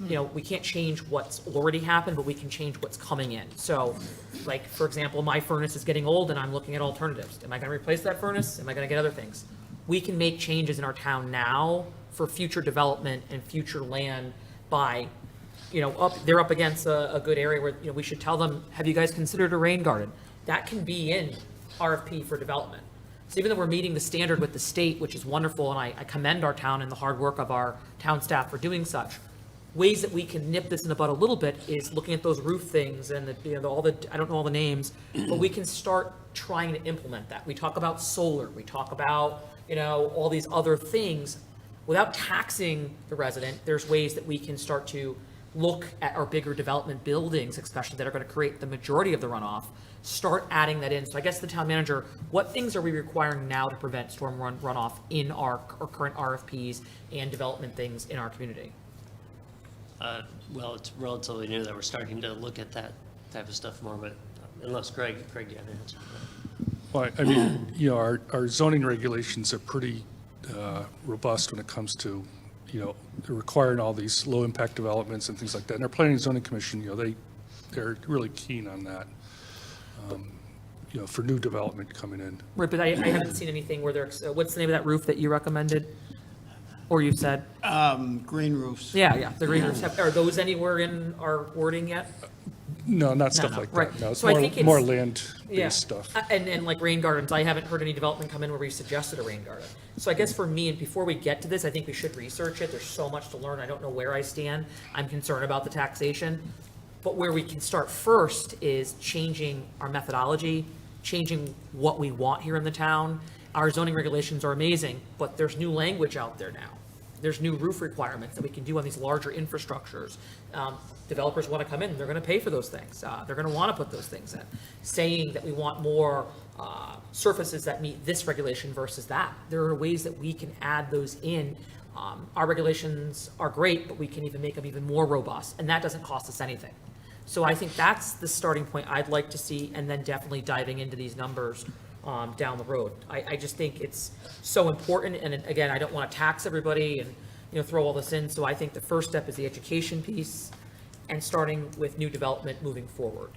We can't change what's already happened, but we can change what's coming in. So, like, for example, my furnace is getting old and I'm looking at alternatives. Am I going to replace that furnace? Am I going to get other things? We can make changes in our town now for future development and future land by, they're up against a good area where, we should tell them, have you guys considered a rain garden? That can be in RFP for development. So even though we're meeting the standard with the state, which is wonderful, and I commend our town and the hard work of our town staff for doing such, ways that we can nip this in the bud a little bit is looking at those roof things and I don't know all the names, but we can start trying to implement that. We talk about solar, we talk about, all these other things. Without taxing the resident, there's ways that we can start to look at our bigger development buildings, especially that are going to create the majority of the runoff, start adding that in. So I guess the town manager, what things are we requiring now to prevent storm runoff in our current RFPs and development things in our community? Well, it's relatively new that we're starting to look at that type of stuff more, but unless Greg, you have an answer. Well, I mean, our zoning regulations are pretty robust when it comes to, they're requiring all these low impact developments and things like that. And our Planning and Zoning Commission, they're really keen on that, for new development coming in. Right, but I haven't seen anything where what's the name of that roof that you recommended? Or you said? Green roofs. Yeah, the green roofs. Are those anywhere in our wording yet? No, not stuff like right. that. No, it's So I think more it's- land-based Yeah. stuff. And like rain gardens, I haven't heard any development come in where we suggested a rain garden. So I guess for me, and before we get to this, I think we should research it. There's so much to learn. I don't know where I stand. I'm concerned about the taxation. But where we can start first is changing our methodology, changing what we want here in the town. Our zoning regulations are amazing, but there's new language out there now. There's new roof requirements that we can do on these larger infrastructures. Developers want to come in, they're going to pay for those things. They're going to want to put those things in. Saying that we want more surfaces that meet this regulation versus that. There are ways that we can add those in. Our regulations are great, but we can even make them even more robust, and that doesn't cost us anything. So I think that's the starting point I'd like to see, and then definitely diving into these numbers down the road. I just think it's so important, and again, I don't want to tax everybody and throw all this in, so I think the first step is the education piece and starting with new development moving forward,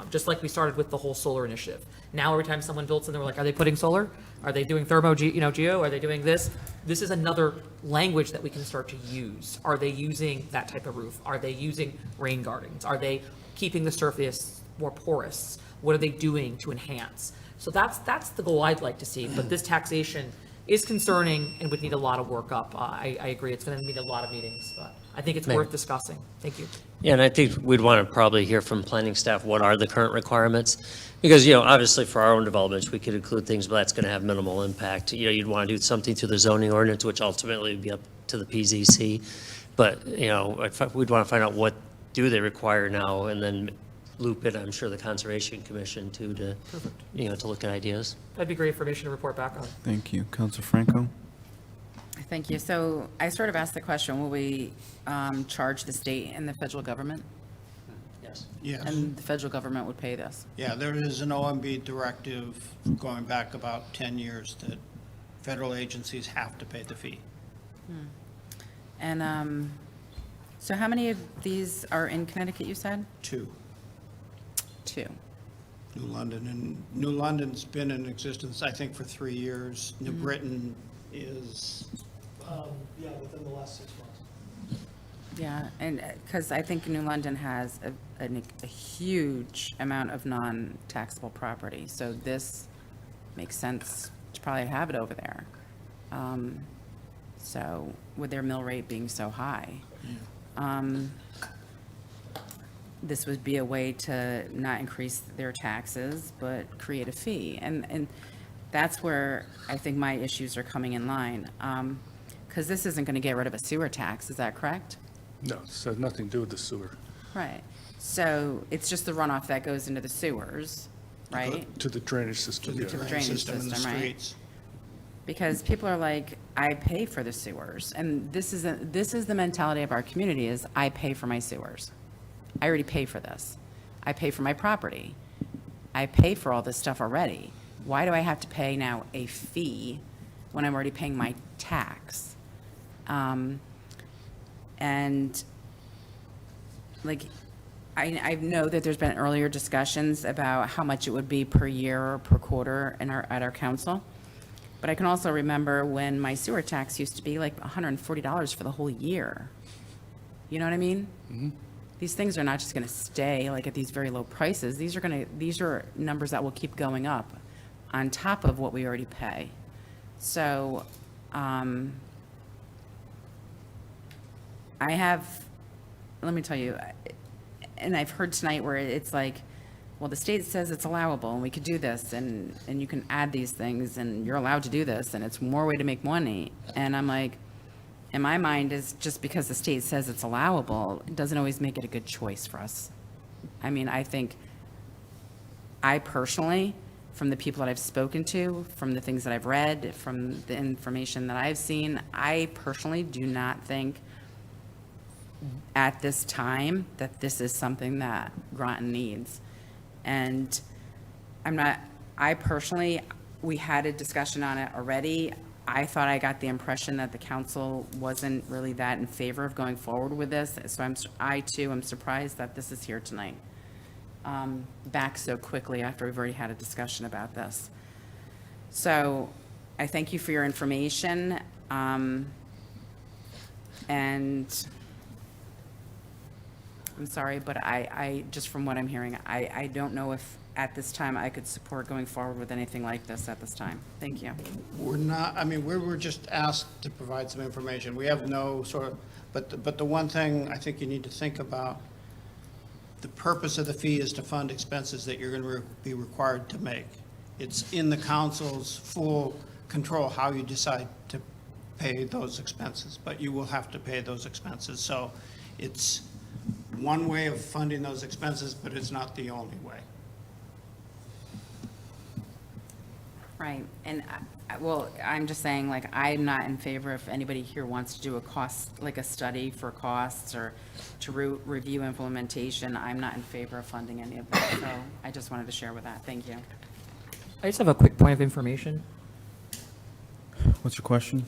just like we started with the whole solar initiative. Now, every time someone builds something, we're like, are they putting solar? Are they doing geo? Are they doing this? This is another language that we can start to use. Are they using that type of roof? Are they using rain gardens? Are they keeping the surface more porous? What are they doing to enhance? So that's the goal I'd like to see, but this taxation is concerning and would need a lot of work up. I agree, it's gonna need a lot of meetings, but I think it's worth discussing. Thank you. Yeah, and I think we'd want to probably hear from planning staff, what are the current requirements? Because, obviously for our own developments, we could include things, but that's going to have minimal impact. You'd want to do something through the zoning ordinance, which ultimately would be up to the PZC. But, we'd want to find out what do they require now, and then loop in, I'm sure, the Conservation Commission too, to, to look at ideas. That'd be great information to report back on. Thank you. Council Franco? Thank you. So I sort of asked the question, will we charge the state and the federal government? Yes. Yes. And the federal government would pay this? Yeah, there is an OMB directive going back about 10 years that federal agencies have to pay the fee. And so how many of these are in Connecticut, you said? Two. New London, and New London's been in existence, I think, for 3 years. New Britain is, within the last 6 months. Yeah, and because I think New London has a huge amount of non-taxable property, so this makes sense to probably have it over there. So with their mill rate being so high, this would be a way to not increase their taxes, but create a fee. And that's where I think my issues are coming in line. Because this isn't going to get rid of a sewer tax, is that correct? No, it has nothing to do with the sewer. Right. So it's just the runoff that goes into the sewers, right? To the drainage system, To the drainage system, in the right? streets. Because people are like, I pay for the sewers. And this is the mentality of our community is, I pay for my sewers. I already pay for this. I pay for my property. I pay for all this stuff already. Why do I have to pay now a fee when I'm already paying my tax? And like, I know that there's been earlier discussions about how much it would be per year or per quarter at our council. But I can also remember when my sewer tax used to be like $140 for the whole year. You know what I mean? Mm-hmm. These things are not just going to stay like at these very low prices. These are numbers that will keep going up on top of what we already pay. So, let me tell you, and I've heard tonight where it's like, well, the state says it's allowable and we could do this and you can add these things and you're allowed to do this and it's more way to make money. And I'm like, in my mind, is just because the state says it's allowable, it doesn't always make it a good choice for us. I mean, I think I personally, from the people that I've spoken to, from the things that I've read, from the information that I've seen, I personally do not think at this time that this is something that Groton needs. And we had a discussion on it already. I thought I got the impression that the council wasn't really that in favor of going forward with this. So I too am surprised that this is here tonight, back so quickly after we've already had a discussion about this. So I thank you for your information. And I'm sorry, but I, just from what I'm hearing, I don't know if at this time I could support going forward with anything like this at this time. Thank you. We're not, I mean, we were just asked to provide some information. We have no sort of, but the one thing I think you need to think about, the purpose of the fee is to fund expenses that you're going to be required to make. It's in the council's full control how you decide to pay those expenses, but you will have to pay those expenses. So it's one way of funding those expenses, but it's not the only way. Right, and, well, I'm just saying, like, I'm not in favor if anybody here wants to do a cost, like a study for costs or to review implementation. I'm not in favor of funding any of that, so I just wanted to share with that. Thank you. I just have a quick point of information. What's your question?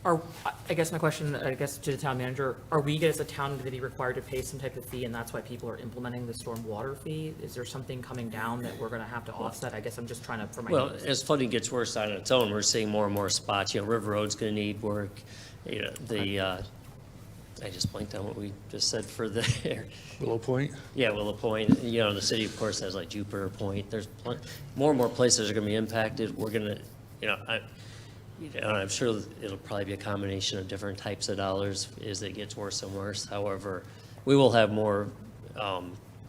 I guess my question, I guess to the town manager, are we as a town going to be required to pay some type of fee, and that's why people are implementing the stormwater fee? Is there something coming down that we're going to have to offset? I guess I'm just trying to, for my. Well, as flooding gets worse on its own, we're seeing more and more spots, River Road's gonna need work, I just blanked on what we just said for the. Willow Point? Yeah, Willow Point, the city, of course, has like Jupiter Point, there's more and more places are gonna be impacted, we're gonna, I'm sure it'll probably be a combination of different types of dollars as it gets worse and worse. However, we will have more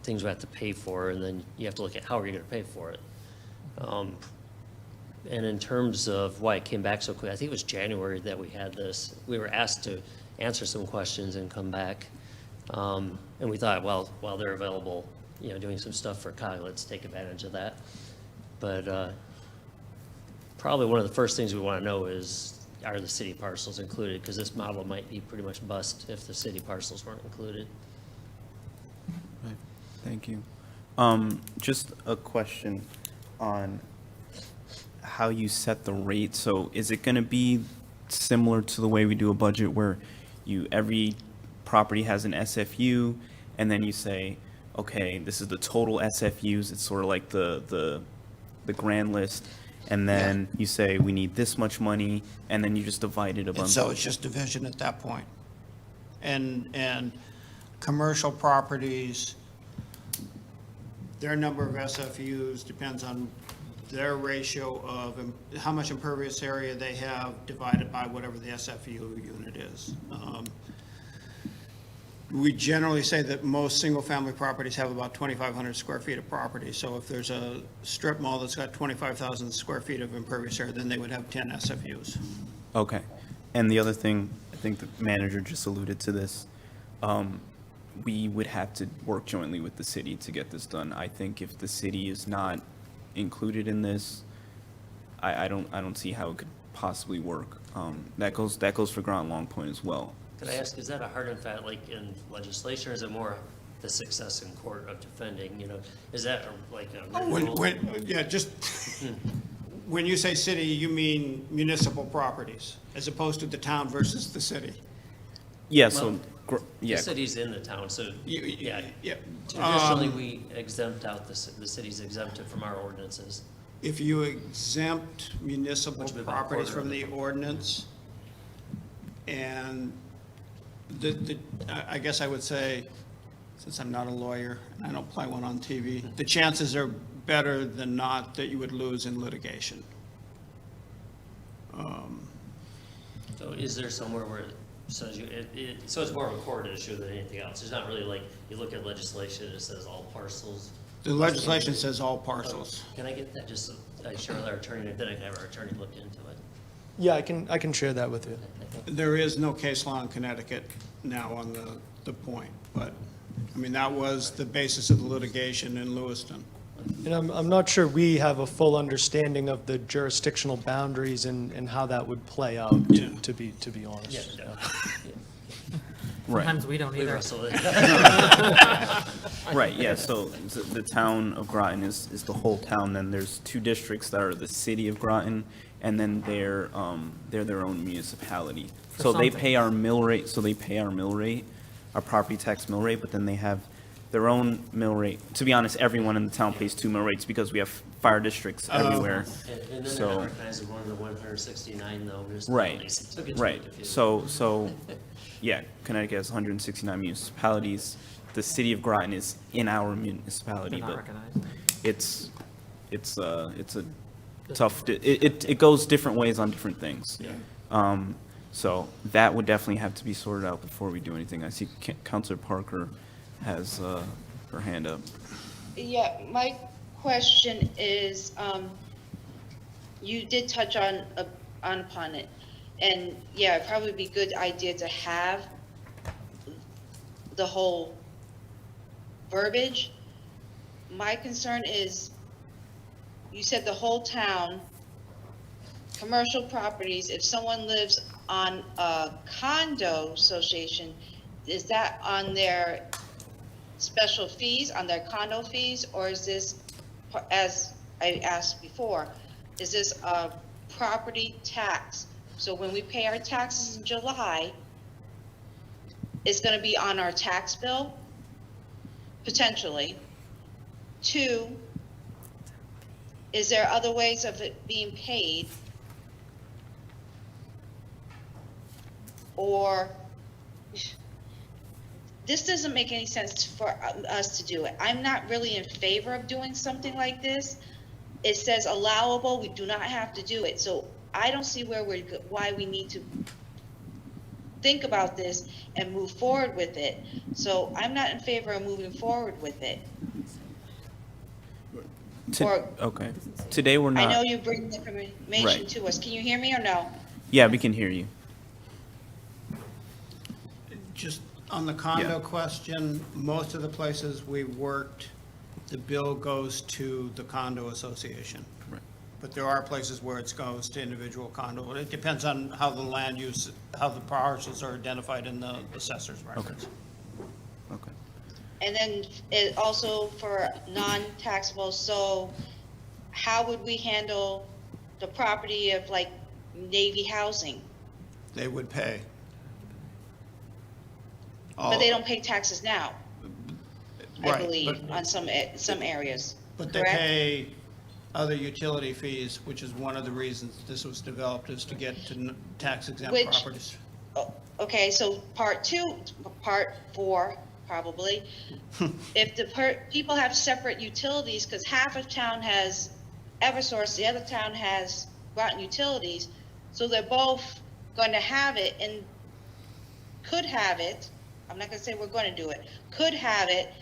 things we have to pay for, and then you have to look at how are you going to pay for it. And in terms of why it came back so quick, I think it was January that we had this. We were asked to answer some questions and come back. And we thought, well, while they're available, doing some stuff for COG, let's take advantage of that. But probably one of the first things we want to know is, are the city parcels included? Because this model might be pretty much bust if the city parcels weren't included. Right. Thank you. Just a question on how you set the rate. So is it going to be similar to the way we do a budget where every property has an SFU, and then you say, okay, this is the total SFUs. It's sort of like the grand list. And then you say, we need this much money, and then you just divide it And so it's just division at that point. And commercial properties, their number of SFUs depends on their ratio of how much impervious area they have divided by whatever the SFU unit is. We generally say that most single-family properties have about 2,500 square feet of property. So if there's a strip mall that's got 25,000 square feet of impervious area, then they would have 10 SFUs. Okay. And the other thing, I think the manager just alluded to this, we would have to work jointly with the city to get this done. I think if the city is not included in this, I don't see how it could possibly work. That goes for Groton Long Point as well. Could I ask, is that a hard and fast, like in legislation, or is it more the success in court of defending, is that like a? When you say city, you mean municipal properties, as opposed to the town versus the city. Yeah, so, The city's in the town, so, Yeah. Traditionally, we exempt out, the city's exempted from our ordinances. If you exempt municipal properties from the ordinance, and I guess I would say, since I'm not a lawyer, and I don't play one on TV, the chances are better than not that you would lose in litigation. So is there somewhere where it says so it's more of a court issue than anything else? It's not really like, you look at legislation, it says all parcels. The legislation says all parcels. Can I get that, just so I share with our attorney, and then I can have our attorney look into it? Yeah, I can share that with you. There is no case law in Connecticut now on the point, but, I mean, that was the basis of the litigation in Lewiston. And I'm not sure we have a full understanding of the jurisdictional boundaries and how that would play out, to be honest. Right. Sometimes we don't either. Right, yeah, so the town of Groton is the whole town, then there's two districts that are the city of Groton, and then they're their own municipality. So they pay our mill rate, our property tax mill rate, but then they have their own mill rate. To be honest, everyone in the town pays 2 mill rates because we have fire districts everywhere. And then So- they're recognizing one of the 169 though Right, municipalities. It took it to right. a few. So, yeah, Connecticut has 169 municipalities. The city of Groton is in our municipality, They're not but recognized. it's a tough, it goes different ways on different things. So that would definitely have to be sorted out before we do anything. I see Counselor Parker has her hand up. Yeah, my question is, you did touch upon it, and yeah, it'd probably be a good idea to have the whole verbiage. My concern is, you said the whole town, commercial properties, if someone lives on a condo association, is that on their special fees, on their condo fees, or is this, as I asked before, is this a property tax? So when we pay our taxes in July, it's gonna be on our tax bill, potentially. 2, is there other ways of it being paid? Or, this doesn't make any sense for us to do it. I'm not really in favor of doing something like this. It says allowable, we do not have to do it. So I don't see why we need to think about this and move forward with it. So I'm not in favor of moving forward with it. Okay. Today we're not. I know you bring the information Right. to us. Can you hear me or no? Yeah, we can hear you. Just on the condo question, most of the places we worked, the bill goes to the condo association. Right. But there are places where it goes to individual condo. It depends on how the land use, how the parcels are identified in the assessor's records. Okay. And then it also for non-taxable, so how would we handle the property of like Navy housing? They would pay. But they don't pay taxes now, I Right, believe, but- on some areas, But they correct? pay other utility fees, which is one of the reasons this was developed, is to get to tax exempt Which- properties. Okay, so part 4, probably. If the people have separate utilities, because half of town has Eversource, the other town has Groton Utilities, so they're both going to have it and could have it. I'm not going to say we're going to do it. Could have it.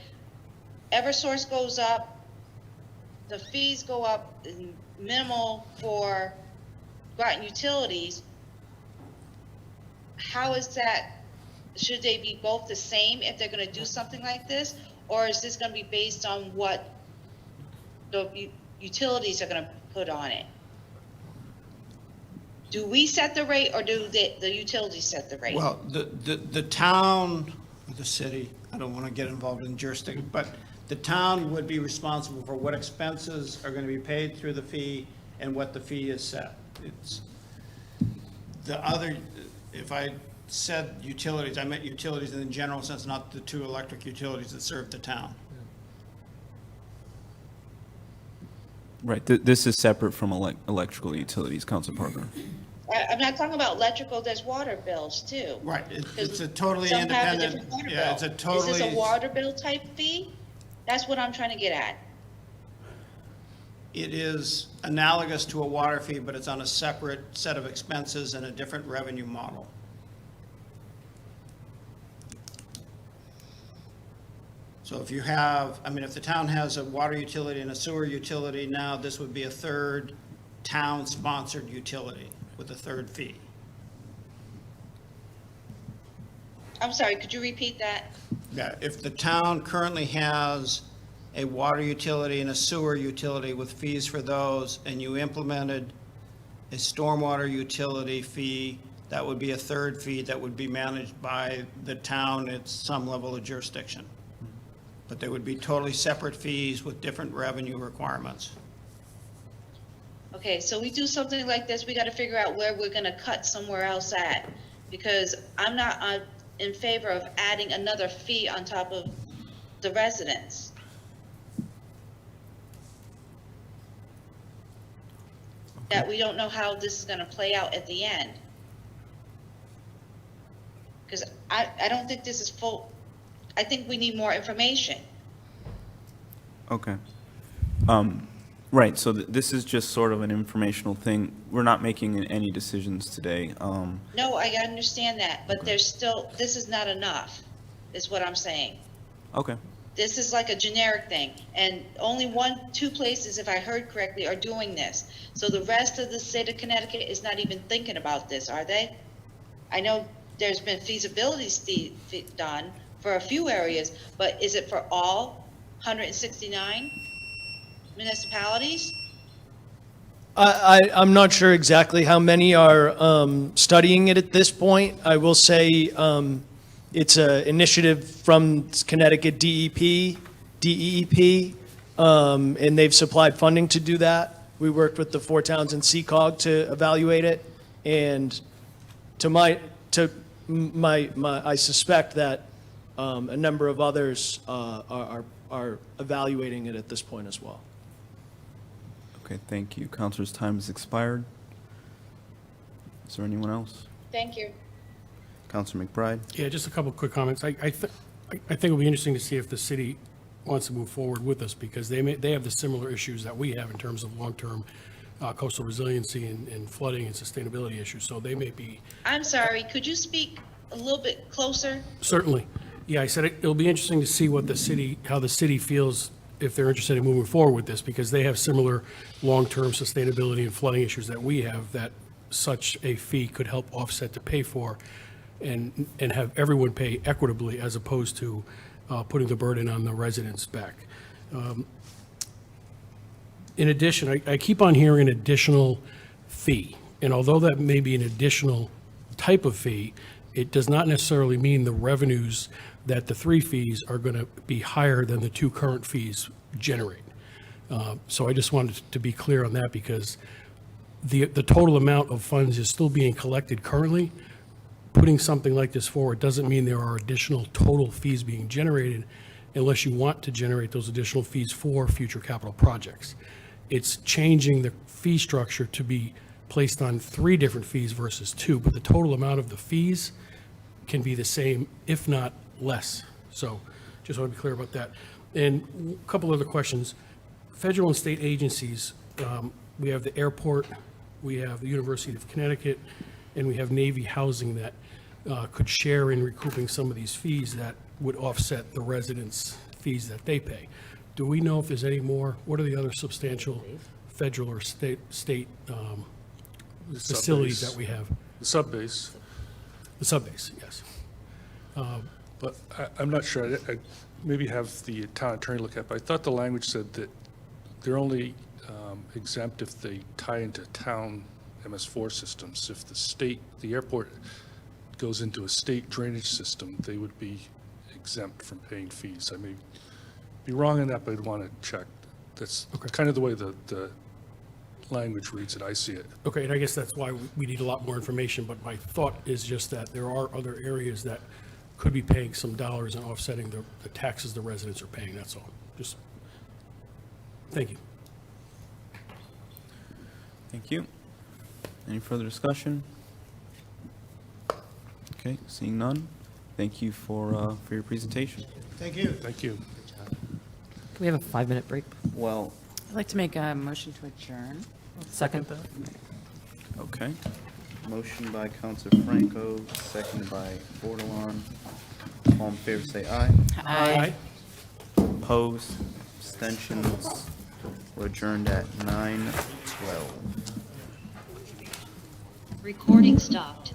Eversource goes up, the fees go up minimal for Groton Utilities. How is that? Should they be both the same if they're going to do something like this? Or is this going to be based on what the utilities are going to put on it? Do we set the rate or do the utilities set the rate? Well, the town, or the city, I don't want to get involved in jurisdiction, but the town would be responsible for what expenses are going to be paid through the fee and what the fee is set. It's, the other, if I said utilities, I meant utilities in the general sense, not the 2 electric utilities that serve the town. Right. This is separate from electrical utilities, Counselor Parker. I'm not talking about electrical, there's water bills too. Right, it's a totally Some have a independent, different water yeah, bill. it's a Is this totally, a water bill type fee? That's what I'm trying to get at. it is analogous to a water fee, but it's on a separate set of expenses and a different revenue model. So if you have, I mean, if the town has a water utility and a sewer utility, now this would be a third town-sponsored utility with a third fee. I'm sorry, could you repeat that? Yeah, if the town currently has a water utility and a sewer utility with fees for those, and you implemented a stormwater utility fee, that would be a third fee that would be managed by the town at some level of jurisdiction. But they would be totally separate fees with different revenue requirements. Okay, so we do something like this, we gotta figure out where we're gonna cut somewhere else at. Because I'm not in favor of adding another fee on top of the residents. That we don't know how this is gonna play out at the end. Because I don't think this is full, I think we need more information. Okay. Right, so this is just sort of an informational thing. We're not making any decisions today. No, I understand that, but there's still, this is not enough, is what I'm saying. Okay. This is like a generic thing, and only two places, if I heard correctly, are doing this. So the rest of the state of Connecticut is not even thinking about this, are they? I know there's been feasibility done for a few areas, but is it for all 169 municipalities? I'm not sure exactly how many are studying it at this point. I will say it's an initiative from Connecticut DEP, and they've supplied funding to do that. We worked with the 4 towns in CCOG to evaluate it, and I suspect that a number of others are evaluating it at this point as well. Okay, thank you. Counselor's time has expired. Is there anyone else? Thank you. Counselor McBride? Yeah, just a couple of quick comments. I think it'll be interesting to see if the city wants to move forward with us, because they have the similar issues that we have in terms of long-term coastal resiliency and flooding and sustainability issues, so they may be. I'm sorry, could you speak a little bit closer? Certainly. Yeah, I said it'll be interesting to see how the city feels if they're interested in moving forward with this, because they have similar long-term sustainability and flooding issues that we have, that such a fee could help offset to pay for and have everyone pay equitably, as opposed to putting the burden on the residents' back. In addition, I keep on hearing an additional fee, and although that may be an additional type of fee, it does not necessarily mean the revenues that the 3 fees are going to be higher than the 2 current fees generate. So I just wanted to be clear on that, because the total amount of funds is still being collected currently. Putting something like this forward doesn't mean there are additional total fees being generated, unless you want to generate those additional fees for future capital projects. It's changing the fee structure to be placed on 3 different fees versus 2, but the total amount of the fees can be the same, if not less. So just want to be clear about that. And a couple other questions. Federal and state agencies, we have the airport, we have the University of Connecticut, and we have Navy Housing that could share in recouping some of these fees that would offset the residents' fees that they pay. Do we know if there's any more? What are the other substantial federal or state facilities that we have? The subbase. The subbase, yes. But I'm not sure. I maybe have the town attorney look at, but I thought the language said that they're only exempt if they tie into town MS4 systems. If the airport goes into a state drainage system, they would be exempt from paying fees. I may be wrong on that, but I'd want to check. That's kind of the way the language reads it. I see it. Okay, and I guess that's why we need a lot more information, but my thought is just that there are other areas that could be paying some dollars and offsetting the taxes the residents are paying, that's all. Just, thank you. Thank you. Any further discussion? Okay, seeing none. Thank you for your presentation. Thank you. Thank you. Can we have a 5-minute break? Well, I'd like to make a motion to adjourn. Second. okay. Motion by Counselor Franco, seconded by Bordelon. All in favor, say aye. Aye. Opposed, abstentions. We're adjourned at 9:12. Recording stopped.